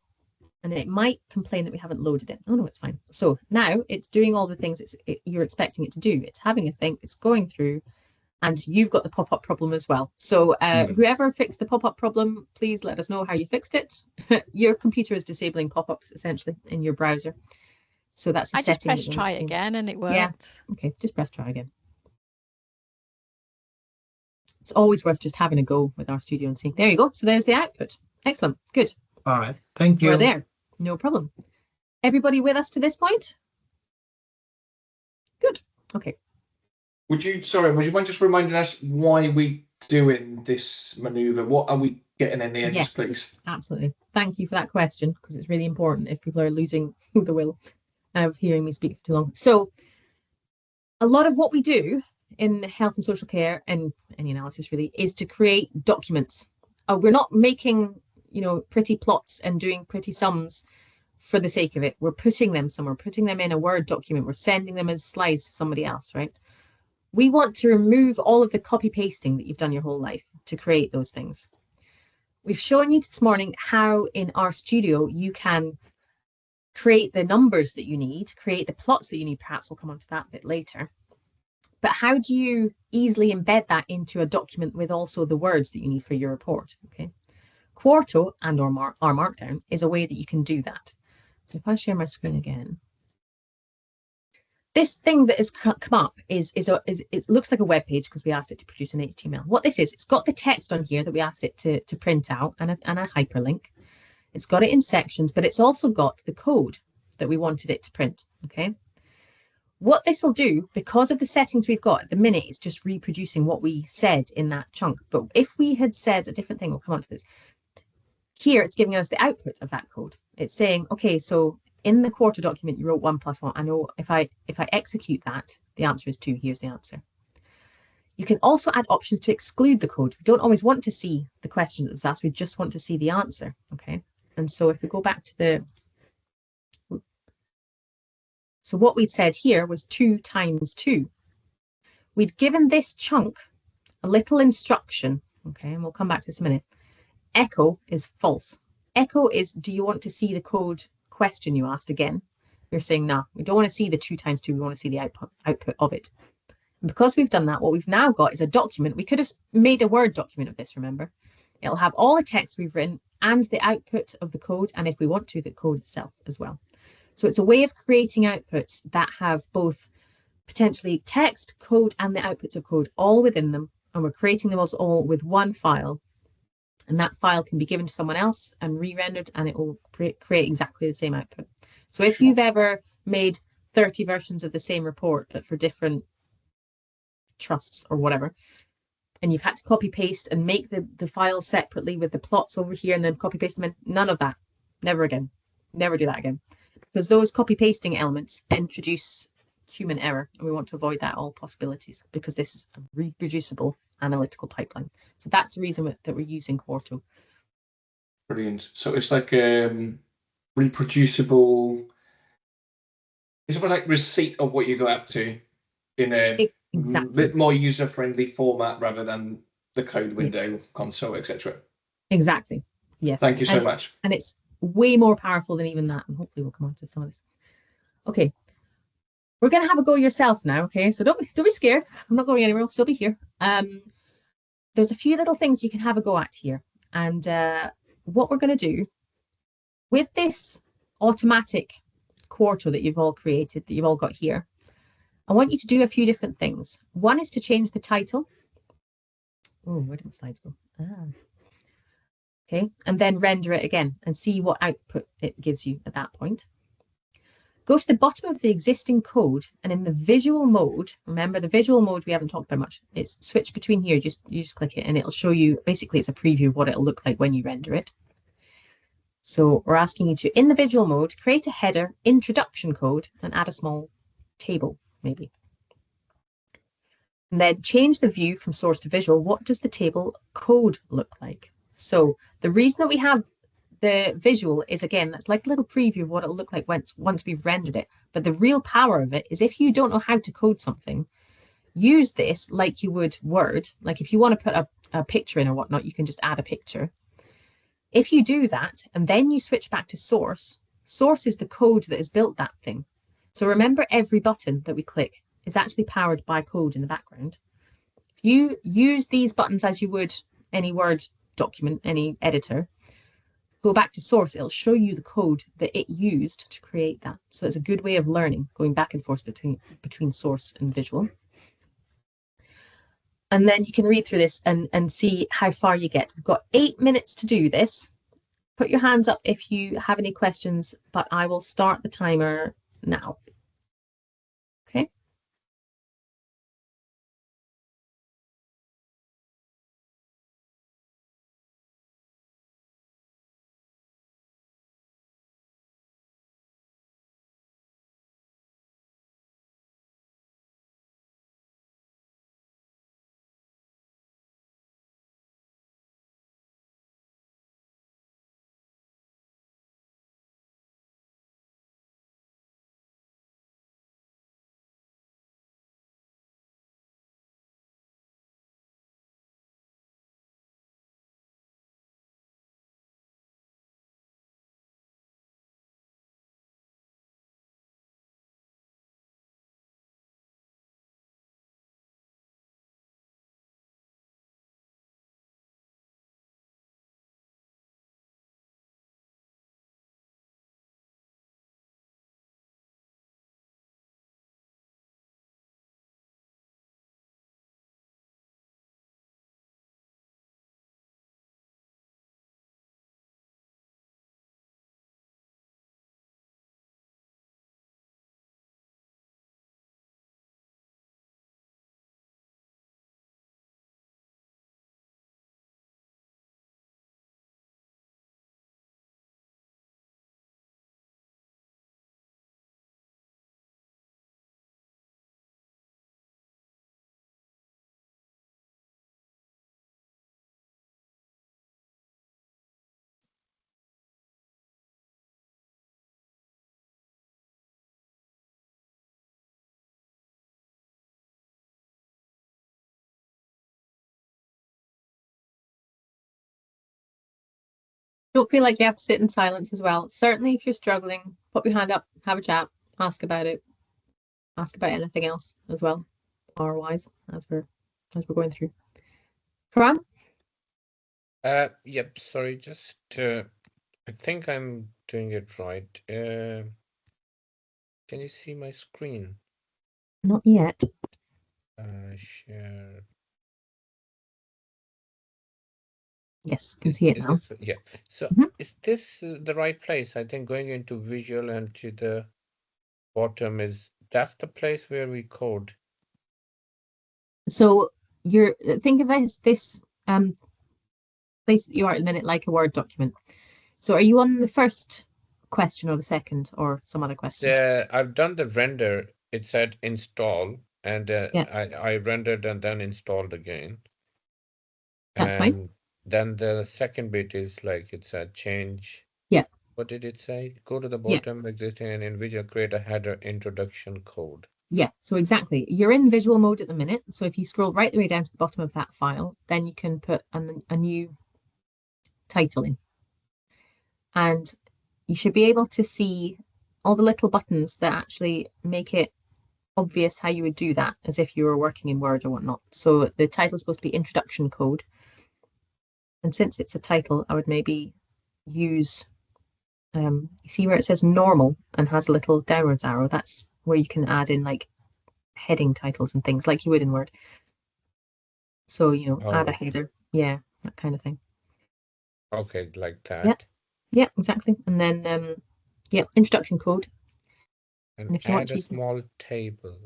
And it might complain that we haven't loaded it. Oh, no, it's fine. So now it's doing all the things you're expecting it to do. It's having a think, it's going through, and you've got the pop-up problem as well. So whoever fixed the pop-up problem, please let us know how you fixed it. Your computer is disabling pop-ups, essentially, in your browser. So that's a setting. I just pressed try again and it worked. Yeah. Okay, just press try again. It's always worth just having a go with RStudio and seeing. There you go. So there's the output. Excellent. Good. All right. Thank you. We're there. No problem. Everybody with us to this point? Good. Okay. Would you mind just reminding us why we doing this maneuver? What are we getting in the end, please? Absolutely. Thank you for that question, because it's really important if people are losing the will of hearing me speak for too long. So a lot of what we do in health and social care and any analysis really is to create documents. We're not making, pretty plots and doing pretty sums for the sake of it. We're putting them somewhere, putting them in a Word document. We're sending them as slides to somebody else, right? We want to remove all of the copy pasting that you've done your whole life to create those things. We've shown you this morning how in RStudio you can create the numbers that you need, create the plots that you need. Perhaps we'll come on to that a bit later. But how do you easily embed that into a document with also the words that you need for your report? Okay. Quarto and or R Markdown is a way that you can do that. if I share my screen again, this thing that has come up is it looks like a web page because we asked it to produce an HTML. What this is, it's got the text on here that we asked it to print out and a hyperlink. It's got it in sections, but it's also got the code that we wanted it to print. Okay. What this will do, because of the settings we've got at the minute, it's just reproducing what we said in that chunk. But if we had said a different thing, we'll come on to this. Here, it's giving us the output of that code. It's saying, okay, so in the quarter document, you wrote 1 + 1. I know if I execute that, the answer is 2. Here's the answer. You can also add options to exclude the code. We don't always want to see the question that was asked. We just want to see the answer. Okay. And so if we go back to the, so what we'd said here was 2 × 2. We'd given this chunk a little instruction. Okay. And we'll come back to this in a minute. Echo is false. Echo is, do you want to see the code question you asked again? We're saying, no, we don't want to see the 2 × 2. We want to see the output of it. And because we've done that, what we've now got is a document. We could have made a Word document of this, remember? It'll have all the text we've written and the output of the code. And if we want to, the code itself as well. So it's a way of creating outputs that have both potentially text, code, and the outputs of code all within them. And we're creating them all with one file. And that file can be given to someone else and re-rendered, and it will create exactly the same output. So if you've ever made 30 versions of the same report, but for different trusts or whatever, and you've had to copy paste and make the files separately with the plots over here and then copy paste them in, none of that. Never again. Never do that again. Because those copy pasting elements introduce human error, and we want to avoid that all possibilities because this is a reproducible analytical pipeline. So that's the reason that we're using Quarto. Brilliant. So it's like reproducible. It's about like receipt of what you go up to in a bit more user-friendly format rather than the code window, console, etc. Exactly. Yes. Thank you so much. And it's way more powerful than even that. And hopefully we'll come on to some of this. Okay. We're going to have a go yourself now, okay? So don't be scared. I'm not going anywhere. I'll still be here. There's a few little things you can have a go at here. And what we're going to do with this automatic Quarto that you've all created, that you've all got here, I want you to do a few different things. One is to change the title. Oh, where did my slides go? Okay, and then render it again and see what output it gives you at that point. Go to the bottom of the existing code, and in the visual mode, remember the visual mode we haven't talked about much. It's switched between here. You just click it and it'll show you, basically it's a preview of what it'll look like when you render it. So we're asking you to, in the visual mode, create a header introduction code and add a small table, maybe. And then change the view from source to visual. What does the table code look like? So the reason that we have the visual is, again, that's like a little preview of what it'll look like once we've rendered it. But the real power of it is if you don't know how to code something, use this like you would Word. Like if you want to put a picture in or whatnot, you can just add a picture. If you do that and then you switch back to source, source is the code that has built that thing. So remember, every button that we click is actually powered by code in the background. If you use these buttons as you would any Word document, any editor, go back to source, it'll show you the code that it used to create that. So it's a good way of learning, going back and forth between source and visual. And then you can read through this and see how far you get. We've got 8 minutes to do this. Put your hands up if you have any questions, but I will start the timer now. Okay. Don't feel like you have to sit in silence as well. Certainly, if you're struggling, put your hand up, have a chat, ask about it, ask about anything else as well, R-wise, as we're going through. Karam? Yep, sorry, just I think I'm doing it right. Can you see my screen? Not yet. Share. Yes, can see it now. Yeah. So Mhm. is this the right place? I think going into visual and to the bottom that's the place where we code. So you're think of this place that you are at the minute like a Word document. So are you on the first question or the second or some other question? I've done the render. It said install, and Yeah. I rendered and then installed again. That's and fine. Then the second bit is like it said change. Yeah. What did it say? Go to the Yeah. bottom existing and in visual create a header introduction code. Yeah, so exactly. You're in visual mode at the minute. So if you scroll right the way down to the bottom of that file, then you can put a new title in. And you should be able to see all the little buttons that actually make it obvious how you would do that as if you were working in Word or whatnot. So the title is supposed to be introduction code. And since it's a title, I would maybe use, you see where it says normal and has a little downwards arrow? That's where you can add in like heading titles and things like you would in Word. So, add a header. Yeah, that kind of thing. Okay, like that. Yeah, yeah, exactly. And then, yeah, introduction code. And if you want add a to, small table.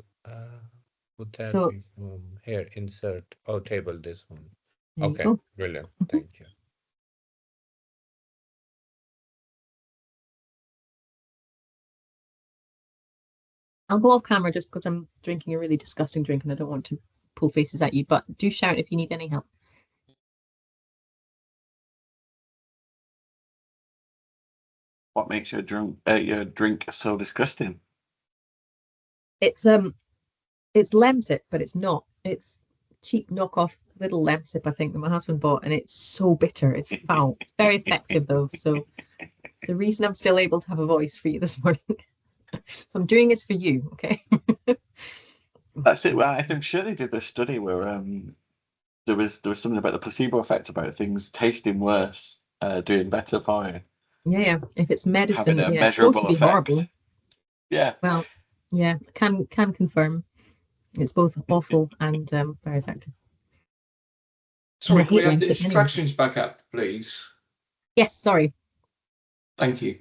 Would that so be from here? Insert. Oh, table, this one. there you Okay, go. brilliant. Thank you. I'll go off camera just because I'm drinking a really disgusting drink and I don't want to pull faces at you, but do shout if you need any help. What makes your drink so disgusting? It's Lemsip, but it's not. It's cheap knockoff little Lemsip, I think, that my husband bought, and it's so bitter. It's foul. It's very effective though, so it's the reason I'm still able to have a voice for you this morning. So I'm doing this for you, okay? That's it. Well, I think sure they did this study where there was something about the placebo effect about things tasting worse, doing better for you. Yeah. If it's medicine, Having a yeah, it's supposed to measurable be effect. horrible. Yeah. Well, yeah, can confirm it's both awful and very effective. Sorry, can we have the Lemsip anyway. instructions back up, please? Yes, sorry. Thank you.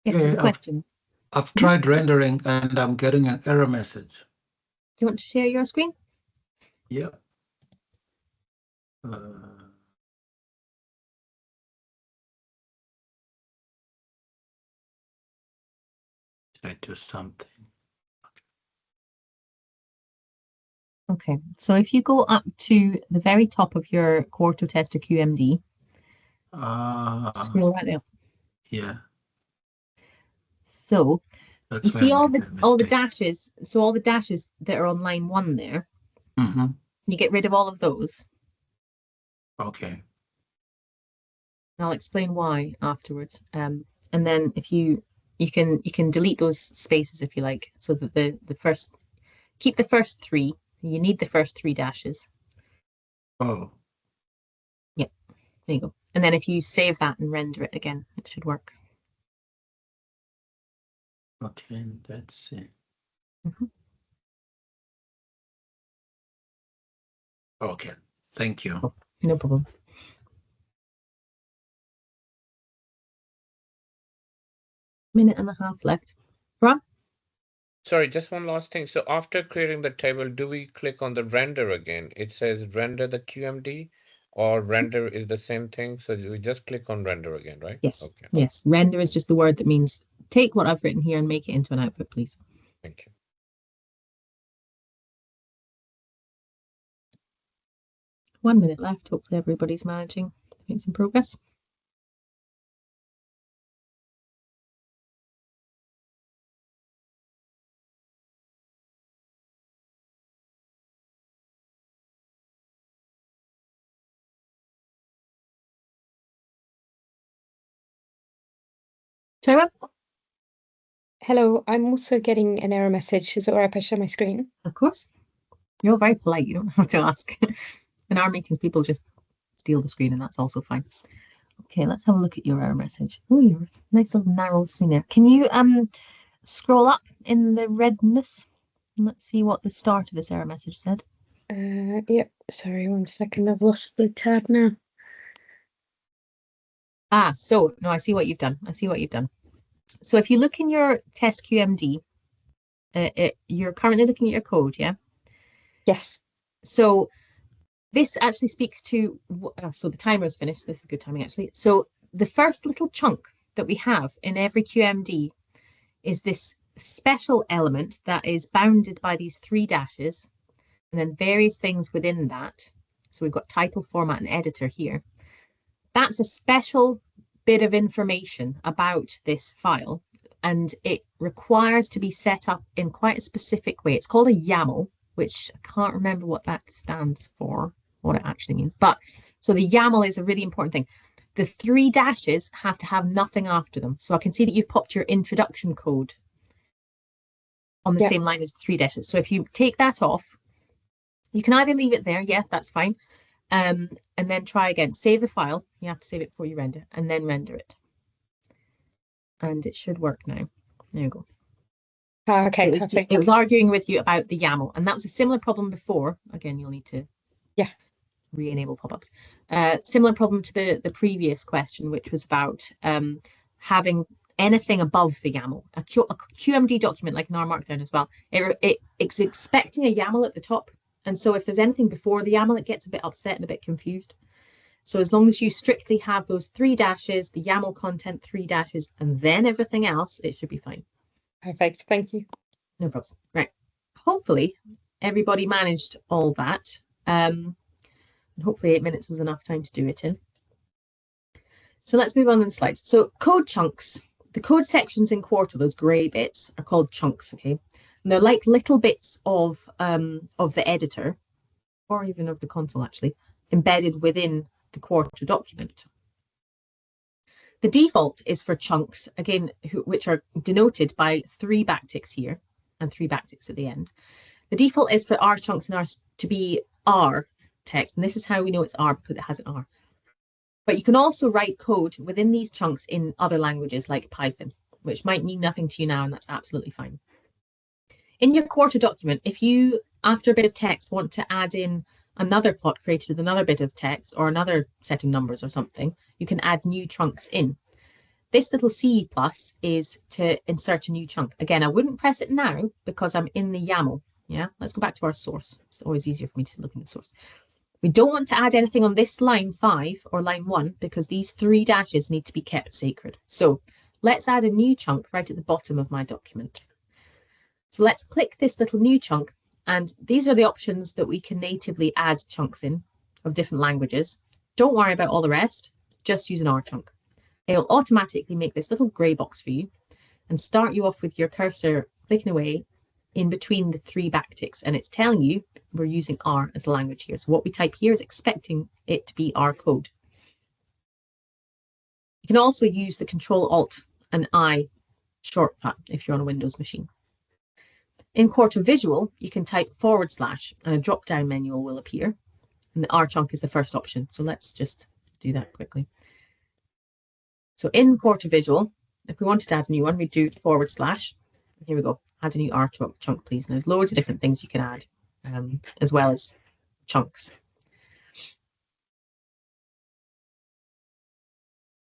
Yes, there's a question. I've tried rendering and I'm getting an error message. Do you want to share your screen? Yeah. Should I do something? Okay, so if you go up to the very top of your Quarto Tester QMD, scroll right there. Yeah. So That's you see all the mistake. dashes. So all the dashes that are on line 1 there, you get rid of all of those. Okay. I'll explain why afterwards. And then if you can delete those spaces if you like, so that the first, keep the first 3. You need the first 3 dashes. Oh. Yeah, there you go. And then if you save that and render it again, it should work. Okay, that's it. Okay, thank you. Oh, no problem. Minute and a half left. Ron? Sorry, just one last thing. So after creating the table, do we click on the render again? It says render the QMD, or render is the same thing. So we just click on render again, right? Yes. Okay. Yes. Render is just the word that means take what I've written here and make it into an output, please. Thank you. 1 minute left. Hopefully everybody's managing to make some progress. Tyra? Hello, I'm also getting an error message. Is it all right if I share my screen? Of course. You're very polite. You don't have to ask. In our meetings, people just steal the screen, and that's also fine. Okay, let's have a look at your error message. Oh, you're a nice little narrow thing there. Can you scroll up in the redness? And let's see what the start of this error message said. Yep. Sorry, 1 second. I've lost the tab now. Ah, so no, I see what you've done. I see what you've done. So if you look in your test QMD, you're currently looking at your code, yeah? Yes. So this actually speaks to, so the timer is finished. This is good timing, actually. So the first little chunk that we have in every QMD is this special element that is bounded by these 3 dashes and then various things within that. So we've got title, format, and editor here. That's a special bit of information about this file, and it requires to be set up in quite a specific way. It's called a YAML, which I can't remember what that stands for, what it actually means. But so the YAML is a really important thing. The 3 dashes have to have nothing after them. So I can see that you've popped your introduction code on the same line as the 3 dashes. So if you take that off, you can either leave it there, yeah, that's fine. And then try again. Save the file. You have to save it before you render, and then render it. And it should work now. There you go. Okay, so perfect. it was arguing with you about the YAML, and that was a similar problem before. Again, you'll need to re-enable pop-ups. Similar problem to the previous question, which was about having anything above the YAML. A QMD document, like in R Markdown as well, it's expecting a YAML at the top. And so if there's anything before the YAML, it gets a bit upset and a bit confused. So as long as you strictly have those 3 dashes, the YAML content, 3 dashes, and then everything else, it should be fine. Perfect. Thank you. No problems. Right. Hopefully everybody managed all that. And hopefully 8 minutes was enough time to do it in. So let's move on to the slides. So code chunks. The code sections in Quarto, those grey bits, are called chunks, okay? And they're like little bits of the editor, or even of the console actually, embedded within the Quarto document. The default is for chunks, again, which are denoted by 3 backticks here and 3 backticks at the end. The default is for R chunks and R to be R text, and this is how we know it's R because it has an R. But you can also write code within these chunks in other languages like Python, which might mean nothing to you now, and that's absolutely fine. In your Quarto document, if you, after a bit of text, want to add in another plot created with another bit of text or another set of numbers or something, you can add new chunks in. This little C+ is to insert a new chunk. Again, I wouldn't press it now because I'm in the YAML. Yeah, let's go back to our source. It's always easier for me to look in the source. We don't want to add anything on this line 5 or line 1 because these 3 dashes need to be kept sacred. So let's add a new chunk right at the bottom of my document. So let's click this little new chunk, and these are the options that we can natively add chunks in of different languages. Don't worry about all the rest, just use an R chunk. It'll automatically make this little grey box for you and start you off with your cursor clicking away in between the 3 backticks, and it's telling you we're using R as a language here. So what we type here is expecting it to be R code. You can also use the Control-Alt and I shortcut if you're on a Windows machine. In Quarto Visual, you can type / and a drop-down menu will appear, and the R chunk is the first option. So let's just do that quickly. So in Quarto Visual, if we wanted to add a new one, we'd do /. Here we go. Add a new R chunk, please. And there's loads of different things you can add, as well as chunks.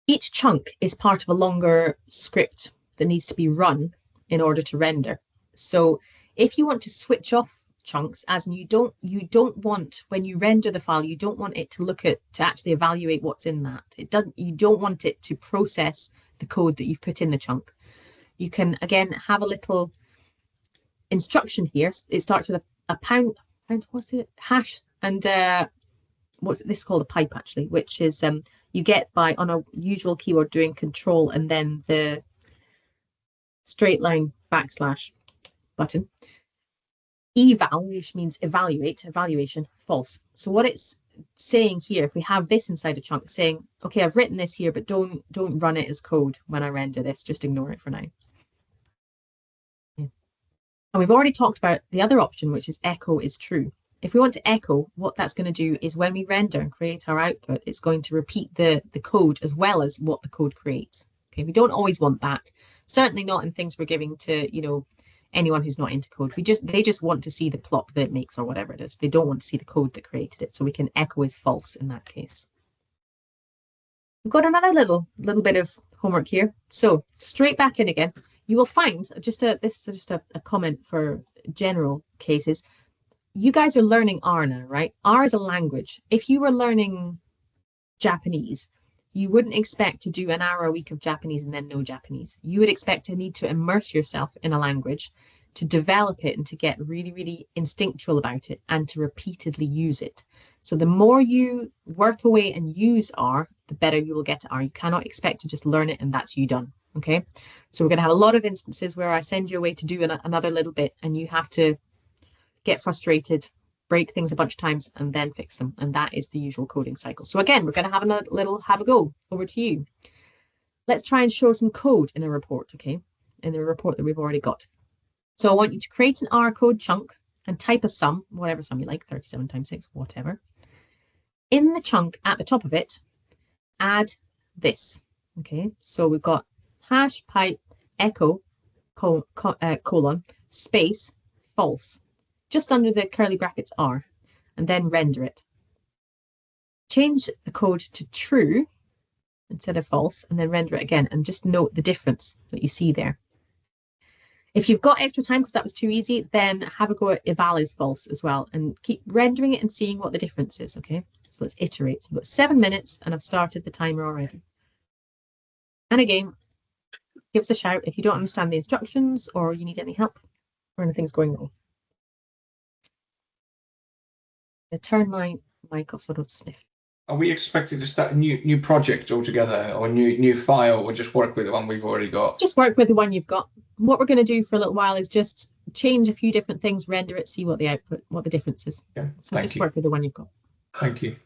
Each chunk is part of a longer script that needs to be run in order to render. So if you want to switch off chunks, as in you don't want, when you render the file, you don't want it to actually evaluate what's in that. You don't want it to process the code that you've put in the chunk. You can again have a little instruction here, it starts with a pound, what's it? Hash, and what's this is called a pipe actually, which is you get by on a usual keyword doing control and then the straight line backslash button. Eval, which means evaluate, evaluation, false. So what it's saying here, if we have this inside a chunk, saying, okay, I've written this here, but don't run it as code when I render this. Just ignore it for now. Yeah. And we've already talked about the other option, which is echo is true. If we want to echo, what that's going to do is when we render and create our output, it's going to repeat the code as well as what the code creates. Okay, we don't always want that. Certainly not in things we're giving to, you know, anyone who's not into code. They just want to see the plot that it makes or whatever it is. They don't want to see the code that created it. So we can echo is false in that case. We've got another little bit of homework here. So straight back in again, you will find this is just a comment for general cases. You guys are learning R now, right? R is a language. If you were learning Japanese, you wouldn't expect to do an hour a week of Japanese and then no Japanese. You would expect to need to immerse yourself in a language to develop it and to get really, really instinctual about it and to repeatedly use it. So the more you work away and use R, the better you will get at R. You cannot expect to just learn it and that's you done. Okay. So we're going to have a lot of instances where I send you away to do another little bit and you have to get frustrated, break things a bunch of times, and then fix them. And that is the usual coding cycle. So again, we're going to have a little have a go. Over to you. Let's try and show some code in a report, okay? In the report that we've already got. So I want you to create an R code chunk and type a sum, whatever sum you like, 37 times 6, whatever. In the chunk, at the top of it, add this, okay? So we've got hash pipe echo colon space false, just under the curly brackets R, and then render it. Change the code to true instead of false, and then render it again, and just note the difference that you see there. If you've got extra time, because that was too easy, then have a go at eval is false as well, and keep rendering it and seeing what the difference is, okay? So let's iterate. We've got 7 minutes, and I've started the timer already. And again, give us a shout if you don't understand the instructions or you need any help or anything's going wrong. I turn my mic off so I don't sniff. Are we expected to start a new project altogether, or new file, or just work with the one we've already got? Just work with the one you've got. What we're going to do for a little while is just change a few different things, render it, see what the output, what the difference is. Yeah, so just work with the one you've got. Thank you.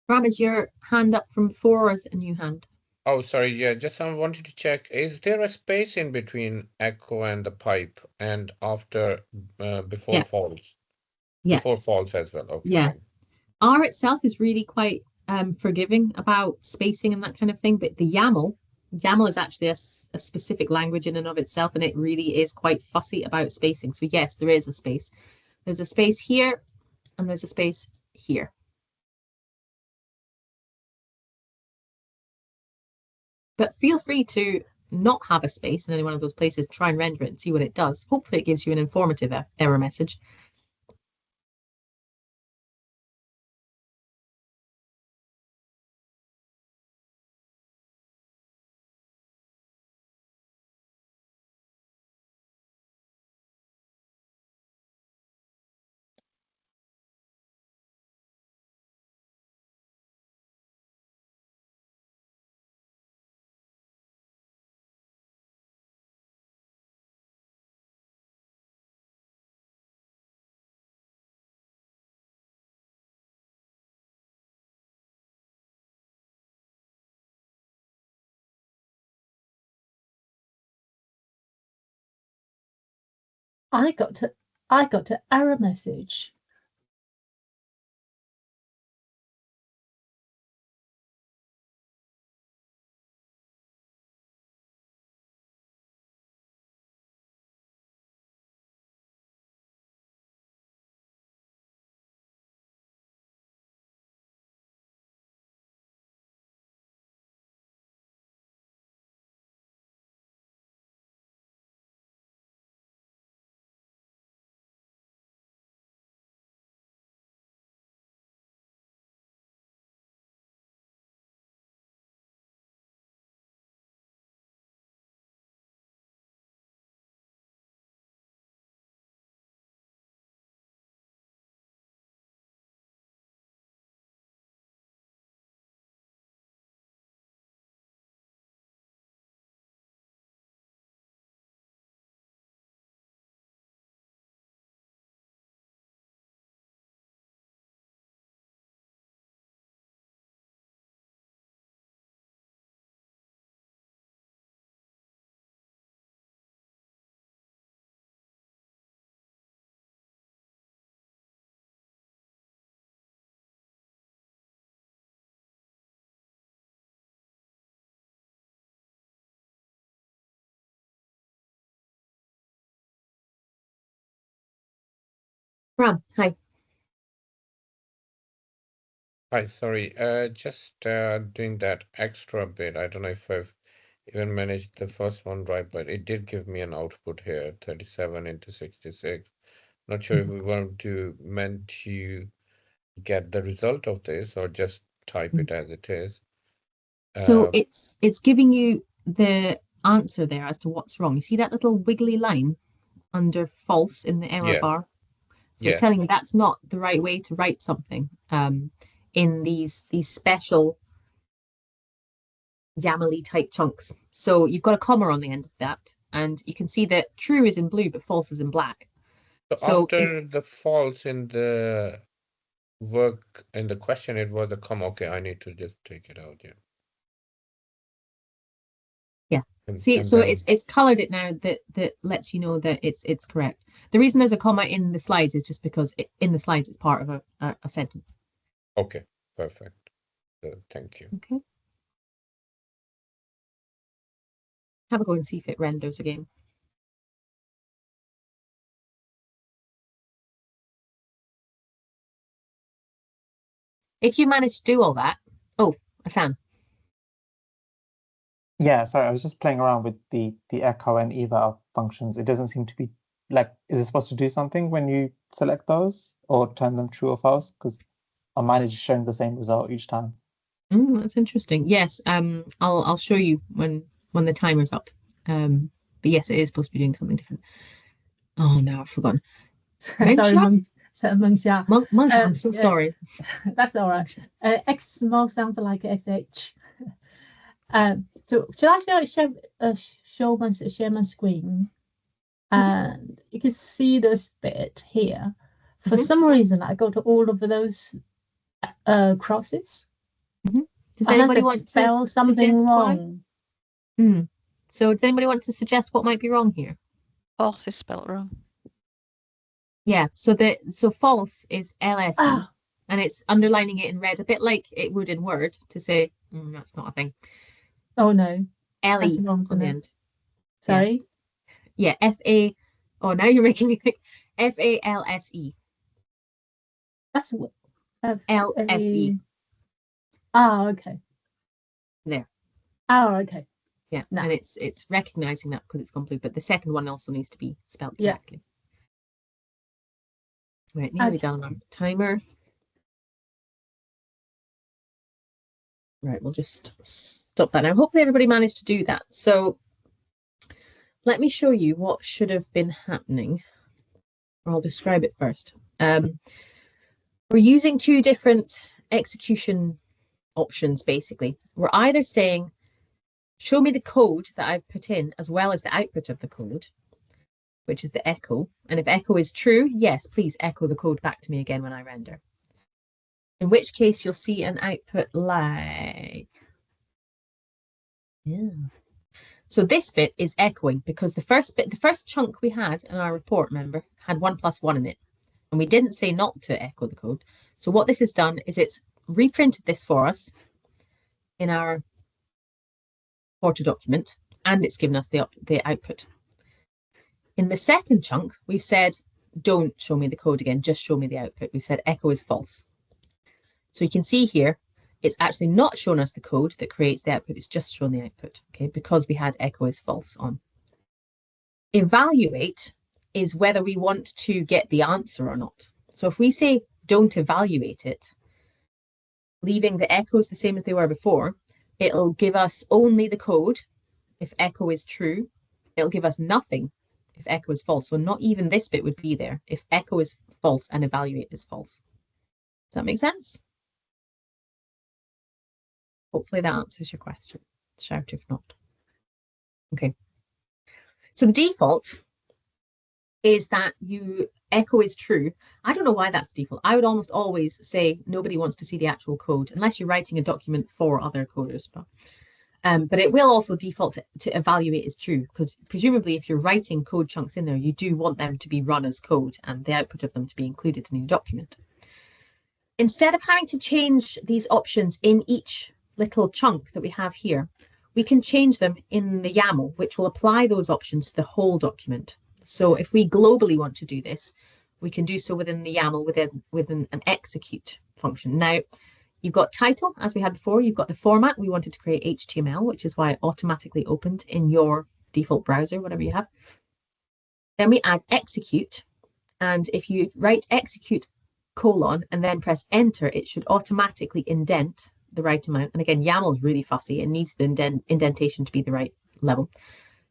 Ram, is your hand up from before or is it a new hand? Oh, sorry. Yeah, just I wanted to check. Is there a space in between echo and the pipe and after before false? Yeah. Before false as well. Okay. Yeah. R itself is really quite forgiving about spacing and that kind of thing, but the YAML is actually a specific language in and of itself, and it really is quite fussy about spacing. So yes, there is a space. There's a space here, and there's a space here. But feel free to not have a space in any one of those places, try and render it and see what it does. Hopefully it gives you an informative error message. I got an error message. Ram, hi. Hi, sorry. Just doing that extra bit. I don't know if I've even managed the first one right, but it did give me an output here, 37 into 66. Not sure if we want to meant to get the result of this or just type it as it is. So it's giving you the answer there as to what's wrong. You see that little wiggly line under false in the error Yeah. bar? So Yeah. it's telling you that's not the right way to write something in these special YAML type chunks. So you've got a comma on the end of that, and you can see that true is in blue, but false is in black. So after the false in the work in the question, it was a comma. Okay, I need to just take it out. Yeah. Yeah. And So then, it's colored it now that lets you know that it's correct. The reason there's a comma in the slides is just because in the slides it's part of a sentence. okay, perfect. Thank you. Okay. Have a go and see if it renders again. If you manage to do all that, oh, Asan. Yeah, sorry, I was just playing around with the echo and eval functions. It doesn't seem to be like, is it supposed to do something when you select those or turn them true or false? Because on mine it's just showing the same result each time. That's interesting. Yes, I'll show you when the timer's up. But yes, it is supposed to be doing something different. Oh no, I've forgotten. Sorry, Mengxia. Mengxia, I'm so sorry. That's all right. X small sounds like SH. So should I share my screen? And you can see this bit here. For some reason, I got all of those crosses. Does anybody want to spell something wrong? So does anybody want to suggest what might be wrong here? False is spelled wrong. Yeah, so false is LSE, and it's underlining it in red, a bit like it would in Word to say that's not a thing. Oh no, LE on the end. Sorry. Yeah, FA. Oh, now you're making me think. FALSE. That's what. LSE. Oh, okay. There. Oh, okay. Yeah, and it's recognizing that because it's gone blue, but the second one also needs to be spelled correctly. Right, nearly done our timer. Right, we'll just stop that now. Hopefully everybody managed to do that. So let me show you what should have been happening. I'll describe it first. We're using two different execution options, basically. We're either saying, show me the code that I've put in as well as the output of the code, which is the echo. And if echo is true, yes, please echo the code back to me again when I render. In which case you'll see an output like, So this bit is echoing because the first chunk we had in our report, remember, had 1 + 1 in it. And we didn't say not to echo the code. So what this has done is it's reprinted this for us in our Porter document, and it's given us the output. In the second chunk, we've said, don't show me the code again, just show me the output. We've said echo is false. So you can see here, it's actually not shown us the code that creates the output, it's just shown the output, okay, because we had echo is false on. Evaluate is whether we want to get the answer or not. So if we say don't evaluate it, leaving the echoes the same as they were before, it'll give us only the code if echo is true. It'll give us nothing if echo is false. So not even this bit would be there if echo is false and evaluate is false. Does that make sense? Hopefully that answers your question. Shout if not. Okay. So the default is that echo is true. I don't know why that's the default. I would almost always say nobody wants to see the actual code unless you're writing a document for other coders. But it will also default to evaluate as true, because presumably if you're writing code chunks in there, you do want them to be run as code and the output of them to be included in your document. Instead of having to change these options in each little chunk that we have here, we can change them in the YAML, which will apply those options to the whole document. So if we globally want to do this, we can do so within the YAML within an execute function. Now, you've got title, as we had before. You've got the format. We wanted to create HTML, which is why it automatically opened in your default browser, whatever you have. Then we add execute. And if you write execute : and then press enter, it should automatically indent the right amount. And again, YAML is really fussy. It needs the indentation to be the right level.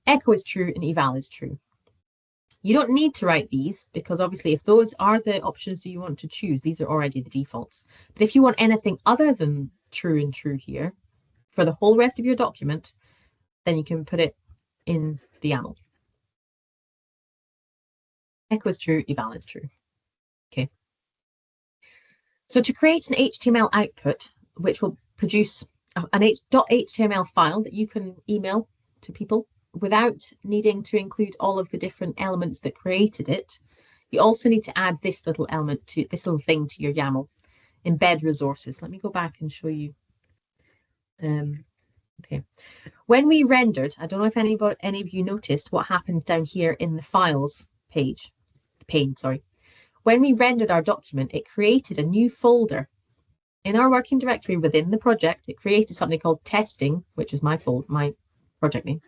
Echo is true and eval is true. You don't need to write these because obviously if those are the options that you want to choose, these are already the defaults. But if you want anything other than true and true here for the whole rest of your document, then you can put it in the YAML. Echo is true, eval is true. Okay. So to create an HTML output, which will produce an .html file that you can email to people without needing to include all of the different elements that created it, you also need to add this little element to this little thing to your YAML. Embed resources. Let me go back and show you. Okay. When we rendered, I don't know if any of you noticed what happened down here in the files pane. When we rendered our document, it created a new folder in our working directory within the project. It created something called testing, which is my project name,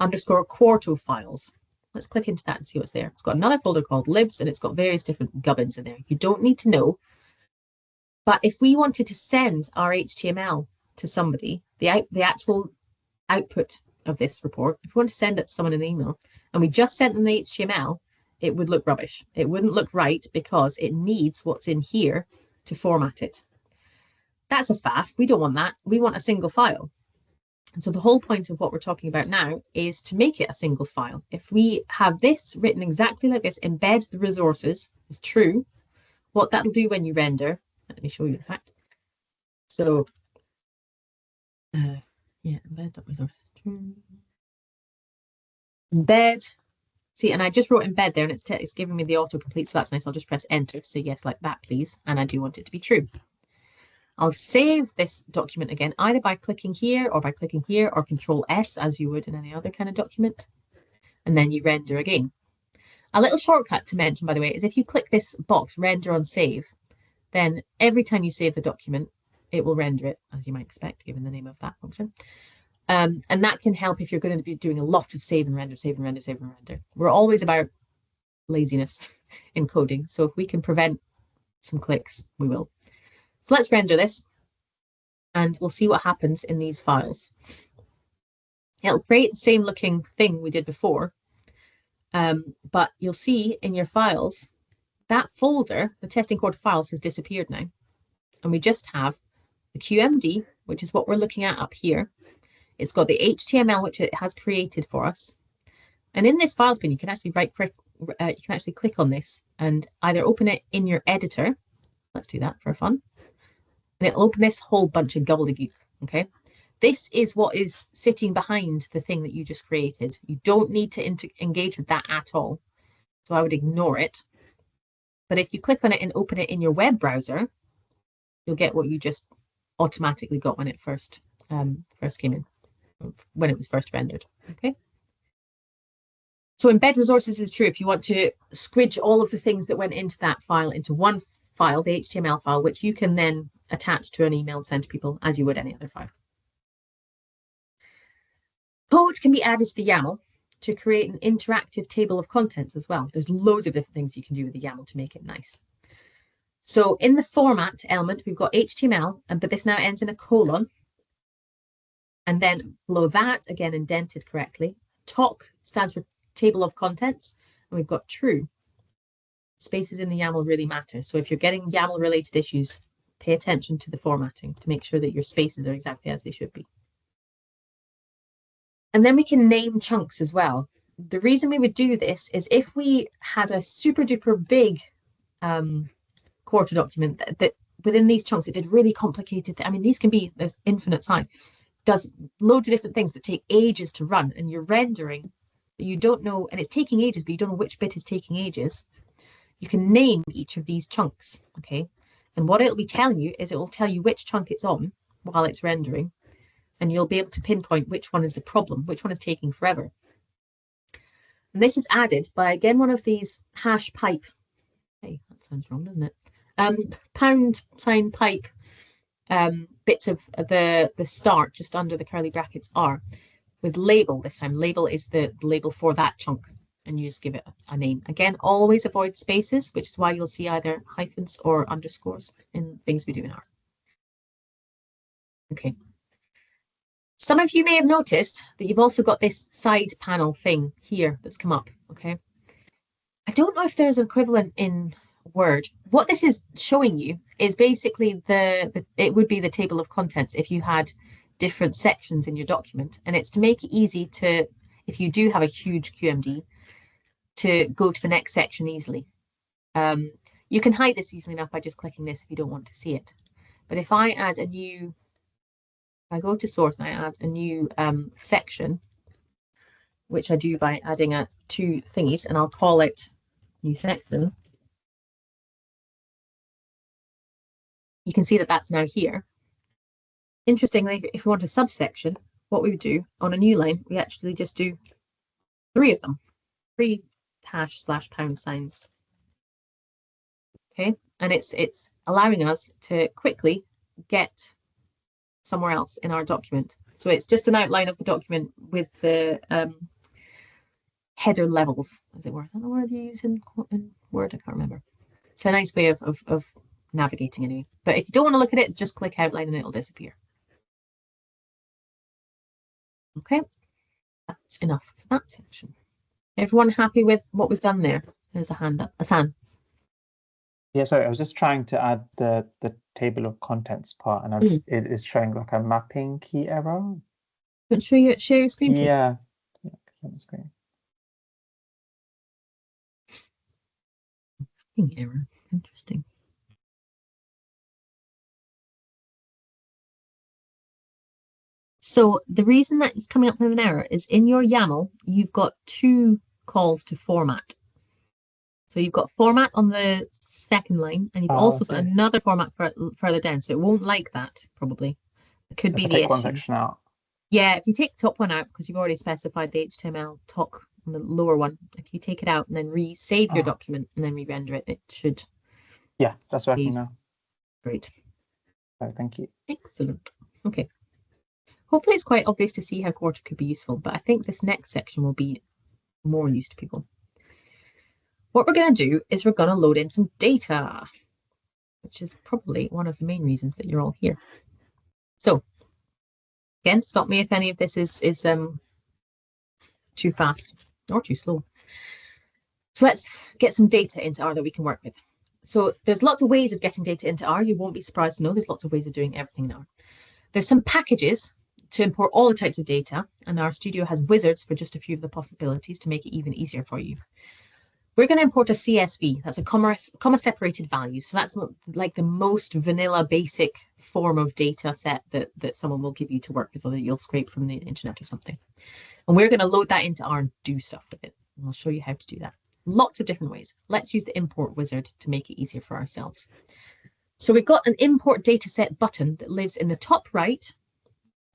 _ quarto files. Let's click into that and see what's there. It's got another folder called libs, and it's got various different gubbins in there. You don't need to know. But if we wanted to send our HTML to somebody, the actual output of this report, if we want to send it to someone in an email, and we just sent them the HTML, it would look rubbish. It wouldn't look right because it needs what's in here to format it. That's a faff. We don't want that. We want a single file. And so the whole point of what we're talking about now is to make it a single file. If we have this written exactly like this, embed the resources is true. What that'll do when you render, let me show you in fact. So, yeah, embed resources true. Embed. See, and I just wrote embed there, and it's giving me the autocomplete, so that's nice. I'll just press enter to say yes, like that, please. And I do want it to be true. I'll save this document again, either by clicking here or Control S, as you would in any other kind of document. And then you render again. A little shortcut to mention, by the way, is if you click this box, render on save, then every time you save the document, it will render it, as you might expect, given the name of that function. And that can help if you're going to be doing a lot of save and render, save and render, save and render. We're always about laziness in coding. So if we can prevent some clicks, we will. So let's render this and we'll see what happens in these files. It'll create the same looking thing we did before. But you'll see in your files, that folder, the testing quarter files, has disappeared now. And we just have the QMD, which is what we're looking at up here. It's got the HTML, which it has created for us. And in this files bin, you can actually click on this and either open it in your editor. Let's do that for fun. And it'll open this whole bunch of gobbledygook. Okay. This is what is sitting behind the thing that you just created. You don't need to engage with that at all. So I would ignore it. But if you click on it and open it in your web browser, you'll get what you just automatically got when it first came in, when it was first rendered. Okay. So embed resources is true if you want to squidge all of the things that went into that file into one file, the HTML file, which you can then attach to an email and send to people as you would any other file. Code can be added to the YAML to create an interactive table of contents as well. There's loads of different things you can do with the YAML to make it nice. So in the format element, we've got HTML, but this now ends in a colon. And then below that, again, indented correctly. TOC stands for table of contents, and we've got true. Spaces in the YAML really matter. So if you're getting YAML related issues, pay attention to the formatting to make sure that your spaces are exactly as they should be. And then we can name chunks as well. The reason we would do this is if we had a super duper big quarter document that within these chunks, it did really complicated. I mean, these can be, there's infinite size, does loads of different things that take ages to run, and you're rendering, but you don't know, and it's taking ages, but you don't know which bit is taking ages. You can name each of these chunks, okay? And what it'll be telling you is it will tell you which chunk it's on while it's rendering, and you'll be able to pinpoint which one is the problem, which one is taking forever. And this is added by, again, one of these hash pipe sounds wrong, doesn't it? Pound sign pipe bits of the start just under the curly brackets are with label this time. Label is the label for that chunk, and you just give it a name. Again, always avoid spaces, which is why you'll see either hyphens or underscores in things we do in R. Okay. Some of you may have noticed that you've also got this side panel thing here that's come up, okay? I don't know if there's an equivalent in Word. What this is showing you is basically it would be the table of contents if you had different sections in your document, and it's to make it easy to, if you do have a huge QMD, to go to the next section easily. You can hide this easily enough by just clicking this if you don't want to see it. But if I add a new, I go to source and I add a new section, which I do by adding two thingies, and I'll call it new section. You can see that that's now here. Interestingly, if we want a subsection, what we would do on a new line, we actually just do 3 of them, 3 #/ signs. Okay, and it's allowing us to quickly get somewhere else in our document. So it's just an outline of the document with the header levels, as it were. Is that the word you use in Word? I can't remember. It's a nice way of navigating anyway. But if you don't want to look at it, just click outline and it'll disappear. Okay, that's enough for that section. Everyone happy with what we've done there? There's a hand up. Asan. Yeah, sorry, I was just trying to add the table of contents part, and it is showing like a mapping key error. Share your screen, please. Yeah, on the screen. Mapping error. Interesting. So the reason that it's coming up with an error is in your YAML, you've got 2 calls to format. So you've got format on the second line, and you've also got another format further down. So it won't like that, probably. It could be the issue. One section out. Yeah, if you take the top one out, because you've already specified the HTML talk on the lower one, if you take it out and then re-save your document and then re-render it, it should. Yeah, that's working now. Great. Thank you. Excellent. Okay. Hopefully it's quite obvious to see how Quarter could be useful, but I think this next section will be more use to people. What we're going to do is we're going to load in some data, which is probably one of the main reasons that you're all here. So, again, stop me if any of this is too fast or too slow. So let's get some data into R that we can work with. So there's lots of ways of getting data into R. You won't be surprised to know there's lots of ways of doing everything in R. There's some packages to import all the types of data, and our studio has wizards for just a few of the possibilities to make it even easier for you. We're going to import a CSV. That's a comma separated value. So that's like the most vanilla basic form of data set that someone will give you to work with, or that you'll scrape from the internet or something. And we're going to load that into R and do stuff with it. And I'll show you how to do that. Lots of different ways. Let's use the import wizard to make it easier for ourselves. So we've got an import dataset button that lives in the top right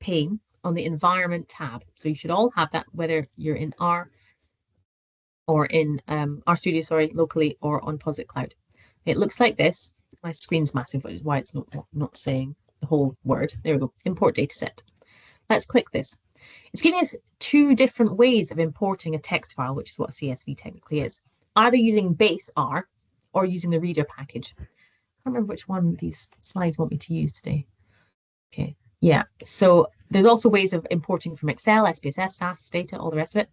pane on the environment tab. So you should all have that, whether you're in R or in RStudio, sorry, locally or on Posit Cloud. It looks like this. My screen's massive, which is why it's not saying the whole word. There we go, import dataset. Let's click this. It's giving us 2 different ways of importing a text file, which is what a CSV technically is. Either using base R or using the reader package. I can't remember which one these slides want me to use today. Okay, yeah. So there's also ways of importing from Excel, SPSS, SAS, data, all the rest of it.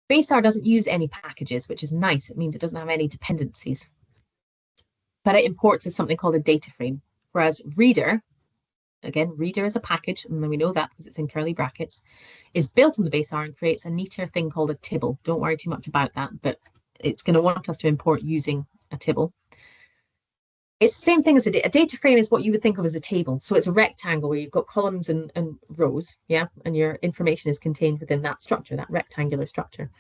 Base R doesn't use any packages, which is nice. It means it doesn't have any dependencies. But it imports as something called a data frame. Whereas reader, again, reader is a package, and then we know that because it's in curly brackets, is built on the base R and creates a neater thing called a tibble. Don't worry too much about that, but it's going to want us to import using a tibble. It's the same thing as a data frame is what you would think of as a table. So it's a rectangle where you've got columns and rows, yeah, and your information is contained within that structure, that rectangular structure.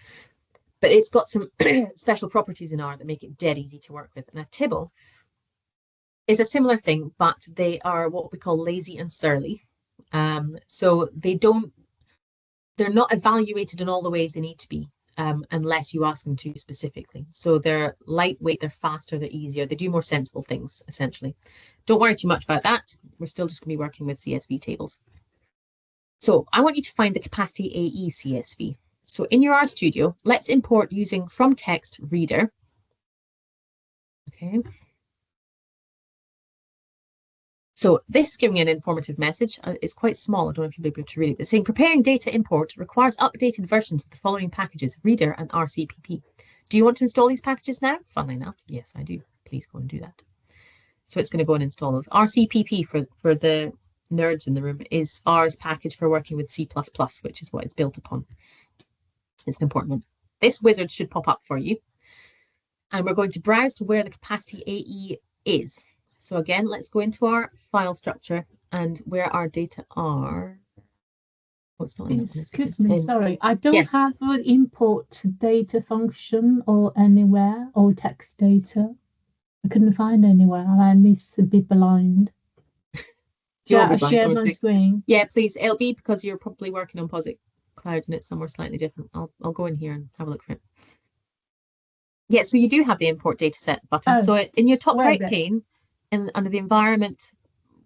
But it's got some special properties in R that make it dead easy to work with. And a tibble is a similar thing, but they are what we call lazy and surly. So they're not evaluated in all the ways they need to be. unless you ask them to specifically. So they're lightweight, they're faster, they're easier, they do more sensible things, essentially. Don't worry too much about that. We're still just going to be working with CSV tables. So I want you to find the capacity AE CSV. So in your RStudio, let's import using from text reader. Okay. So this is giving me an informative message. It's quite small. I don't know if you'll be able to read it. It's saying preparing data import requires updated versions of the following packages, reader and RCPP. Do you want to install these packages now? Funnily enough, yes, I do. Please go and do that. So it's going to go and install those. RCPP, for the nerds in the room, is R's package for working with C++, which is what it's built upon. It's an important one. This wizard should pop up for you. And we're going to browse to where the capacity AE is. So again, let's go into our file structure and where our data are. Oh, it's not in that one, Excuse me, sorry. I don't Yes. have an import data function or anywhere, or text data. I couldn't find anywhere, and I must be blind. Yeah, I share my screen. Yeah, please. It'll be because you're probably working on POSIT Cloud and it's somewhere slightly different. I'll go in here and have a look for it. Yeah, so you do have the import dataset button. Oh, so in your top where right is it? pane, under the environment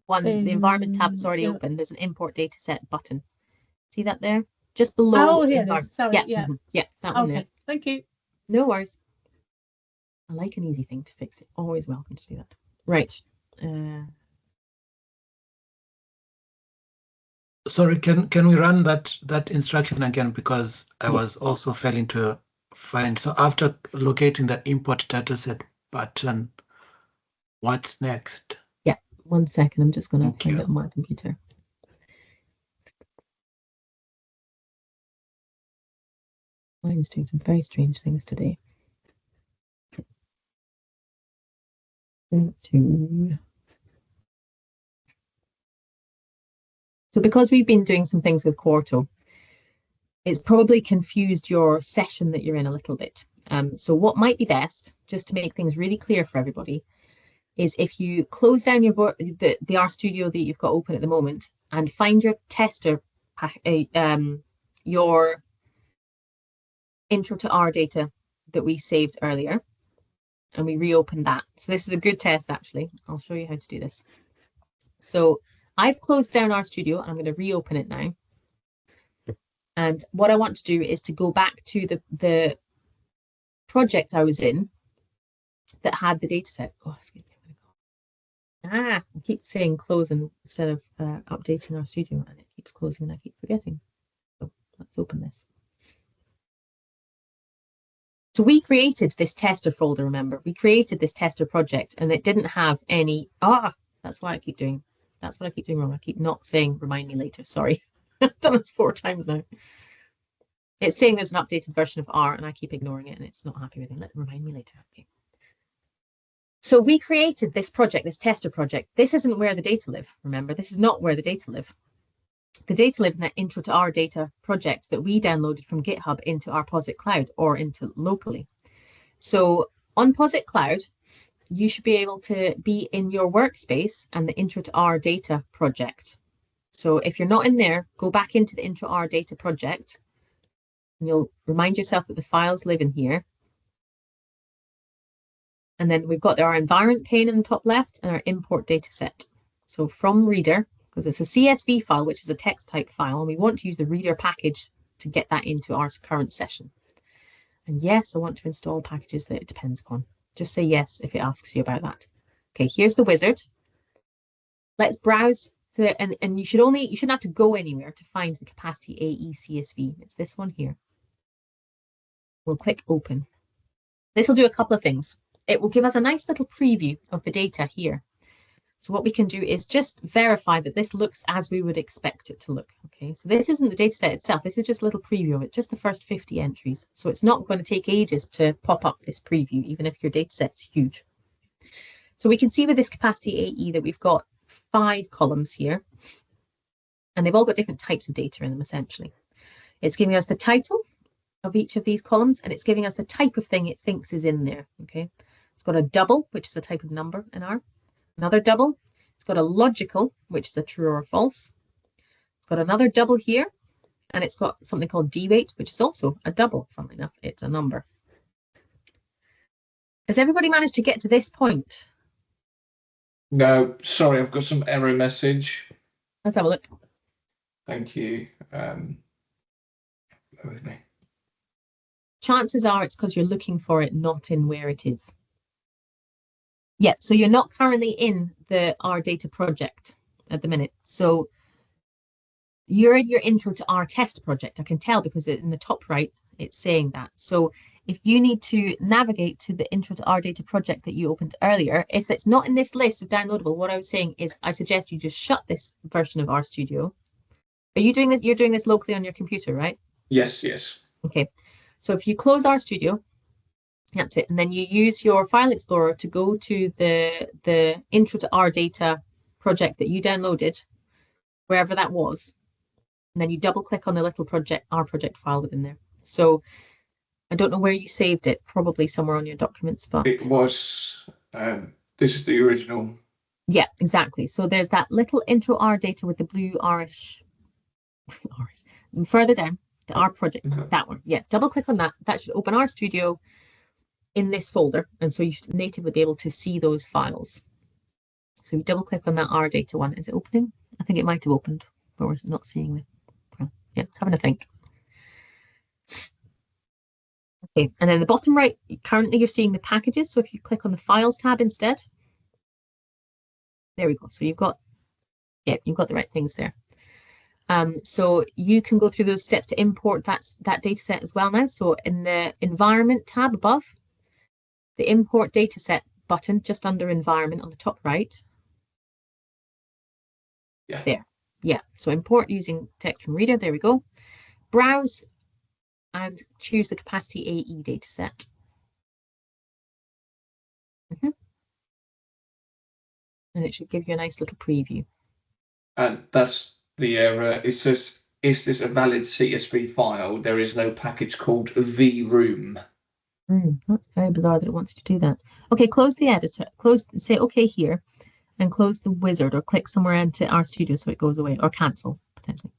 one, the environment tab that's already open, there's an import dataset button. See that there? Just below. Oh, here it is. Sorry, yeah, yeah. yeah, that one Okay, there. thank you. No worries. I like an easy thing to fix it. Always welcome to do that. Right. Sorry, can we run that instruction again, because I was Yes. also failing to find. So after locating the import dataset button, what's next? Yeah, 1 second. I'm just going to Thank find you. it on my computer. Mine's doing some very strange things today. So because we've been doing some things with Quarto, it's probably confused your session that you're in a little bit. So what might be best, just to make things really clear for everybody, is if you close down your the RStudio that you've got open at the moment and find your tester, your intro to R data that we saved earlier, and we reopen that. So this is a good test, actually. I'll show you how to do this. So I've closed down RStudio and I'm going to reopen it now. And what I want to do is to go back to the project I was in that had the dataset. Oh, excuse me. I keep saying closing instead of updating RStudio, and it keeps closing and I keep forgetting. So let's open this. So we created this tester folder, remember? We created this tester project and it didn't have any, that's why I keep doing, that's what I keep doing wrong. I keep not saying remind me later, sorry. I've done this 4 times now. It's saying there's an updated version of R and I keep ignoring it and it's not happy with it. Let remind me later. Okay. So we created this project, this tester project. This isn't where the data live, remember? This is not where the data live. The data live in that intro to R data project that we downloaded from GitHub into our POSIT Cloud or into locally. So on POSIT Cloud, you should be able to be in your workspace and the intro to R data project. So if you're not in there, go back into the intro R data project and you'll remind yourself that the files live in here. And then we've got our environment pane in the top left and our import data set. So from reader, because it's a CSV file, which is a text type file, and we want to use the reader package to get that into our current session. And yes, I want to install packages that it depends upon. Just say yes if it asks you about that. Okay, here's the wizard. Let's browse to, and you shouldn't have to go anywhere to find the capacity AE CSV. It's this one here. We'll click open. This will do a couple of things. It will give us a nice little preview of the data here. So what we can do is just verify that this looks as we would expect it to look. Okay, so this isn't the data set itself. This is just a little preview of it, just the first 50 entries. So it's not going to take ages to pop up this preview, even if your data set's huge. So we can see with this capacity AE that we've got 5 columns here, and they've all got different types of data in them, essentially. It's giving us the title of each of these columns, and it's giving us the type of thing it thinks is in there. Okay, it's got a double, which is a type of number in R. Another double. It's got a logical, which is a true or a false. It's got another double here, and it's got something called D-weight, which is also a double, funnily enough. It's a number. Has everybody managed to get to this point? No, sorry, I've got some error message. Let's have a look. Thank you. Bear with me. Chances are it's because you're looking for it, not in where it is. Yeah, so you're not currently in the R data project at the minute. So you're in your intro to R test project. I can tell because in the top right, it's saying that. So if you need to navigate to the intro to R data project that you opened earlier, if it's not in this list of downloadable, what I was saying is I suggest you just shut this version of RStudio. Are you doing this? You're doing this locally on your computer, right? Yes, yes. Okay. So if you close RStudio, that's it. And then you use your file explorer to go to the intro to R data project that you downloaded, wherever that was. And then you double click on the little R project file within there. So I don't know where you saved it, probably somewhere on your documents, but it was, this is the original. Yeah, exactly. So there's that little intro R data with the blue Irish. Further down, the R project, that one. Yeah, double click on that. That should open RStudio in this folder. And so you should natively be able to see those files. So you double click on that R data one. Is it opening? I think it might have opened, but we're not seeing it. Yeah, it's having a think. Okay, and then the bottom right, currently you're seeing the packages. So if you click on the files tab instead, there we go. So you've got the right things there. So you can go through those steps to import that data set as well now. So in the environment tab above, the import dataset button just under environment on the top right. Yeah. There. Yeah. So import using text from reader. There we go. Browse and choose the capacity AE dataset. And it should give you a nice little preview. And that's the error. It says, is this a valid CSV file? There is no package called vroom. That's very bizarre that it wants you to do that. Okay, close the editor. Say OK here, and close the wizard, or click somewhere into RStudio so it goes away, or cancel potentially.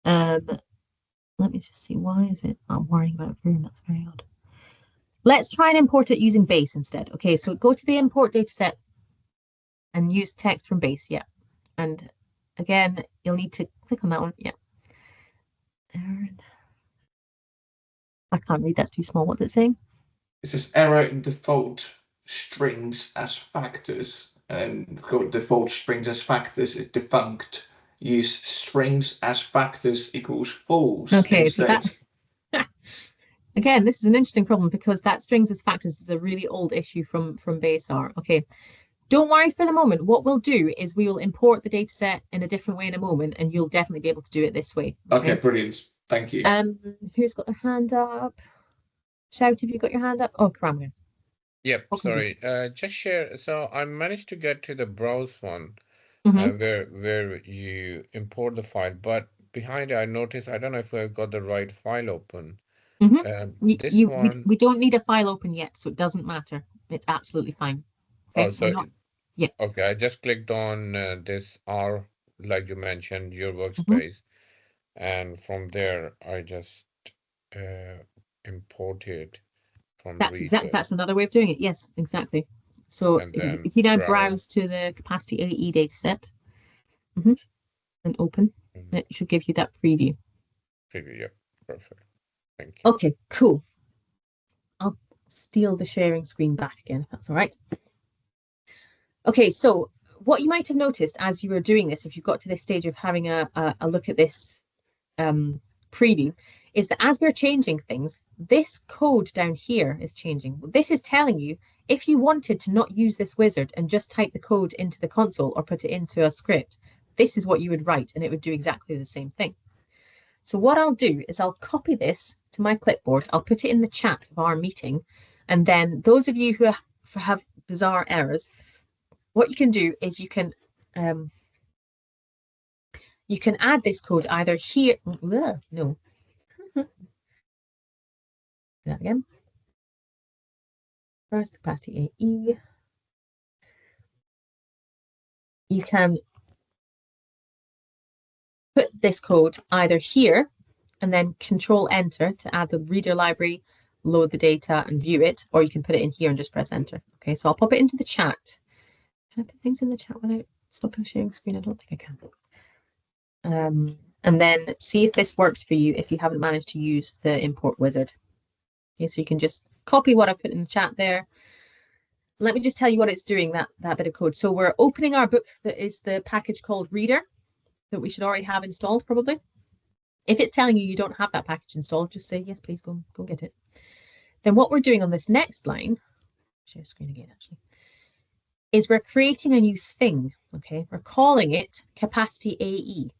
Let me just see. Why is it? I'm worrying about vroom. That's very odd. Let's try and import it using base instead. Okay, so go to the import dataset and use text from base. Yeah, and again, you'll need to click on that one. Yeah. I can't read. That's too small. What's it saying? It says error in default strings as factors, and called default strings as factors is defunct. Use strings as factors equals false instead. So that again, this is an interesting problem because that strings as factors is a really old issue from base R. Okay, don't worry for the moment. What we'll do is we will import the data set in a different way in a moment, and you'll definitely be able to do it this way. Okay, brilliant. Thank you. Who's got their hand up? Shout if you got your hand up. Oh, Cramwell. Yep, sorry. Just share. So I managed to get to the browse one, where you import the file, but behind it, I noticed, I don't know if I've got the right file open. This one, we don't need a file open yet, so it doesn't matter. It's absolutely fine. Okay, oh, so yeah. Okay, I just clicked on this R, like you mentioned, your workspace, and from there I just imported from reader. That's another way of doing it. Yes, exactly. So if you now browse to the capacity AE dataset and open, it should give you that preview. Yep, perfect. Thank you. Okay, cool. I'll steal the sharing screen back again, if that's all right. Okay, so what you might have noticed as you were doing this, if you've got to this stage of having a look at this preview, is that as we're changing things, this code down here is changing. This is telling you if you wanted to not use this wizard and just type the code into the console or put it into a script, this is what you would write and it would do exactly the same thing. So what I'll do is I'll copy this to my clipboard. I'll put it in the chat of our meeting. And then those of you who have bizarre errors, what you can do is you can add this code either here. No. That again. First capacity AE. You can put this code either here and then Control Enter to add the reader library, load the data and view it, or you can put it in here and just press Enter. Okay, so I'll pop it into the chat. Can I put things in the chat without stopping sharing screen? I don't think I can. And then see if this works for you if you haven't managed to use the import wizard. Okay, so you can just copy what I put in the chat there. Let me just tell you what it's doing, that bit of code. So we're opening our book that is the package called Reader that we should already have installed probably. If it's telling you you don't have that package installed, just say, yes, please go get it. Then what we're doing on this next line, share screen again actually, is we're creating a new thing, okay? We're calling it capacity AE.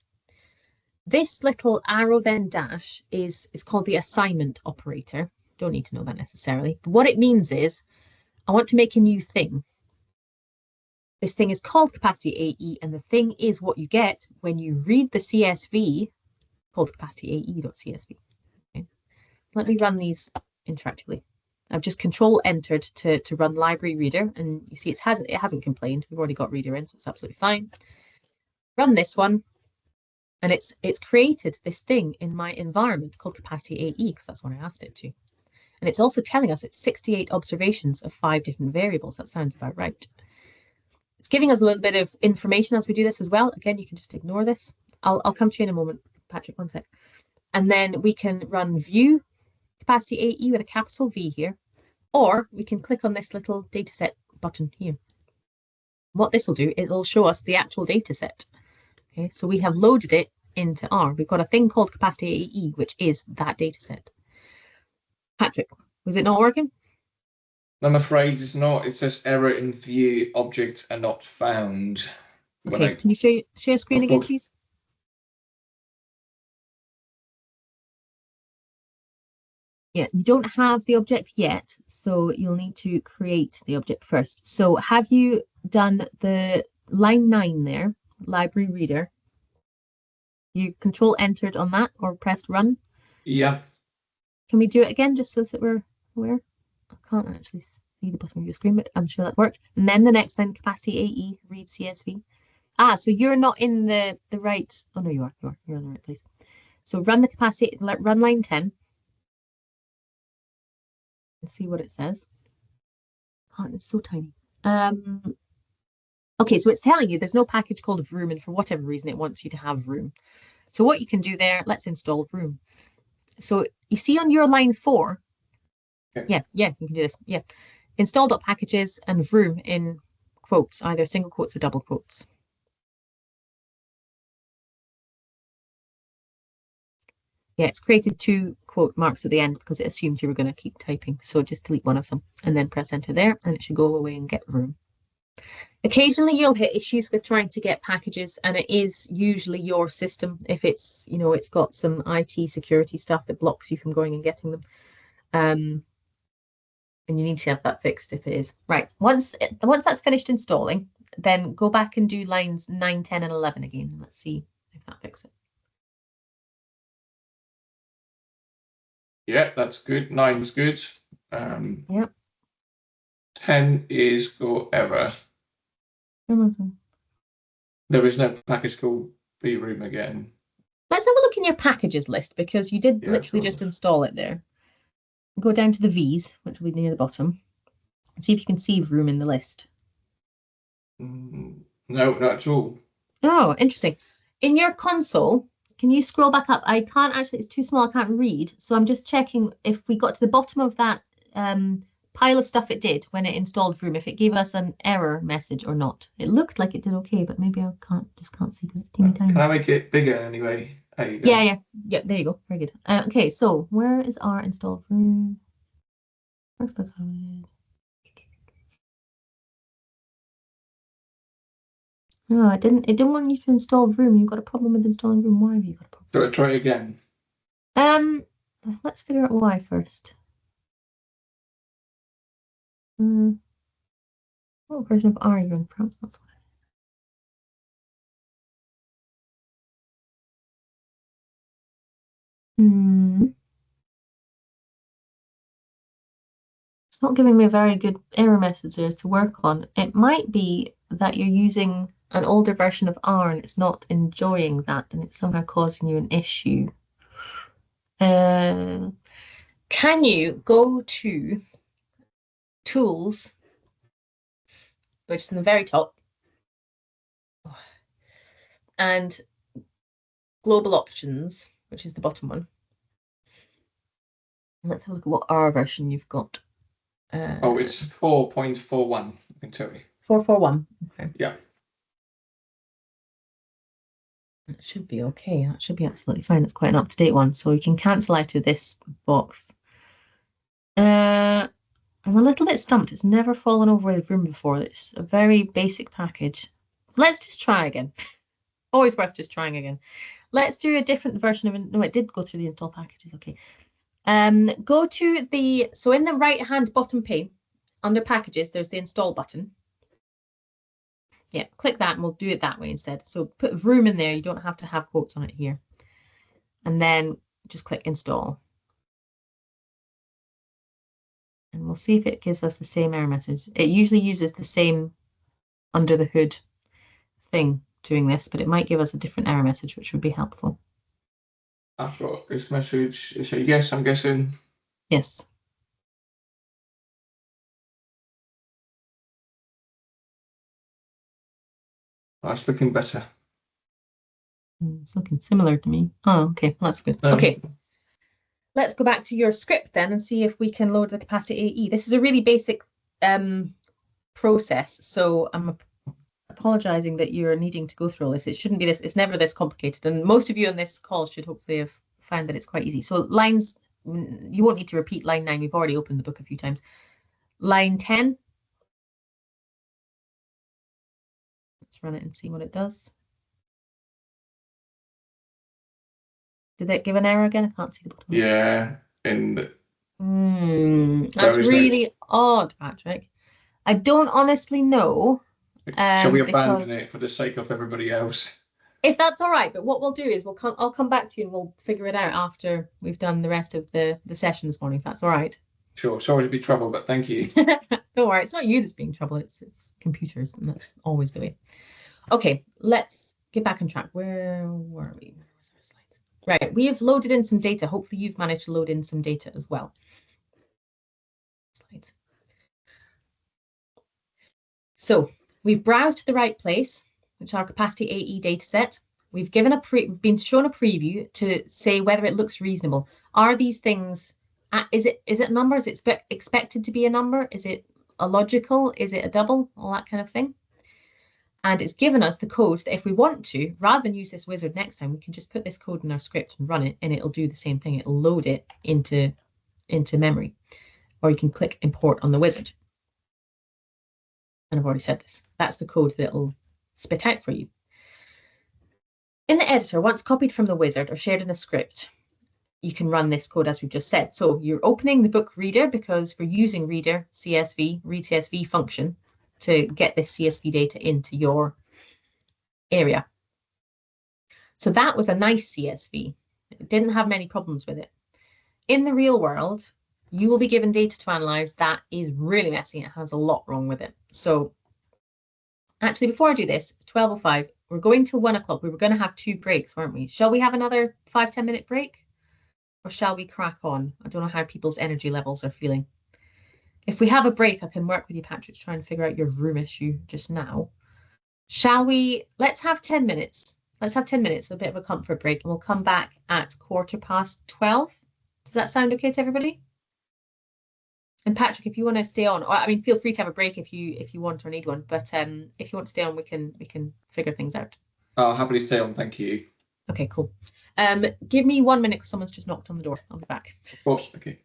This little arrow then dash is called the assignment operator. Don't need to know that necessarily. But what it means is I want to make a new thing. This thing is called capacity AE, and the thing is what you get when you read the CSV called capacity AE.csv. Okay. Let me run these interactively. I've just Control Entered to run library reader, and you see it hasn't complained. We've already got reader in, so it's absolutely fine. Run this one, and it's created this thing in my environment called capacity AE because that's what I asked it to. And it's also telling us it's 68 observations of 5 different variables. That sounds about right. It's giving us a little bit of information as we do this as well. Again, you can just ignore this. I'll come to you in a moment, Patrick, one sec. And then we can run view capacity AE with a capital V here, or we can click on this little dataset button here. What this will do is it'll show us the actual dataset. Okay, so we have loaded it into R. We've got a thing called capacity AE, which is that dataset. Patrick, was it not working? I'm afraid it's not. It says error in view objects are not found. Okay, can you share screen again, please? Yeah, you don't have the object yet, so you'll need to create the object first. So have you done the line 9 there, library reader? You Control Entered on that or pressed run? Yeah. Can we do it again just so that we're aware? I can't actually see the bottom of your screen, but I'm sure that worked. And then the next line, capacity AE, read CSV. Ah, so you're not in the right. Oh no, you are. You're in the right place. So run the capacity, run line 10. And see what it says. Oh, it's so tiny. Okay, so it's telling you there's no package called Vroom, and for whatever reason it wants you to have Vroom. So what you can do there, let's install Vroom. So you see on your line 4, yeah, you can do this. Yeah, install.packages and Vroom in quotes, either single quotes or double quotes. Yeah, it's created 2 quote marks at the end because it assumed you were going to keep typing. So just delete one of them and then press enter there, and it should go away and get Vroom. Occasionally you'll hit issues with trying to get packages, and it is usually your system. If it's, it's got some IT security stuff that blocks you from going and getting them. And you need to have that fixed if it is. Right, once that's finished installing, then go back and do lines 9, 10, and 11 again. Let's see if that fixes it. Yeah, that's good. 9's good. Yeah. 10 is got error. There is no package called vroom again. Let's have a look in your packages list because you did literally just install it there. Go down to the V's, which will be near the bottom, and see if you can see Vroom in the list. No, not at all. Oh, interesting. In your console, can you scroll back up? I can't actually, it's too small, I can't read. So I'm just checking if we got to the bottom of that pile of stuff it did when it installed Vroom, if it gave us an error message or not. It looked like it did okay, but maybe I just can't see because it's teeny tiny. Can I make it bigger anyway? There you go. Yeah, there you go. Very good. Okay, so where is our installed Vroom? Where's the code? No, it didn't want you to install Vroom. You've got a problem with installing Vroom. Why have you got a problem? Try it again. Let's figure out why first. What version of R are you in? Perhaps that's why. It's not giving me a very good error message here to work on. It might be that you're using an older version of R and it's not enjoying that, and it's somehow causing you an issue. Can you go to Tools, which is in the very top, and Global Options, which is the bottom one. Let's have a look at what R version you've got. Oh, it's 4.41, I can tell you. 441. Okay. Yeah. That should be okay. That should be absolutely fine. It's quite an up-to-date one. So you can cancel out of this box. I'm a little bit stumped. It's never fallen over a room before. It's a very basic package. Let's just try again. Always worth just trying again. Let's do a different version of it. No, it did go through the install packages. Okay. Go to the, so in the right-hand bottom pane, under packages, there's the install button. Yeah, click that and we'll do it that way instead. So put Vroom in there. You don't have to have quotes on it here. And then just click install. And we'll see if it gives us the same error message. It usually uses the same under the hood thing doing this, but it might give us a different error message, which would be helpful. I've got this message. It's a yes, I'm guessing. Yes. That's looking better. It's looking similar to me. Oh, okay, that's good. Okay. Let's go back to your script then and see if we can load the capacity AE. This is a really basic process, so I'm apologizing that you're needing to go through all this. It shouldn't be this, it's never this complicated. And most of you on this call should hopefully have found that it's quite easy. So lines, you won't need to repeat line 9. We've already opened the book a few times. Line 10. Let's run it and see what it does. Did that give an error again? I can't see the bottom. Yeah, and that's really odd, Patrick. I don't honestly know. Shall we abandon it for the sake of everybody else? If that's all right, but what we'll do is I'll come back to you and we'll figure it out after we've done the rest of the session this morning, if that's all right. Sure. Sorry to be trouble, but thank you. Don't worry, it's not you that's being trouble, it's computers, and that's always the way. Okay, let's get back on track. Where were we? Where was our slides? Right, we have loaded in some data. Hopefully you've managed to load in some data as well. Slides. So we've browsed to the right place, which is our capacity AE dataset. We've given we've been shown a preview to say whether it looks reasonable. Are these things, is it a number? Is it expected to be a number? Is it a logical? Is it a double? All that kind of thing. And it's given us the code that if we want to, rather than use this wizard next time, we can just put this code in our script and run it, and it'll do the same thing. It'll load it into memory, or you can click import on the wizard. And I've already said this. That's the code that it'll spit out for you. In the editor, once copied from the wizard or shared in a script, you can run this code as we've just said. So you're opening the book reader because we're using reader CSV, read CSV function to get this CSV data into your area. So that was a nice CSV. It didn't have many problems with it. In the real world, you will be given data to analyze that is really messy. It has a lot wrong with it. So actually, before I do this, it's 12:05. We're going till 1 o'clock. We were going to have 2 breaks, weren't we? Shall we have another 5-10 minute break? Or shall we crack on? I don't know how people's energy levels are feeling. If we have a break, I can work with you, Patrick, to try and figure out your room issue just now. Shall we? Let's have 10 minutes. Let's have 10 minutes, a bit of a comfort break, and we'll come back at 12:15. Does that sound okay to everybody? And Patrick, if you want to stay on, or I mean, feel free to have a break if you want or need one. But if you want to stay on, we can figure things out. I'll happily stay on, thank you. Okay, cool. Give me 1 minute because someone's just knocked on the door. I'll be back. Of course, okay.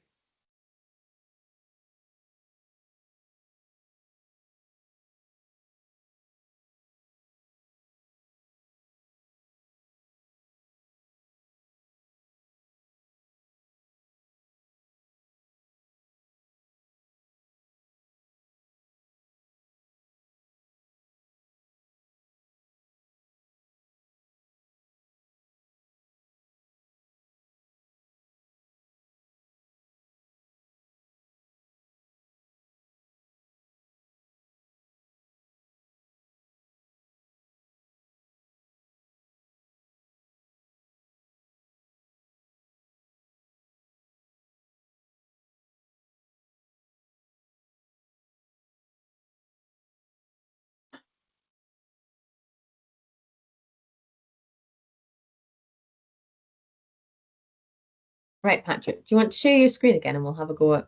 Right, Patrick, do you want to share your screen again and we'll have a go at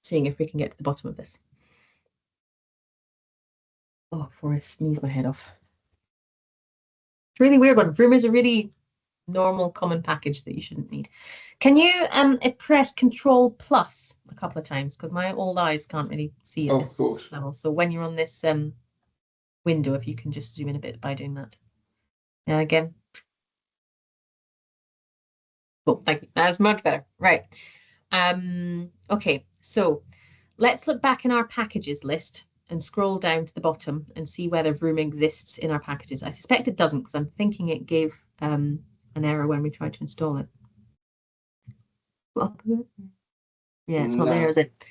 seeing if we can get to the bottom of this? Oh, before I sneeze my head off. Really weird one. Vroom is a really normal common package that you shouldn't need. Can you press Control Plus a couple of times, because my old eyes can't really see at this level. So when you're on this window, if you can just zoom in a bit by doing that. Yeah, again. Oh, thank you. That's much better. Right. Okay, so let's look back in our packages list and scroll down to the bottom and see whether Vroom exists in our packages. I suspect it doesn't, because I'm thinking it gave an error when we tried to install it. Yeah, it's not there, is it?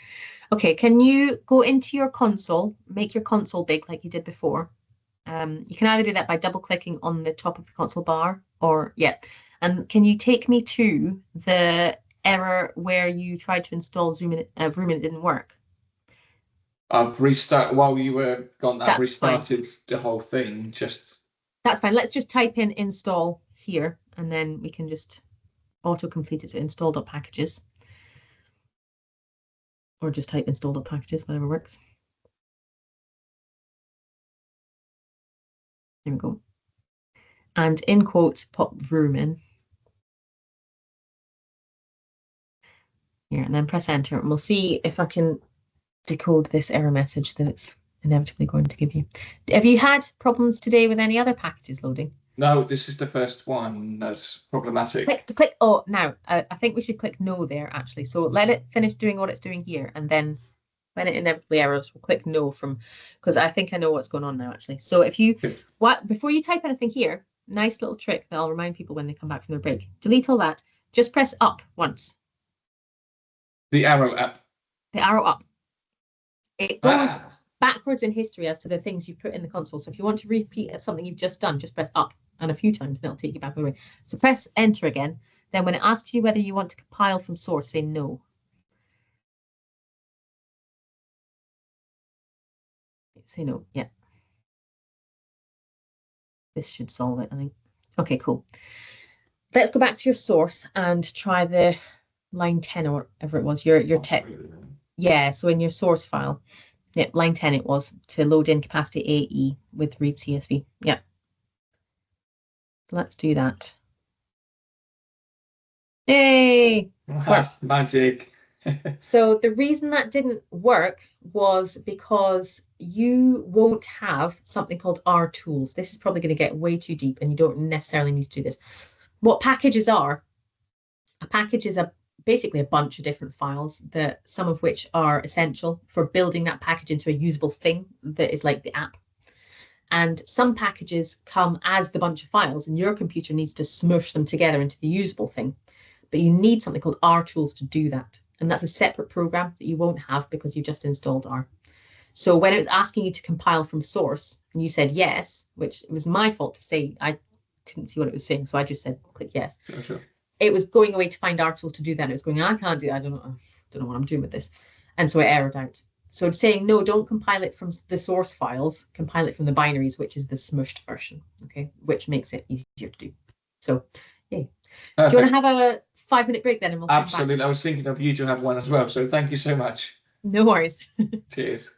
Okay, can you go into your console, make your console big like you did before? You can either do that by double clicking on the top of the console bar, or and can you take me to the error where you tried to install Vroom and it didn't work? I've restarted while you were gone. I've restarted the whole thing. That's fine. Let's just type in install here, and then we can just auto-complete it to install.packages. Or just type install.packages, whatever works. There we go. And in quotes, pop Vroom in. Here, and then press enter, and we'll see if I can decode this error message that it's inevitably going to give you. Have you had problems today with any other packages loading? No, this is the first one that's problematic. Click. Oh, now I think we should click no there actually. So let it finish doing what it's doing here, and then when it inevitably errors, we'll click no because I think I know what's going on now actually. So if you before you type anything here, nice little trick that I'll remind people when they come back from their break. Delete all that. Just press up once. The arrow up. The arrow up. It goes backwards in history as to the things you've put in the console. So if you want to repeat something you've just done, just press up and a few times, and it'll take you back over. So press enter again. Then when it asks you whether you want to compile from source, say no. Say no. Yeah. This should solve it, I think. Okay, cool. Let's go back to your source and try the line 10 or whatever it was, your text. Yeah, so in your source file. Yep, line 10 it was, to load in capacity AE with read CSV. Yeah. Let's do that. Yay! It's worked. Magic. So the reason that didn't work was because you won't have something called R tools. This is probably going to get way too deep, and you don't necessarily need to do this. What packages are, a package is basically a bunch of different files, that some of which are essential for building that package into a usable thing that is like the app. And some packages come as the bunch of files, and your computer needs to smush them together into the usable thing. But you need something called R tools to do that. And that's a separate program that you won't have because you just installed R. So when it was asking you to compile from source, and you said yes, which it was my fault to say, I couldn't see what it was saying, so I just said click yes. Sure. It was going away to find R tools to do that. It was going, I can't do that. I don't know what I'm doing with this. And so it errored out. So it's saying, no, don't compile it from the source files, compile it from the binaries, which is the smushed version, okay, which makes it easier to do. So, yay. Do you want to have a 5-minute break then? And we'll Absolutely. come back? I was thinking of you to have one as well. So thank you so much. No worries. Cheers.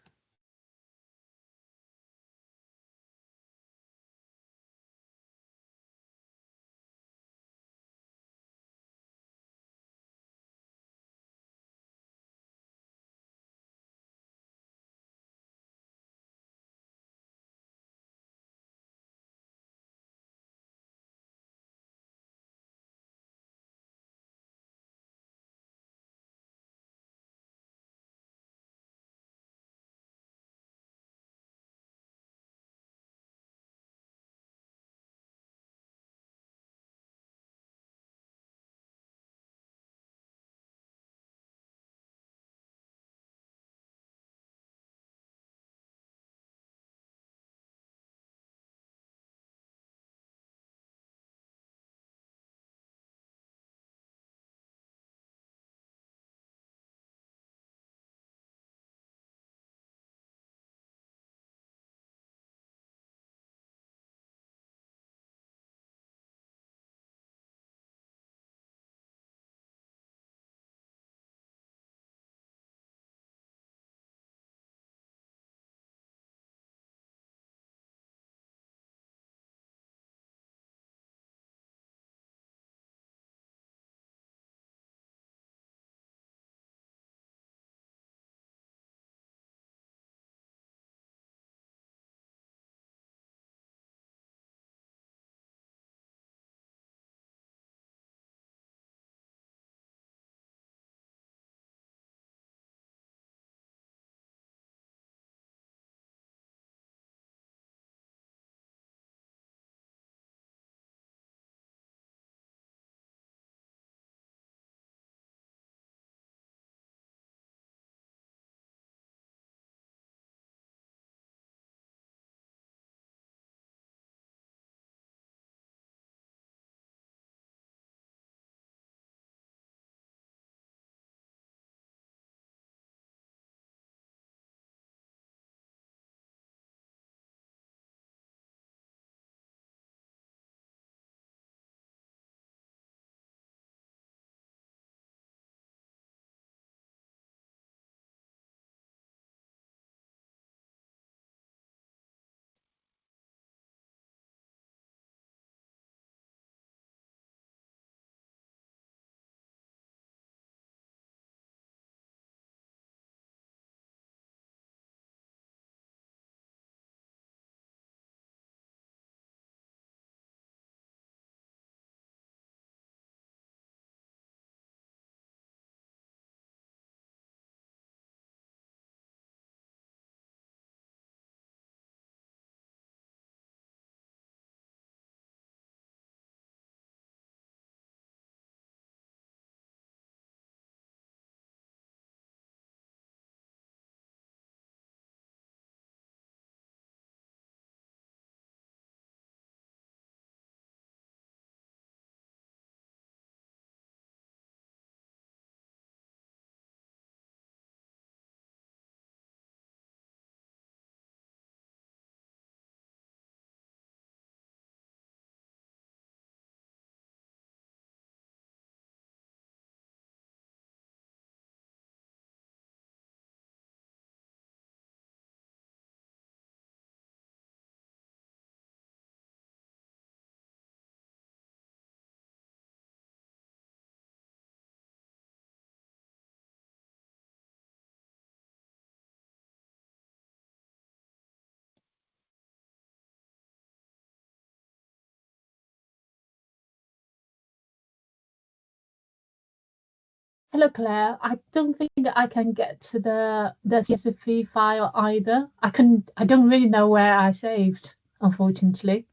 Hello, Claire. I don't think that I can get to the CSV file either. I don't really know where I saved, unfortunately.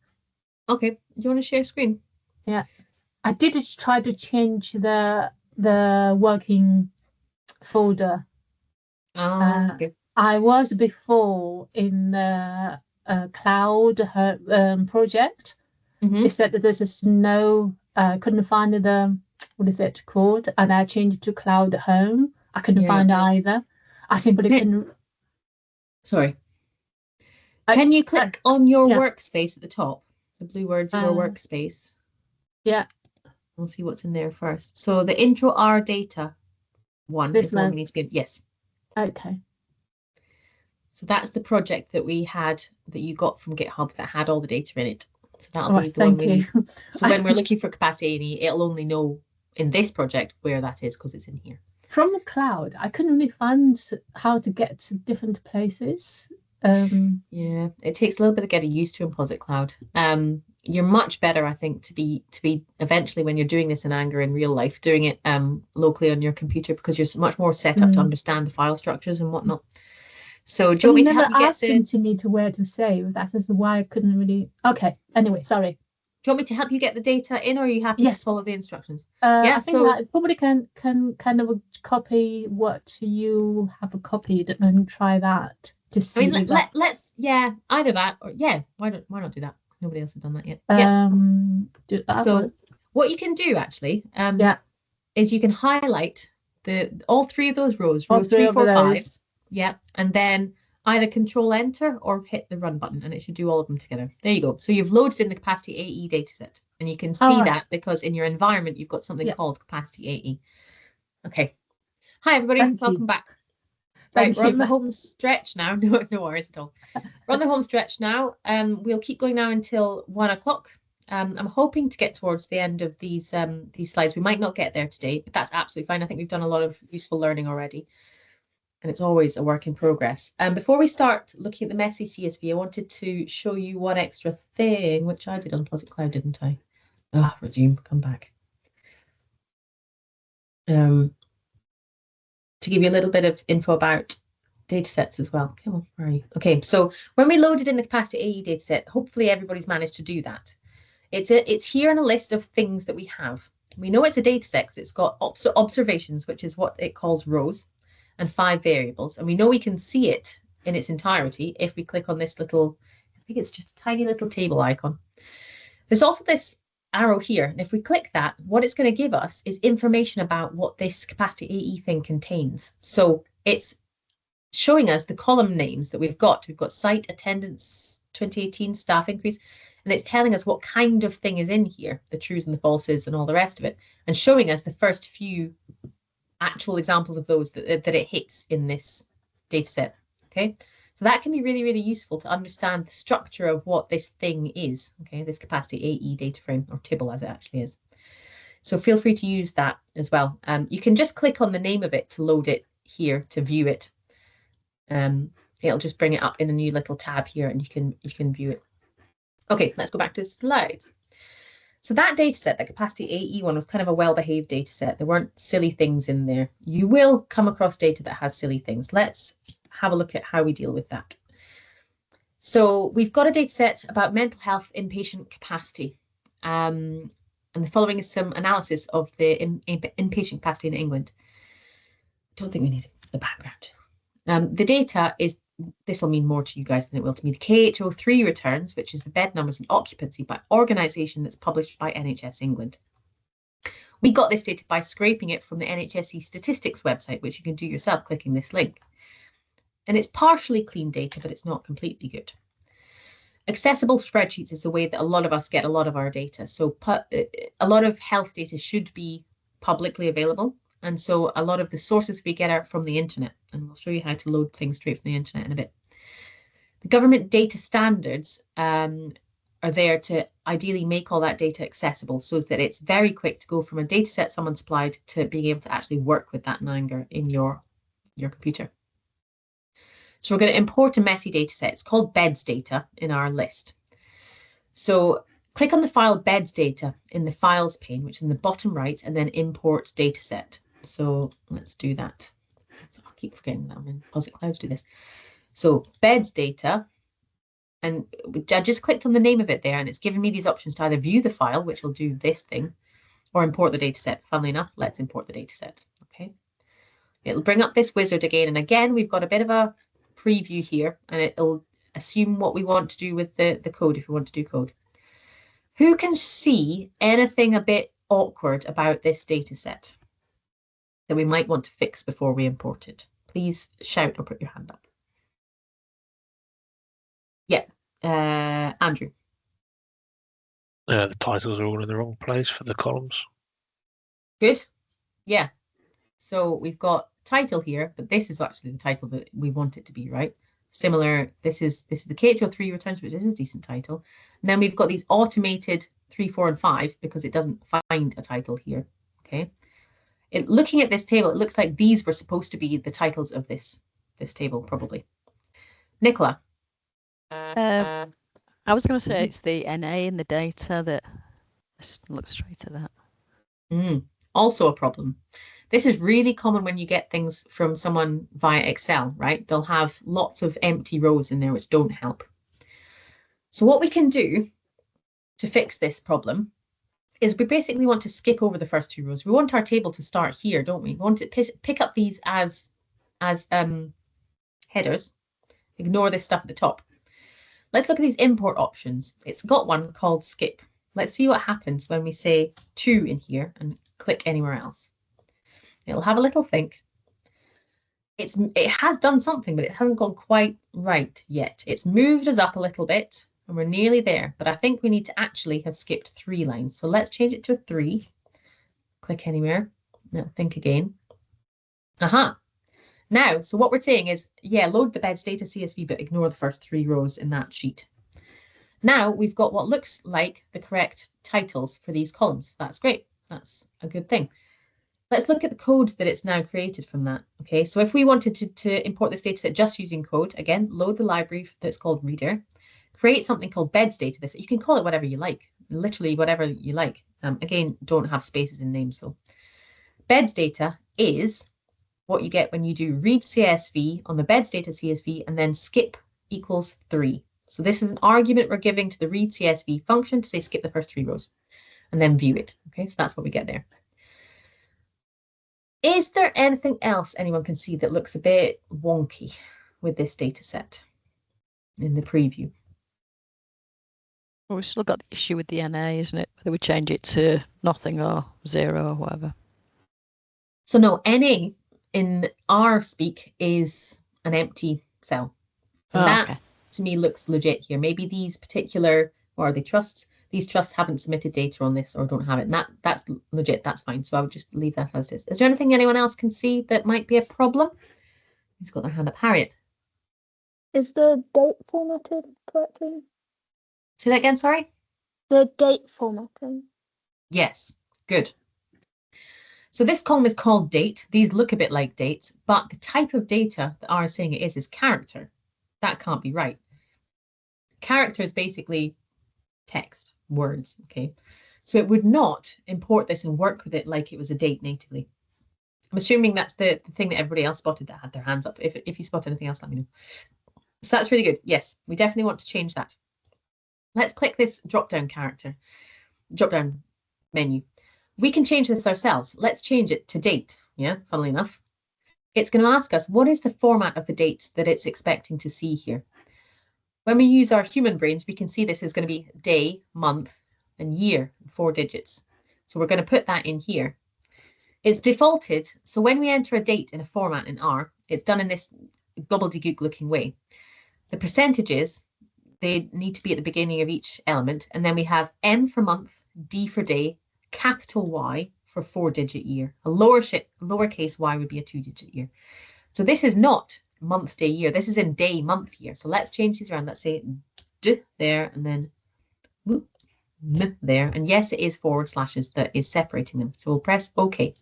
Okay, you want to share screen? Yeah, I did try to change the working folder. Okay. I was before in the cloud project. It said that there's just no, couldn't find the, what is it called? And I changed to cloud home. I couldn't find it either. I simply couldn't. Sorry. Can you click on your workspace at the top? The blue words, your workspace. Yeah. We'll see what's in there first. So the intro R data one is the one we need to be in. Yes. Okay. So that's the project that we had, that you got from GitHub, that had all the data in it. So that'll be the one we need. So when we're looking for capacity A&E, it'll only know in this project where that is because it's in here. From the cloud, I couldn't really find how to get to different places. Yeah, it takes a little bit of getting used to in Posit Cloud. You're much better, I think, to be eventually, when you're doing this in Anger in real life, doing it locally on your computer, because you're much more set up to understand the file structures and whatnot. So do you want me to help you get the... to me to where to save. That is why I couldn't really... Okay, anyway, sorry. Do you want me to help you get the data in, or are you happy to follow the instructions? Yeah, I think I probably can kind of copy what you have copied and try that to see. I mean, let's either that or why not do that? Nobody else has done that yet. Do that. So what you can do actually is you can highlight all three of those rows, rows 3, 4, 5. Yeah, and then either Control Enter or hit the Run button, and it should do all of them together. There you go. So you've loaded in the Capacity AE dataset, and you can see that because in your environment you've got something called Capacity AE. Okay. Hi everybody, welcome back. Right, we're on the home stretch now. No worries at all. We're on the home stretch now. We'll keep going now until 1 o'clock. I'm hoping to get towards the end of these slides. We might not get there today, but that's absolutely fine. I think we've done a lot of useful learning already. And it's always a work in progress. Before we start looking at the messy CSV, I wanted to show you one extra thing, which I did on Posit Cloud, didn't I? Resume, come back. To give you a little bit of info about datasets as well. Come on, where are you? Okay, so when we loaded in the Capacity AE dataset, hopefully everybody's managed to do that. It's here in a list of things that we have. We know it's a dataset because it's got observations, which is what it calls rows, and 5 variables. And we know we can see it in its entirety if we click on this little, I think it's just a tiny little table icon. There's also this arrow here. And if we click that, what it's going to give us is information about what this Capacity AE thing contains. So it's showing us the column names that we've got. We've got site attendance 2018, staff increase, and it's telling us what kind of thing is in here, the trues and the falses and all the rest of it, and showing us the first few actual examples of those that it hits in this data set. Okay, so that can be really, really useful to understand the structure of what this thing is. Okay, this Capacity AE data frame, or Tibble as it actually is. So feel free to use that as well. You can just click on the name of it to load it here to view it. It'll just bring it up in a new little tab here, and you can view it. Okay, let's go back to the slides. So that data set, the Capacity AE one, was kind of a well-behaved data set. There weren't silly things in there. You will come across data that has silly things. Let's have a look at how we deal with that. So we've got a data set about mental health inpatient capacity. And the following is some analysis of the inpatient capacity in England. I don't think we need the background. The data is, this will mean more to you guys than it will to me, the KHO3 returns, which is the bed numbers and occupancy by organisation that's published by NHS England. We got this data by scraping it from the NHS statistics website, which you can do yourself clicking this link. And it's partially clean data, but it's not completely good. Accessible spreadsheets is the way that a lot of us get a lot of our data. So a lot of health data should be publicly available. And so a lot of the sources we get are from the internet, and we'll show you how to load things straight from the internet in a bit. The government data standards are there to ideally make all that data accessible so that it's very quick to go from a data set someone supplied to being able to actually work with that in Anger in your computer. So we're going to import a messy data set. It's called beds data in our list. So click on the file beds data in the files pane, which is in the bottom right, and then import data set. So let's do that. So I'll keep forgetting that I'm in Posit Cloud to do this. So beds data, and I just clicked on the name of it there, and it's given me these options to either view the file, which will do this thing, or import the dataset. Funnily enough, let's import the dataset. Okay. It'll bring up this wizard again, and again, we've got a bit of a preview here, and it'll assume what we want to do with the code if we want to do code. Who can see anything a bit awkward about this dataset that we might want to fix before we import it? Please shout or put your hand up. Yeah, Andrew. The titles are all in the wrong place for the columns. Good. Yeah. So we've got title here, but this is actually the title that we want it to be, right? Similar, this is the KHL3 returns, which is a decent title. And then we've got these automated 3, 4, and 5 because it doesn't find a title here. Okay. Looking at this table, it looks like these were supposed to be the titles of this table, probably. Nicola. I was going to say it's the NA in the data that. Let's look straight at that. Also a problem. This is really common when you get things from someone via Excel, right? They'll have lots of empty rows in there which don't help. So what we can do to fix this problem is we basically want to skip over the first 2 rows. We want our table to start here, don't we? We want to pick up these as headers. Ignore this stuff at the top. Let's look at these import options. It's got one called skip. Let's see what happens when we say 2 in here and click anywhere else. It'll have a little think. It has done something, but it hasn't gone quite right yet. It's moved us up a little bit, and we're nearly there. But I think we need to actually have skipped 3 lines. So let's change it to a 3. Click anywhere. Now think again. Aha. Now, so what we're saying is, yeah, load the beds data CSV, but ignore the first 3 rows in that sheet. Now we've got what looks like the correct titles for these columns. That's great. That's a good thing. Let's look at the code that it's now created from that. Okay, so if we wanted to import this dataset just using code, again, load the library that's called Reader, create something called beds data. You can call it whatever you like, literally whatever you like. Again, don't have spaces in names though. Beds data is what you get when you do read CSV on the beds data CSV and then skip equals 3. So this is an argument we're giving to the read CSV function to say skip the first 3 rows and then view it. Okay, so that's what we get there. Is there anything else anyone can see that looks a bit wonky with this data set in the preview? Well, we've still got the issue with the NA, isn't it? Whether we change it to nothing or 0 or whatever. So no, NA in R speak is an empty cell. And that to me looks legit here. Maybe these particular, or are they trusts? These trusts haven't submitted data on this or don't have it. And that's legit, that's fine. So I would just leave that as is. Is there anything anyone else can see that might be a problem? Who's got their hand up? Harriet. Is the date formatted correctly? Say that again, sorry? The date formatting. Yes, good. So this column is called date. These look a bit like dates, but the type of data that R is saying it is character. That can't be right. Character is basically text, words, okay? So it would not import this and work with it like it was a date natively. I'm assuming that's the thing that everybody else spotted that had their hands up. If you spot anything else, let me know. So that's really good. Yes, we definitely want to change that. Let's click this drop-down menu. We can change this ourselves. Let's change it to date. Yeah, funnily enough. It's going to ask us, what is the format of the dates that it's expecting to see here? When we use our human brains, we can see this is going to be day, month, and year, 4 digits. So we're going to put that in here. It's defaulted. So when we enter a date in a format in R, it's done in this gobbledygook looking way. The percentages, they need to be at the beginning of each element. And then we have M for month, D for day, capital Y for 4-digit year. A lowercase y would be a 2-digit year. So this is not month, day, year. This is in day, month, year. So let's change these around. Let's say D there and then N there. And yes, it is forward slashes that is separating them. So we'll press OK.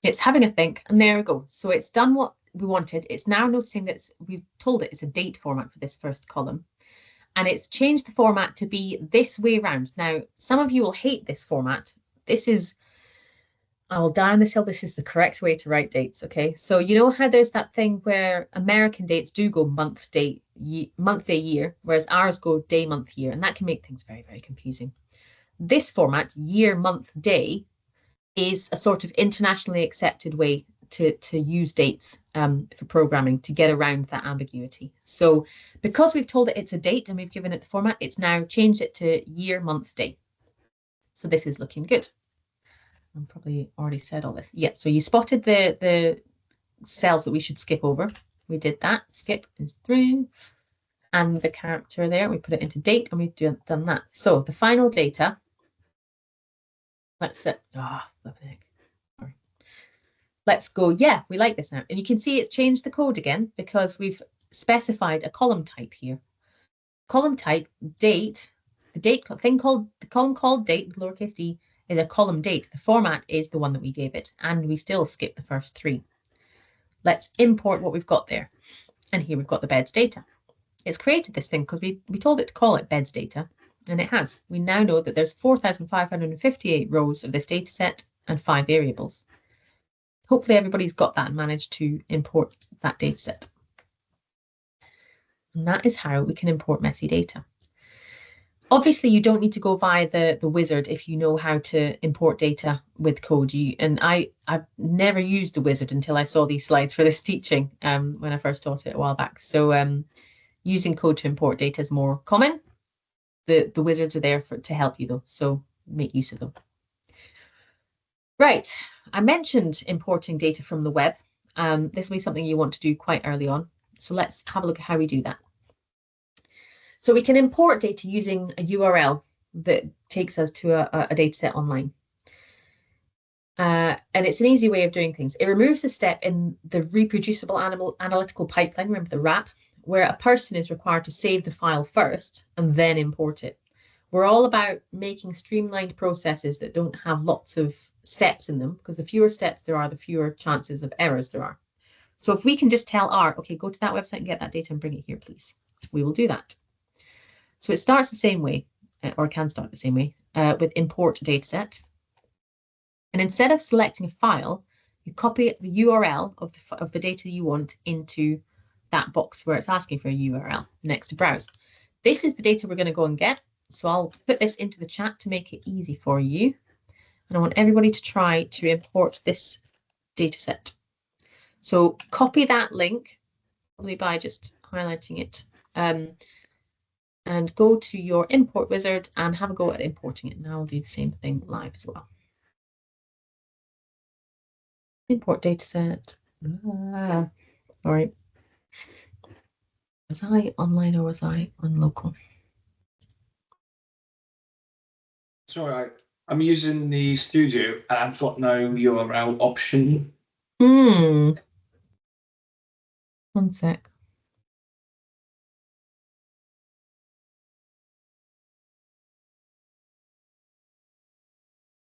It's having a think, and there we go. So it's done what we wanted. It's now noticing that we've told it it's a date format for this first column. And it's changed the format to be this way around. Now, some of you will hate this format. This is, I will die on this hill. This is the correct way to write dates. Okay, so you know how there's that thing where American dates do go month, day, year, whereas ours go day, month, year, and that can make things very, very confusing. This format, year, month, day, is a sort of internationally accepted way to use dates for programming to get around that ambiguity. So because we've told it it's a date and we've given it the format, it's now changed it to year, month, day. So this is looking good. I've probably already said all this. Yeah, so you spotted the cells that we should skip over. We did that. Skip is through. And the character there, we put it into date and we've done that. So the final data, let's set, sorry. Let's go, yeah, we like this now. And you can see it's changed the code again because we've specified a column type here. Column type, date, the column called date with lowercase d is a column date. The format is the one that we gave it, and we still skip the first three. Let's import what we've got there. And here we've got the beds data. It's created this thing because we told it to call it beds data, and it has. We now know that there's 4,558 rows of this data set and 5 variables. Hopefully everybody's got that and managed to import that data set. And that is how we can import messy data. Obviously, you don't need to go via the wizard if you know how to import data with code. I've never used the wizard until I saw these slides for this teaching when I first taught it a while back. So using code to import data is more common. The wizards are there to help you though, so make use of them. Right, I mentioned importing data from the web. This will be something you want to do quite early on. So let's have a look at how we do that. So we can import data using a URL that takes us to a data set online. And it's an easy way of doing things. It removes a step in the reproducible analytical pipeline, remember the RAP, where a person is required to save the file first and then import it. We're all about making streamlined processes that don't have lots of steps in them, because the fewer steps there are, the fewer chances of errors there are. So if we can just tell R, okay, go to that website and get that data and bring it here, please, we will do that. So it starts the same way, or can start the same way, with import dataset. And instead of selecting a file, you copy the URL of the data you want into that box where it's asking for a URL next to browse. This is the data we're going to go and get. So I'll put this into the chat to make it easy for you. And I want everybody to try to import this dataset. So copy that link, probably by just highlighting it. And go to your import wizard and have a go at importing it. Now I'll do the same thing live as well. Import dataset. Sorry. Was I online or was I on local? Sorry, I'm using the studio and I've got no URL option. One sec.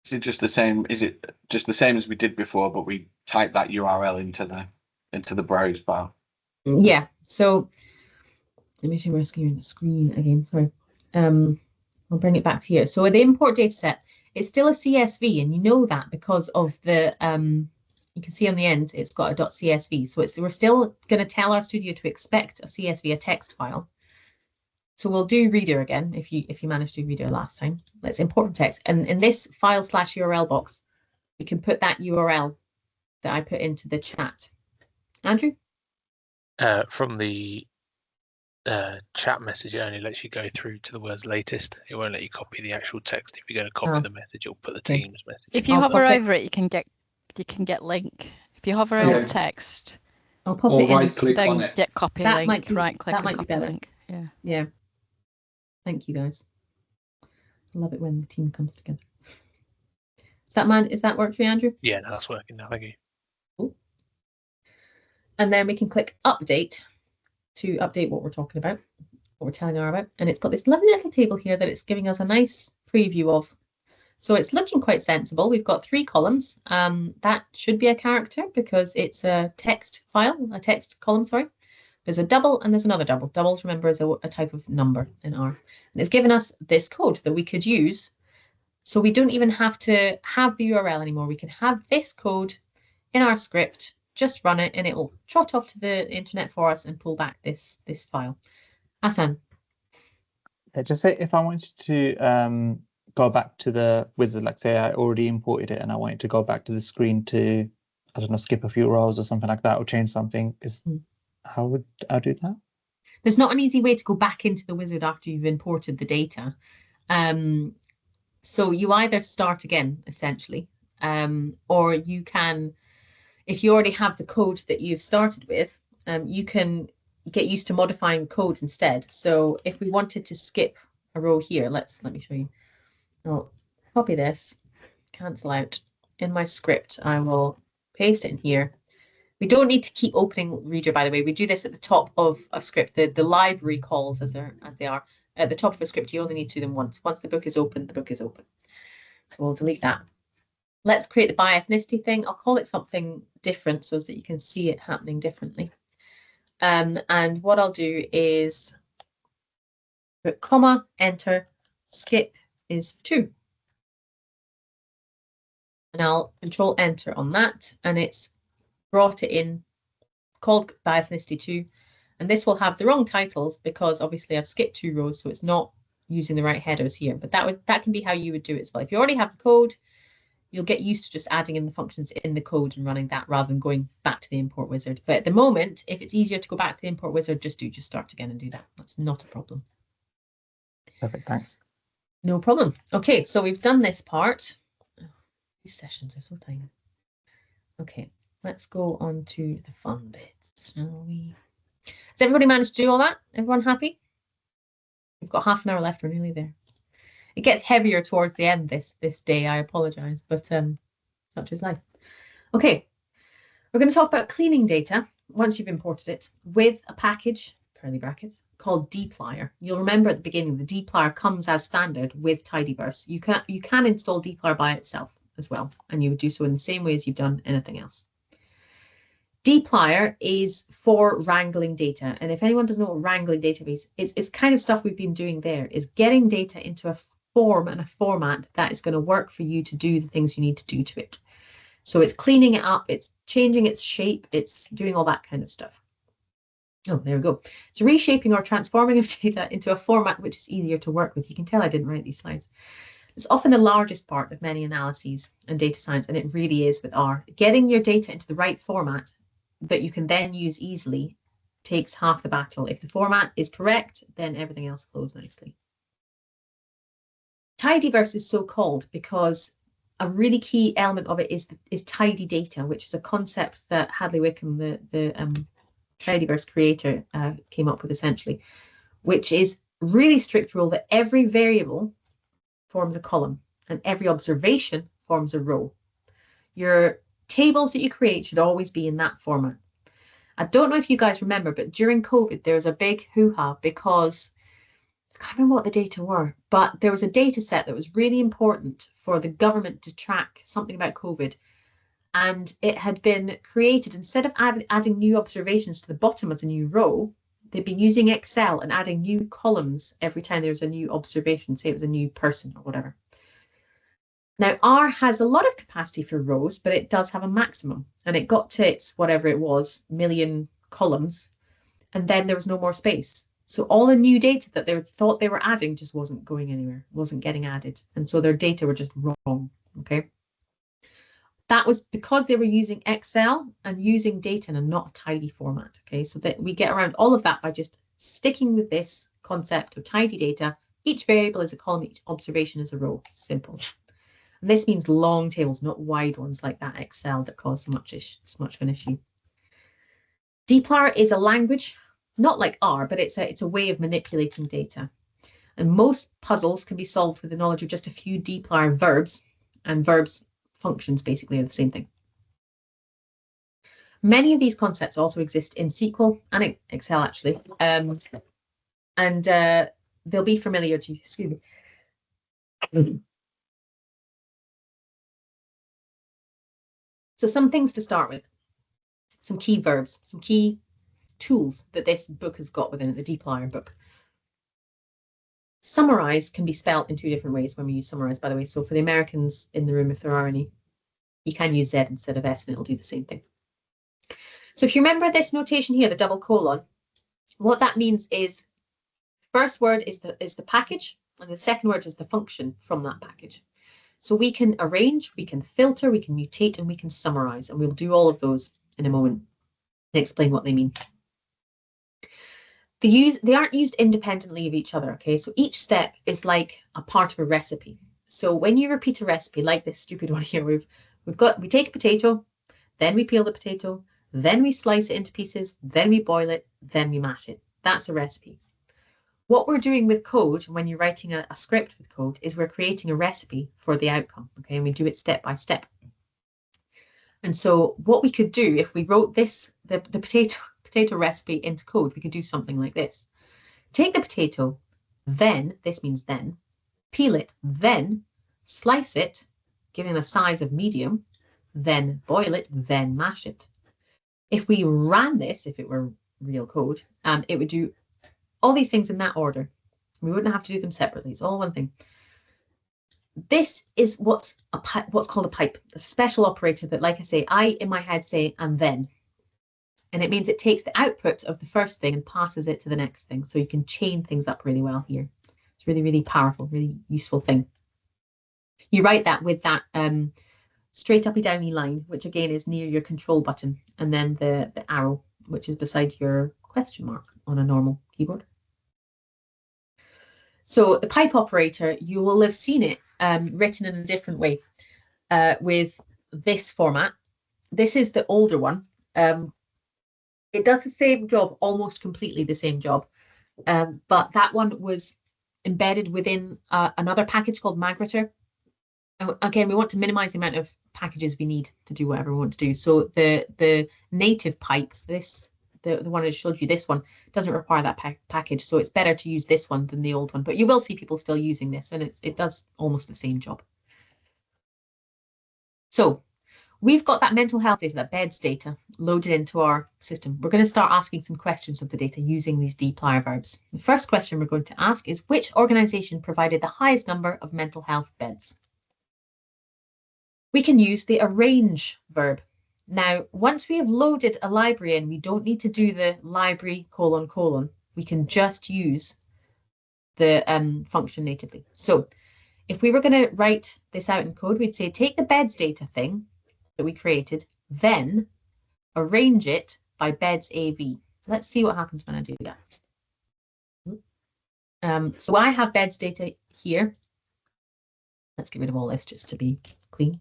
Is it just the same? Is it just the same as we did before, but we type that URL into the browse bar? Yeah. So let me show my screen again. Sorry. I'll bring it back to here. So the import dataset, it's still a CSV, and you know that because of the you can see on the end it's got a .csv. So we're still going to tell our studio to expect a CSV, a text file. So we'll do reader again if you managed to do reader last time. Let's import from text. And in this file/URL box, we can put that URL that I put into the chat. Andrew? From the chat message, it only lets you go through to the words latest. It won't let you copy the actual text. If you're going to copy the message, it'll put the Teams message. If you hover over it, you can get link. If you hover over text, I'll pop it in. Right click on it. Get copy That link. might be, Right click that and might be copy better. link. Yeah. Yeah. Thank you guys. I love it when the team comes together. Is that work for you, Andrew? Yeah, no, that's working now. Thank you. Cool. And then we can click update to update what we're talking about, what we're telling R about. And it's got this lovely little table here that it's giving us a nice preview of. So it's looking quite sensible. We've got 3 columns. That should be a character because it's a text file, a text column, sorry. There's a double and there's another double. Doubles, remember, is a type of number in R. And it's given us this code that we could use So we don't even have to have the URL anymore. We can have this code in our script, just run it, and it will trot off to the internet for us and pull back this file. Hassan. Yeah, just say if I wanted to go back to the wizard, like say I already imported it and I wanted to go back to the screen to, I don't know, skip a few rows or something like that, or change something, how would I do that? There's not an easy way to go back into the wizard after you've imported the data. So you either start again, essentially, or you can, if you already have the code that you've started with, you can get used to modifying code instead. So if we wanted to skip a row here, let me show you. I'll copy this, cancel out. In my script, I will paste it in here. We don't need to keep opening Reader, by the way. We do this at the top of a script. The library calls, as they are, at the top of a script, you only need to do them once. Once the book is open, the book is open. So we'll delete that. Let's create the by ethnicity thing. I'll call it something different so that you can see it happening differently. And what I'll do is put comma, enter, skip is 2. And I'll control enter on that, and it's brought it in, called by ethnicity 2. And this will have the wrong titles because obviously I've skipped 2 rows, so it's not using the right headers here. But that can be how you would do it as well. If you already have the code, you'll get used to just adding in the functions in the code and running that rather than going back to the import wizard. But at the moment, if it's easier to go back to the import wizard, just start again and do that. That's not a problem. Perfect, thanks. No problem. Okay, so we've done this part. Oh, these sessions are so tiny. Okay, let's go on to the fun bits, shall we? Has everybody managed to do all that? Everyone happy? We've got half an hour left. We're nearly there. It gets heavier towards the end this day. I apologize, but such is life. Okay, we're going to talk about cleaning data once you've imported it with a package, curly brackets, called dplyr. You'll remember at the beginning the dplyr comes as standard with tidyverse. You can install dplyr by itself as well, and you would do so in the same way as you've done anything else. dplyr is for wrangling data, and if anyone doesn't know what wrangling database is, it's kind of stuff we've been doing there, is getting data into a form and a format that is going to work for you to do the things you need to do to it. So it's cleaning it up, it's changing its shape, it's doing all that kind of stuff. Oh, there we go. It's reshaping or transforming of data into a format which is easier to work with. You can tell I didn't write these slides. It's often the largest part of many analyses and data science, and it really is with R. Getting your data into the right format that you can then use easily takes half the battle. If the format is correct, then everything else flows nicely. Tidyverse is so called because a really key element of it is tidy data, which is a concept that Hadley Wickham, the Tidyverse creator, came up with essentially, which is really strict rule that every variable forms a column and every observation forms a row. Your tables that you create should always be in that format. I don't know if you guys remember, but during COVID, there was a big hoo-ha because I can't remember what the data were, but there was a data set that was really important for the government to track something about COVID. And it had been created, instead of adding new observations to the bottom as a new row, they'd been using Excel and adding new columns every time there was a new observation, say it was a new person or whatever. Now, R has a lot of capacity for rows, but it does have a maximum. And it got to its, whatever it was, million columns, and then there was no more space. So all the new data that they thought they were adding just wasn't going anywhere, wasn't getting added. And so their data were just wrong, okay? That was because they were using Excel and using data in a not tidy format, okay? So that we get around all of that by just sticking with this concept of tidy data. Each variable is a column, each observation is a row, simple. And this means long tables, not wide ones like that Excel that cause so much of an issue. dplyr is a language, not like R, but it's a way of manipulating data. And most puzzles can be solved with the knowledge of just a few dplyr verbs, and verbs functions basically are the same thing. Many of these concepts also exist in SQL and Excel actually, and they'll be familiar to you. Excuse me. So some things to start with, some key verbs, some key tools that this book has got within it, the dplyr book. Summarize can be spelt in two different ways when we use summarize, by the way. So for the Americans in the room, if there are any, you can use Z instead of S and it'll do the same thing. So if you remember this notation here, the double colon, what that means is first word is the package and the second word is the function from that package. So we can arrange, we can filter, we can mutate, and we can summarize. And we'll do all of those in a moment and explain what they mean. They aren't used independently of each other, okay? So each step is like a part of a recipe. So when you repeat a recipe, like this stupid one here, we take a potato, then we peel the potato, then we slice it into pieces, then we boil it, then we mash it. That's a recipe. What we're doing with code, when you're writing a script with code, is we're creating a recipe for the outcome, okay? And we do it step by step. And so what we could do if we wrote this, the potato recipe into code, we could do something like this. Take the potato, then, this means then, peel it, then slice it, giving a size of medium, then boil it, then mash it. If we ran this, if it were real code, it would do all these things in that order. We wouldn't have to do them separately. It's all one thing. This is what's called a pipe, a special operator that, like I say, I in my head say and then. And it means it takes the output of the first thing and passes it to the next thing. So you can chain things up really well here. It's really, really powerful, really useful thing. You write that with that straight uppy downy line, which again is near your control button, and then the arrow, which is beside your question mark on a normal keyboard. So the pipe operator, you will have seen it written in a different way with this format. This is the older one. It does the same job, almost completely the same job, but that one was embedded within another package called Magritter. Again, we want to minimize the amount of packages we need to do whatever we want to do. So the native pipe, the one I showed you, this one, doesn't require that package. So it's better to use this one than the old one. But you will see people still using this, and it does almost the same job. So we've got that mental health data, that beds data, loaded into our system. We're going to start asking some questions of the data using these dplyr verbs. The first question we're going to ask is, which organisation provided the highest number of mental health beds? We can use the arrange verb. Now, once we have loaded a library in, we don't need to do the library : We can just use the function natively. So if we were going to write this out in code, we'd say take the beds data thing that we created, then arrange it by beds AV. Let's see what happens when I do that. So I have beds data here. Let's get rid of all this just to be clean.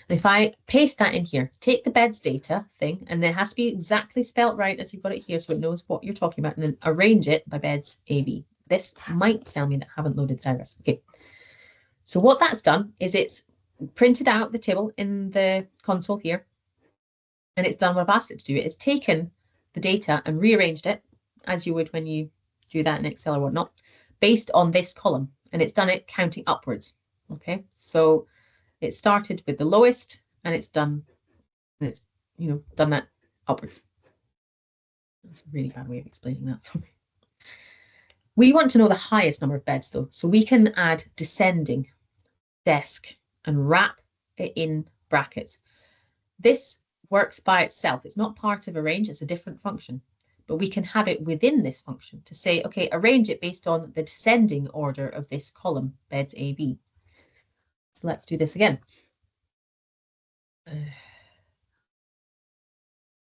And if I paste that in here, take the beds data thing, and it has to be exactly spelt right as you've got it here so it knows what you're talking about, and then arrange it by beds AV. This might tell me that I haven't loaded the digress. Okay. So what that's done is it's printed out the table in the console here, and it's done what I've asked it to do. It's taken the data and rearranged it, as you would when you do that in Excel or whatnot, based on this column, and it's done it counting upwards. Okay, so it started with the lowest, and it's done, and it's done that upwards. That's a really bad way of explaining that. Sorry. We want to know the highest number of beds though, so we can add descending, desk, and wrap it in brackets. This works by itself. It's not part of arrange, it's a different function, but we can have it within this function to say, okay, arrange it based on the descending order of this column, beds AB. So let's do this again.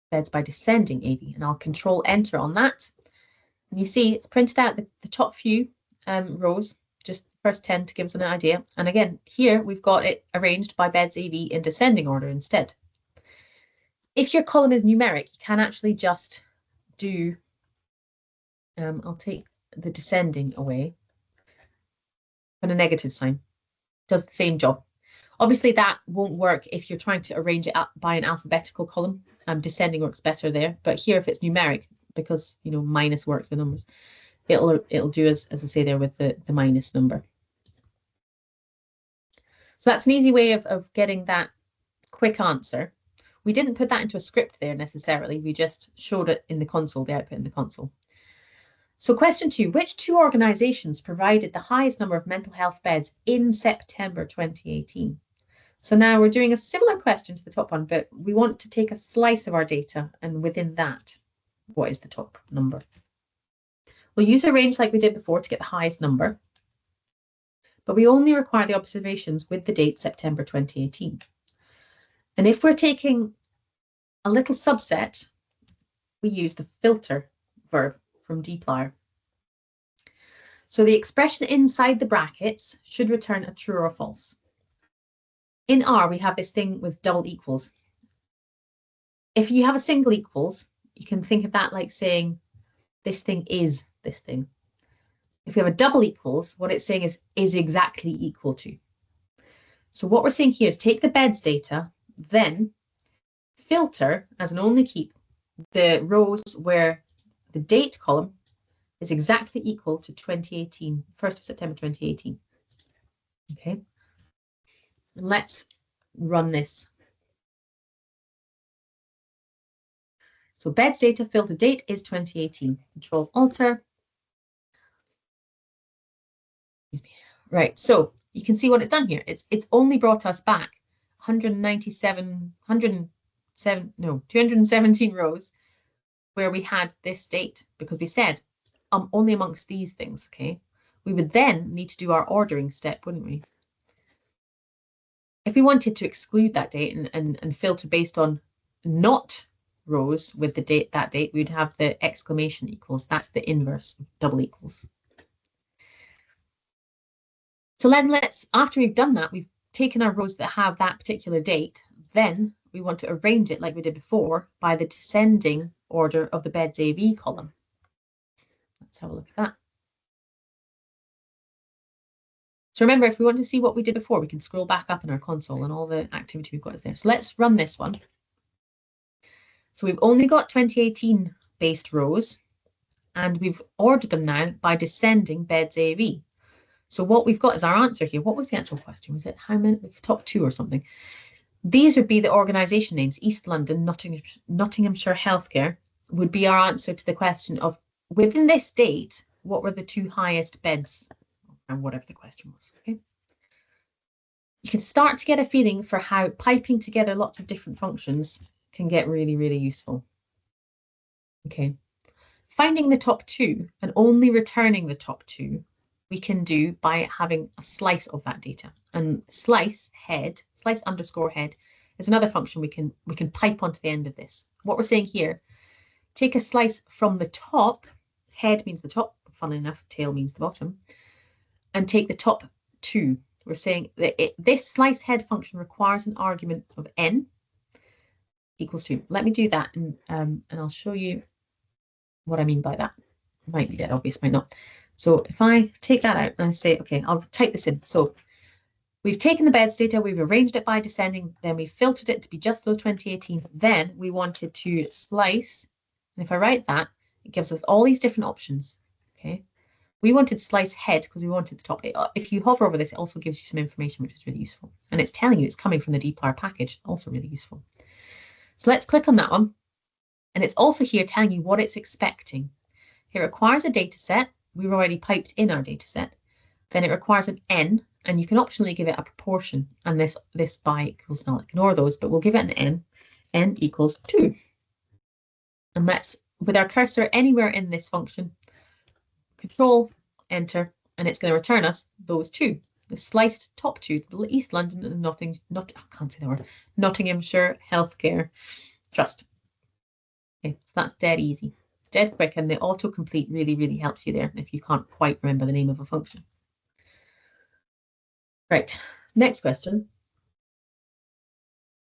Beds by descending AB, and I'll control enter on that. And you see it's printed out the top few rows, just the first 10 to give us an idea. And again, here we've got it arranged by beds AB in descending order instead. If your column is numeric, you can actually just do, I'll take the descending away, and a negative sign. Does the same job. Obviously, that won't work if you're trying to arrange it by an alphabetical column. Descending works better there. But here, if it's numeric, because minus works with numbers, it'll do as I say there with the minus number. So that's an easy way of getting that quick answer. We didn't put that into a script there necessarily. We just showed it in the console, the output in the console. So question 2, which 2 organisations provided the highest number of mental health beds in September 2018? So now we're doing a similar question to the top one, but we want to take a slice of our data, and within that, what is the top number? We'll use a range like we did before to get the highest number, but we only require the observations with the date September 2018. And if we're taking a little subset, we use the filter verb from dplyr. So the expression inside the brackets should return a true or a false. In R, we have this thing with double equals. If you have a single equals, you can think of that like saying this thing is this thing. If we have a double equals, what it's saying is exactly equal to. So what we're saying here is take the beds data, then filter as an only keep the rows where the date column is exactly equal to 2018, 1st of September 2018. Okay, and let's run this. So beds data filter date is 2018. Control Alter. Right, so you can see what it's done here. It's only brought us back 217 rows where we had this date, because we said only amongst these things. Okay, we would then need to do our ordering step, wouldn't we? If we wanted to exclude that date and filter based on not rows with the date, that date, we'd have the exclamation equals. That's the inverse of double equals. So then after we've done that, we've taken our rows that have that particular date, then we want to arrange it like we did before by the descending order of the beds AV column. Let's have a look at that. So remember, if we want to see what we did before, we can scroll back up in our console and all the activity we've got is there. So let's run this one. So we've only got 2018 based rows, and we've ordered them now by descending beds AV. So what we've got is our answer here. What was the actual question? Was it how many? The top 2 or something? These would be the organisation names. East London, Nottinghamshire Healthcare would be our answer to the question of, within this date, what were the 2 highest beds? And whatever the question was. Okay. You can start to get a feeling for how piping together lots of different functions can get really, really useful. Okay. Finding the top 2 and only returning the top 2 we can do by having a slice of that data. And slice underscore head is another function we can pipe onto the end of this. What we're saying here, take a slice from the top, head means the top, funnily enough, tail means the bottom, and take the top 2. We're saying that this slice head function requires an argument of n equals 2. Let me do that, and I'll show you what I mean by that. Might be dead obvious, might not. So if I take that out and I say, okay, I'll type this in. So we've taken the beds data, we've arranged it by descending, then we filtered it to be just those 2018. Then we wanted to slice, and if I write that, it gives us all these different options. Okay, we wanted slice head because we wanted the top. If you hover over this, it also gives you some information, which is really useful. And it's telling you it's coming from the dplyr package, also really useful. So let's click on that one. And it's also here telling you what it's expecting. It requires a data set. We've already piped in our data set. Then it requires an n, and you can optionally give it a proportion. And this by equals null. Ignore those, but we'll give it an n. N equals 2. And let's, with our cursor anywhere in this function, Control Enter, and it's going to return us those 2. The sliced top 2, the East London and I can't say the word, Nottinghamshire Healthcare Trust. Okay, so that's dead easy. Dead quick, and the autocomplete really, really helps you there if you can't quite remember the name of a function. Right, next question.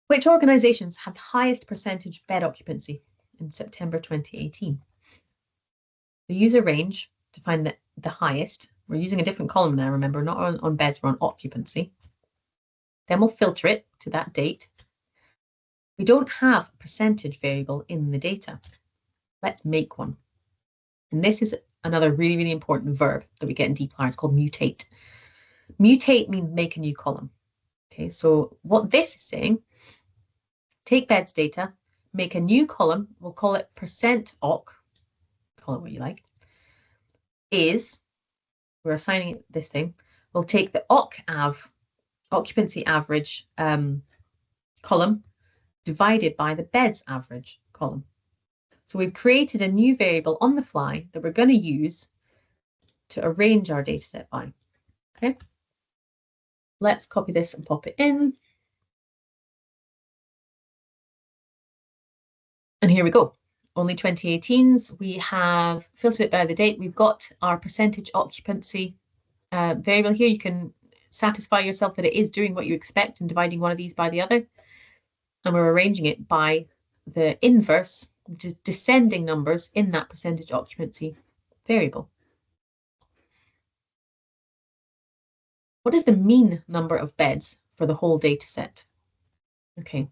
Which organisations have the highest percentage bed occupancy in September 2018? We use a range to find the highest. We're using a different column now, remember, not on beds, we're on occupancy. Then we'll filter it to that date. We don't have a percentage variable in the data. Let's make one. And this is another really, really important verb that we get in dplyr. It's called mutate. Mutate means make a new column. Okay, so what this is saying, take beds data, make a new column, we'll call it %occ, call it what you like. is, we're assigning it this thing, we'll take the occupancy average column divided by the beds average column. So we've created a new variable on the fly that we're going to use to arrange our data set by. Okay, let's copy this and pop it in. And here we go. Only 2018s. We have filtered it by the date. We've got our percentage occupancy variable here. You can satisfy yourself that it is doing what you expect and dividing one of these by the other. And we're arranging it by the inverse, which is descending numbers in that percentage occupancy variable. What is the mean number of beds for the whole data set? Okay,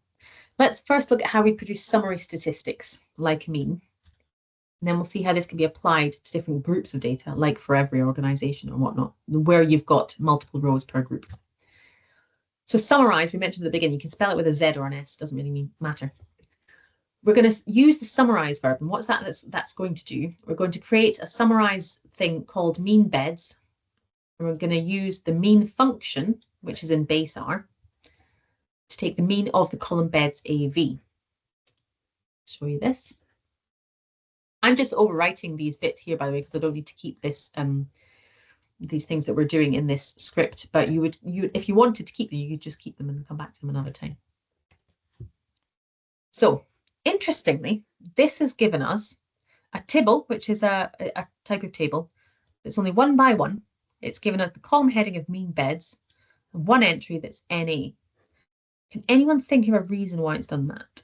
let's first look at how we produce summary statistics like mean. And then we'll see how this can be applied to different groups of data, like for every organization or whatnot, where you've got multiple rows per group. So summarize, we mentioned at the beginning, you can spell it with a Z or an S, doesn't really matter. We're going to use the summarize verb. And what's that's going to do? We're going to create a summarize thing called mean beds. And we're going to use the mean function, which is in base R, to take the mean of the column beds AV. Show you this. I'm just overwriting these bits here, by the way, because I don't need to keep this these things that we're doing in this script. But you if you wanted to keep them, you could just keep them and come back to them another time. So interestingly, this has given us a tibble, which is a type of table. It's only 1 by 1. It's given us the column heading of mean beds and one entry that's NA. Can anyone think of a reason why it's done that?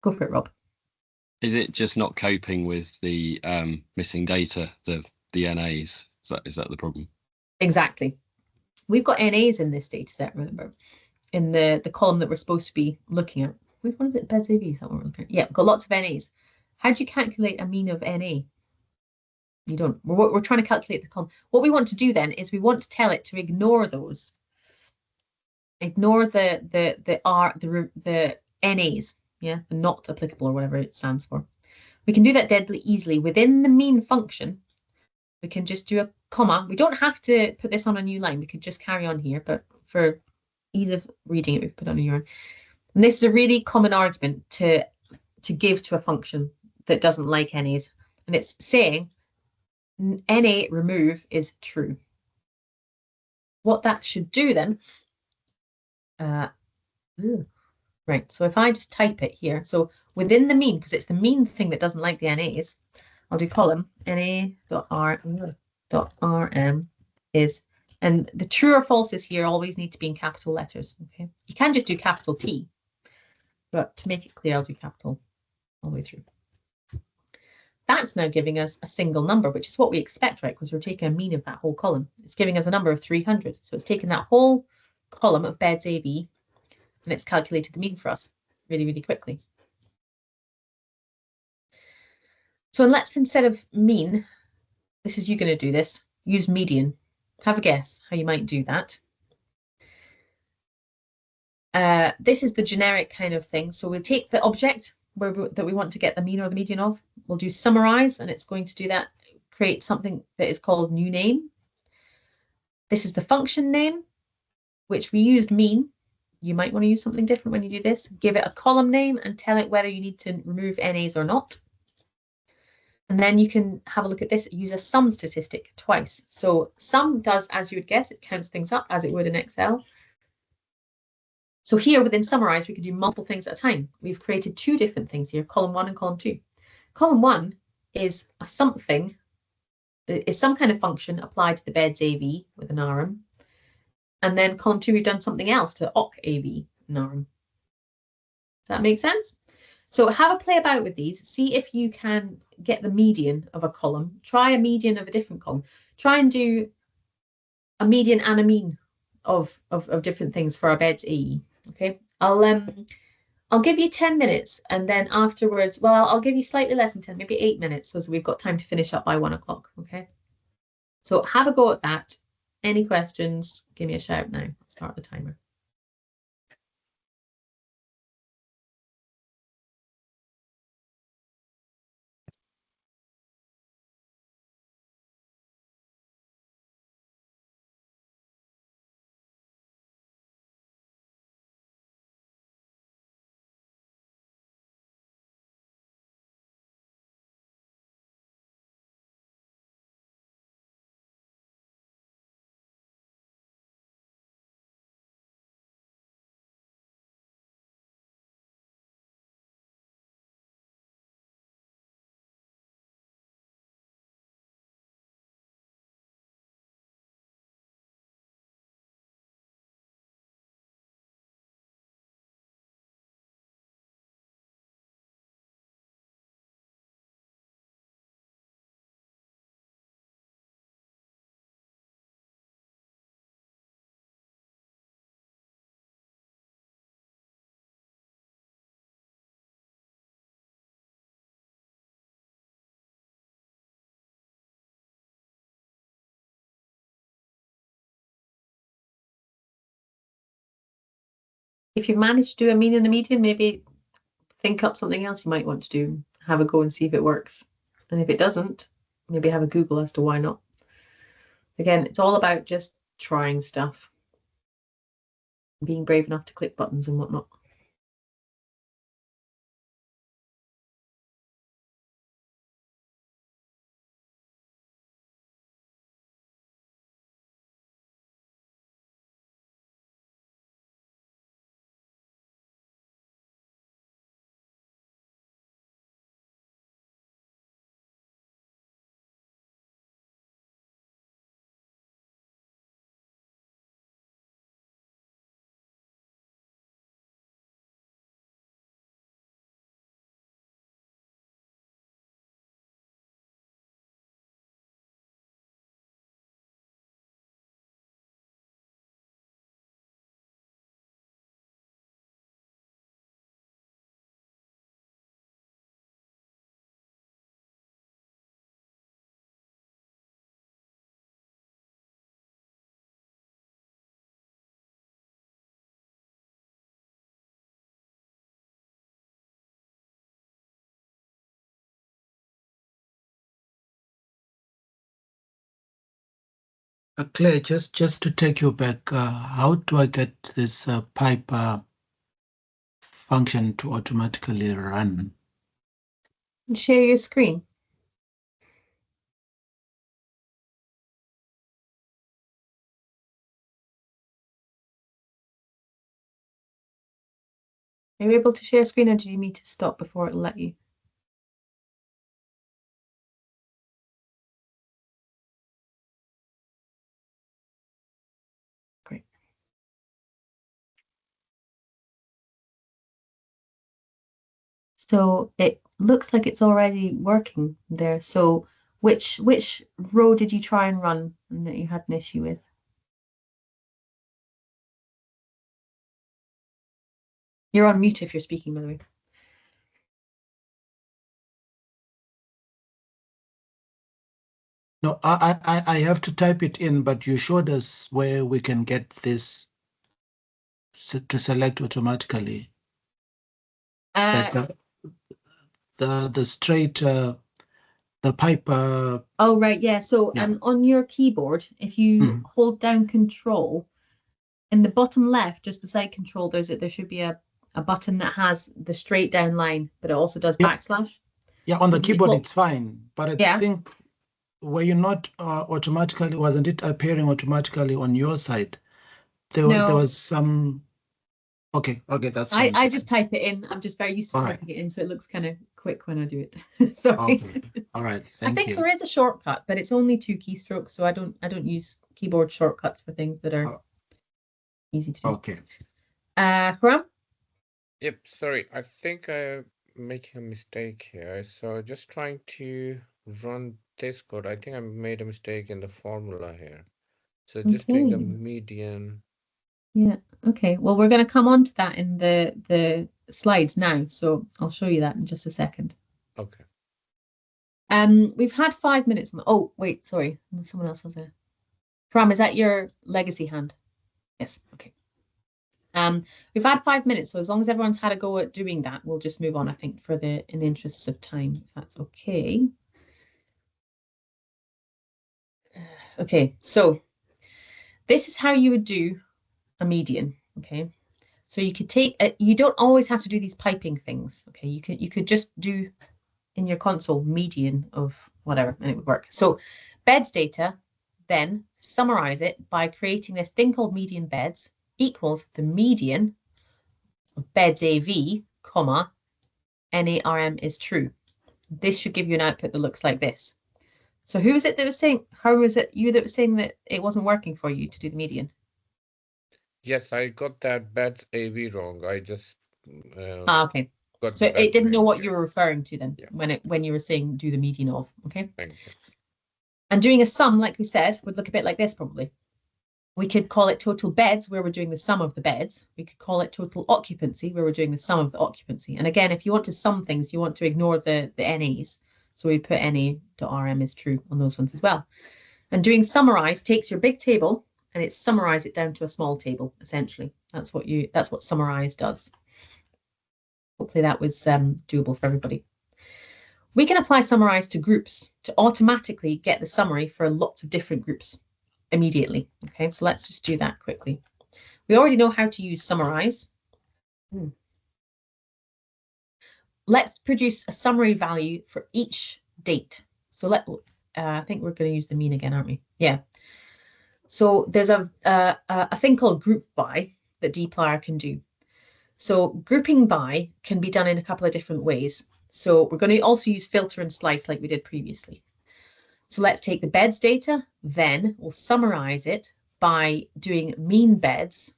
Go for it, Rob. Is it just not coping with the missing data, the NAs? Is that the problem? Exactly. We've got NAs in this data set, remember, in the column that we're supposed to be looking at. Which one is it? Beds AV, is that what we're looking at? Yeah, we've got lots of NAs. How do you calculate a mean of NA? You don't. We're trying to calculate the column. What we want to do then is we want to tell it to ignore those. Ignore the NAs, yeah, the not applicable or whatever it stands for. We can do that deadly easily. Within the mean function, we can just do a comma. We don't have to put this on a new line. We could just carry on here, but for ease of reading it, we've put on a new one. And this is a really common argument to give to a function that doesn't like NAs. And it's saying NA remove is true. What that should do then, right, so if I just type it here, so within the mean, because it's the mean thing that doesn't like the NAs, I'll do column na.rm is, and the true or falses here always need to be in capital letters, okay? You can just do capital T, but to make it clear, I'll do capital all the way through. That's now giving us a single number, which is what we expect, right? Because we're taking a mean of that whole column. It's giving us a number of 300. So it's taken that whole column of beds AV and it's calculated the mean for us really, really quickly. So let's, instead of mean, this is you going to do this, use median. Have a guess how you might do that. This is the generic kind of thing. So we'll take the object that we want to get the mean or the median of. We'll do summarize, and it's going to do that, create something that is called new name. This is the function name, which we used mean. You might want to use something different when you do this. Give it a column name and tell it whether you need to remove NAs or not. And then you can have a look at this, use a sum statistic twice. So sum does, as you would guess, it counts things up as it would in Excel. So here within summarize, we could do multiple things at a time. We've created 2 different things here, column 1 and column 2. Column 1 is some kind of function applied to the beds AV with an RM. And then column 2, we've done something else to OC AV and RM. Does that make sense? So have a play about with these. See if you can get the median of a column. Try a median of a different column. Try and do a median and a mean of different things for our beds AE. Okay, I'll give you 10 minutes, and then afterwards, well, I'll give you slightly less than 10, maybe 8 minutes, so we've got time to finish up by 1 o'clock. Okay, so have a go at that. Any questions? Give me a shout now. Start the timer. if you've managed to do a mean and a median, maybe think up something else you might want to do. Have a go and see if it works. And if it doesn't, maybe have a Google as to why not. Again, it's all about just trying stuff. Being brave enough to click buttons and whatnot. Claire, just to take you back, how do I get this pipe function to automatically run? Share your screen. Are you able to share screen, or do you need to stop before it'll let you? Great. So it looks like it's already working there. So which row did you try and run and that you had an issue with? You're on mute if you're speaking, by the way. No, I have to type it in, but you showed us where we can get this to select automatically. Like the straight the pipe. Oh right, yeah. So Yeah. on your keyboard, if you hold down Control, in the bottom left, just beside Control, there should be a button that has the straight down line, but it also does backslash. Yeah, on So the keyboard it's fine, but I Yeah. think were you not automatically, wasn't it appearing automatically on your side? There No. was some. Okay, that's fine. I just type it in. I'm just very used to All right. typing it in, so it looks kind of quick when I do it. Sorry. Okay. All right. I Thank think you. there is a shortcut, but it's only 2 keystrokes, so I don't use keyboard shortcuts for things that are easy to do. Okay. Khurram? Yep, sorry. I think I'm making a mistake here. So just trying to run this code. I think I made a mistake in the formula here. So just doing a Okay. median. Yeah. Okay. Well, we're going to come on to that in the slides now, so I'll show you that in just a second. Okay. We've had 5 minutes. Oh, wait, sorry. Someone else has a. Khurram, is that your legacy hand? Yes. Okay. We've had 5 minutes, so as long as everyone's had a go at doing that, we'll just move on, I think, in the interests of time, if that's okay. Okay, so this is how you would do a median. Okay, so you could take you don't always have to do these piping things. Okay, you could just do in your console median of whatever, and it would work. So beds data, then summarize it by creating this thing called median beds equals the median of beds AV, comma, NARM is true. This should give you an output that looks like this. So who was it that was saying, how was it you that was saying that it wasn't working for you to do the median? Yes, I got that beds AV wrong. I just okay. got So the it didn't know name, what yeah. you were referring to then, Yeah. when you were saying do the median of. Okay. Thank you. And doing a sum, like we said, would look a bit like this probably. We could call it total beds, where we're doing the sum of the beds. We could call it total occupancy, where we're doing the sum of the occupancy. And again, if you want to sum things, you want to ignore the NAs. So we put NA.RM is true on those ones as well. And doing summarize takes your big table and it's summarize it down to a small table, essentially. That's what summarize does. Hopefully that was doable for everybody. We can apply summarize to groups to automatically get the summary for lots of different groups immediately. Okay, so let's just do that quickly. We already know how to use summarize. Let's produce a summary value for each date. So I think we're going to use the mean again, aren't we? Yeah. So there's a thing called group by that dplyr can do. So grouping by can be done in a couple of different ways. So we're going to also use filter and slice like we did previously. So let's take the beds data, then we'll summarize it by doing mean beds.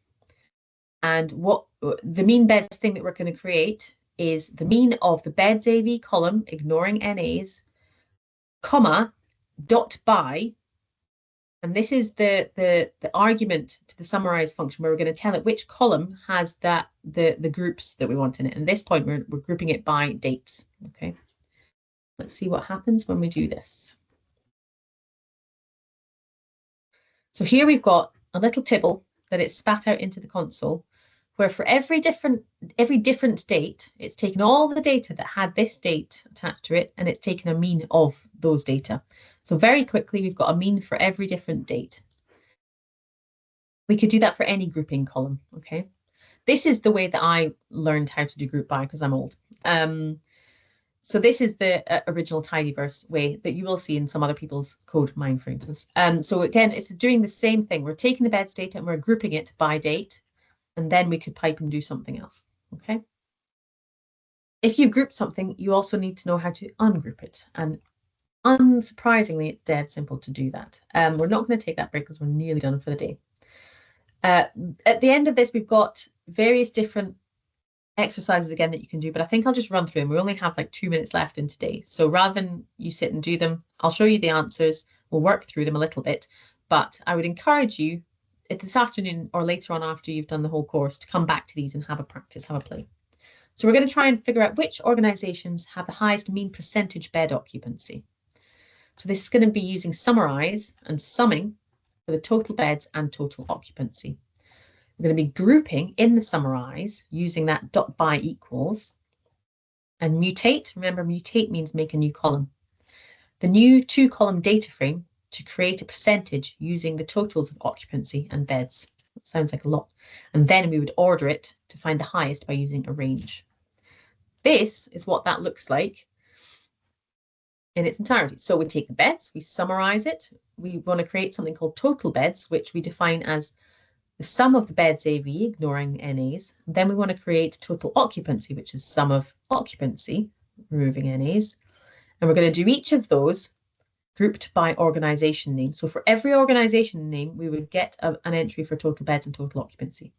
And what the mean beds thing that we're going to create is the mean of the beds AV column, ignoring NAs, comma, dot by, and this is the argument to the summarize function where we're going to tell it which column has the groups that we want in it. And at this point, we're grouping it by dates. Okay, let's see what happens when we do this. So here we've got a little tibble that it's spat out into the console, where for every different date, it's taken all the data that had this date attached to it, and it's taken a mean of those data. So very quickly, we've got a mean for every different date. We could do that for any grouping column, okay? This is the way that I learned how to do group by because I'm old. So this is the original tidyverse way that you will see in some other people's code, mine for instance. So again, it's doing the same thing. We're taking the beds data and we're grouping it by date, and then we could pipe and do something else, okay? If you group something, you also need to know how to ungroup it. And unsurprisingly, it's dead simple to do that. We're not going to take that break because we're nearly done for the day. At the end of this, we've got various different exercises again that you can do, but I think I'll just run through them. We only have like 2 minutes left in today. So rather than you sit and do them, I'll show you the answers. We'll work through them a little bit, but I would encourage you this afternoon or later on after you've done the whole course to come back to these and have a practice, have a play. So we're going to try and figure out which organizations have the highest mean percentage bed occupancy. So this is going to be using summarize and summing for the total beds and total occupancy. We're going to be grouping in the summarize using that dot by equals and mutate. Remember, mutate means make a new column. The new 2-column data frame to create a percentage using the totals of occupancy and beds. That sounds like a lot. And then we would order it to find the highest by using a range. This is what that looks like in its entirety. So we take the beds, we summarize it. We want to create something called total beds, which we define as the sum of the beds AV, ignoring NAs. Then we want to create total occupancy, which is sum of occupancy, removing NAs. And we're going to do each of those grouped by organization name. So for every organization name, we would get an entry for total beds and total occupancy.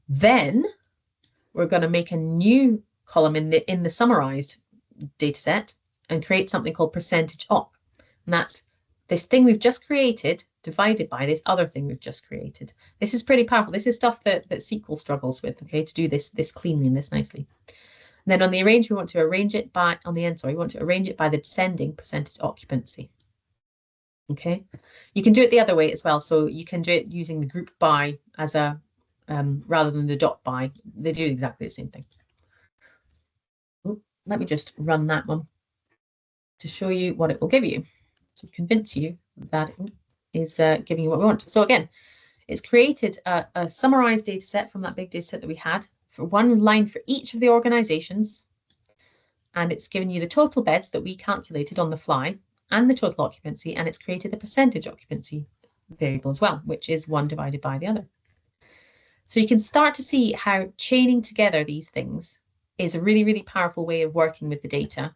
Then we're going to make a new column in the summarized data set and create something called percentage occ. And that's this thing we've just created divided by this other thing we've just created. This is pretty powerful. This is stuff that SQL struggles with, okay, to do this cleanly and this nicely. And then on the arrange, we want to arrange it by, on the end, sorry, we want to arrange it by the descending percentage occupancy. Okay, you can do it the other way as well. So you can do it using the group by as a, rather than the dot by. They do exactly the same thing. Let me just run that one to show you what it will give you, to convince you that it is giving you what we want. So again, it's created a summarized data set from that big data set that we had for one line for each of the organizations. And it's given you the total beds that we calculated on the fly and the total occupancy, and it's created the percentage occupancy variable as well, which is 1 divided by the other. So you can start to see how chaining together these things is a really, really powerful way of working with the data.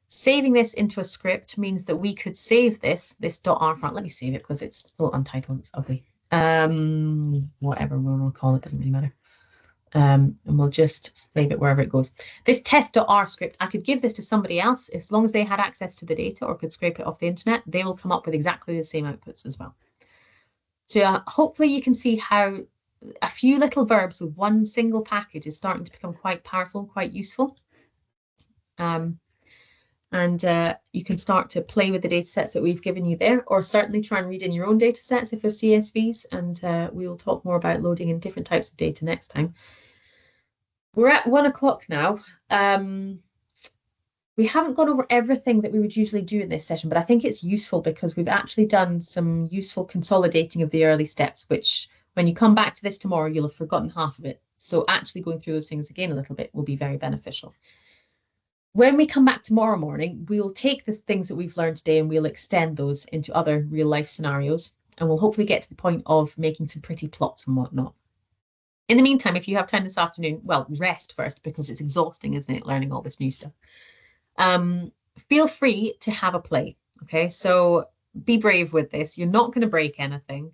Saving this into a script means that we could save this .r file. Let me save it because it's still untitled, it's ugly. Whatever we'll call it, doesn't really matter. And we'll just save it wherever it goes. This test.r script, I could give this to somebody else as long as they had access to the data or could scrape it off the internet. They will come up with exactly the same outputs as well. So hopefully you can see how a few little verbs with one single package is starting to become quite powerful, quite useful. And And you can start to play with the data sets that we've given you there, or certainly try and read in your own data sets if they're CSVs. And we will talk more about loading in different types of data next time. We're at 1 o'clock now. We haven't gone over everything that we would usually do in this session, but I think it's useful because we've actually done some useful consolidating of the early steps, which when you come back to this tomorrow, you'll have forgotten half of it. So actually going through those things again a little bit will be very beneficial. When we come back tomorrow morning, we'll take the things that we've learned today and we'll extend those into other real life scenarios. And we'll hopefully get to the point of making some pretty plots and whatnot. In the meantime, if you have time this afternoon, well, rest first because it's exhausting, isn't it, learning all this new stuff. Feel free to have a play. Okay, so be brave with this. You're not going to break anything.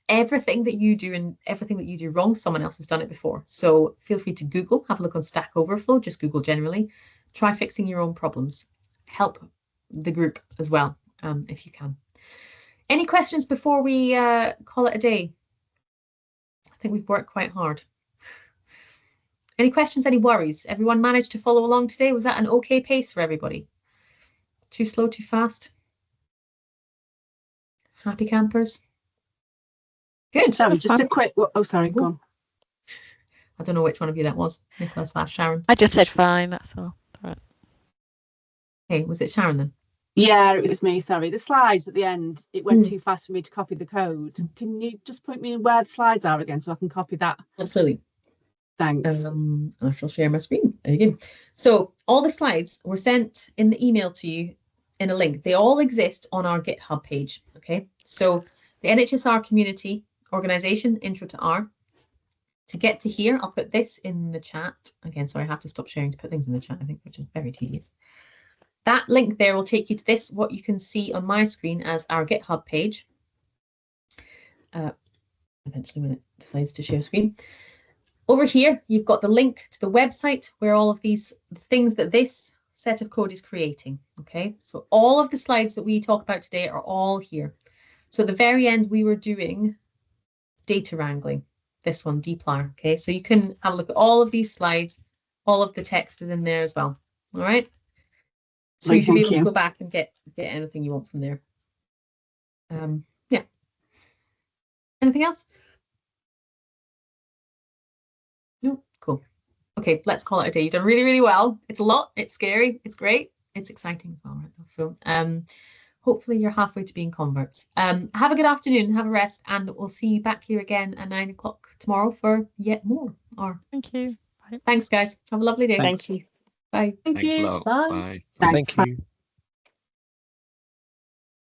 Everything that you do and everything that you do wrong, someone else has done it before. So feel free to Google, have a look on Stack Overflow, just Google generally. Try fixing your own problems. Help the group as well, if you can. Any questions before we call it a day? I think we've worked quite hard. Any questions, any worries? Everyone managed to follow along today? Was that an okay pace for everybody? Too slow, too fast? Happy campers? Good. Sorry, just a quick... Oh, sorry, go on. I don't know which one of you that was, Nicola/Sharon. I just said fine, that's all. Right. Hey, was it Sharon then? Yeah, it was me, sorry. The slides at the end, it went too fast for me to copy the code. Can you just point me where the slides are again so I can copy that? Absolutely. Thanks. I shall share my screen again. So all the slides were sent in the email to you in a link. They all exist on our GitHub page. Okay, so the NHS-R community organization, Intro to R. To get to here, I'll put this in the chat. Again, sorry, I have to stop sharing to put things in the chat, I think, which is very tedious. That link there will take you to this, what you can see on my screen as our GitHub page. Eventually when it decides to share screen. Over here, you've got the link to the website where all of these things that this set of code is creating. Okay, so all of the slides that we talk about today are all here. So at the very end, we were doing data wrangling, this one, dplyr. Okay, so you can have a look at all of these slides. All of the text is in there as well. All right. So you should be able to go back and get anything you want from there. Yeah. Anything else? No, cool. Okay, let's call it a day. You've done really, really well. It's a lot. It's scary. It's great. It's exciting as well, right? So, hopefully you're halfway to being converts. Have a good afternoon. Have a rest, and we'll see you back here again at 9 o'clock tomorrow for yet more. Thank you. Thanks, guys. Have a lovely day. Thanks. Thank you. Bye. Thanks a lot. Bye. Bye. Thank you.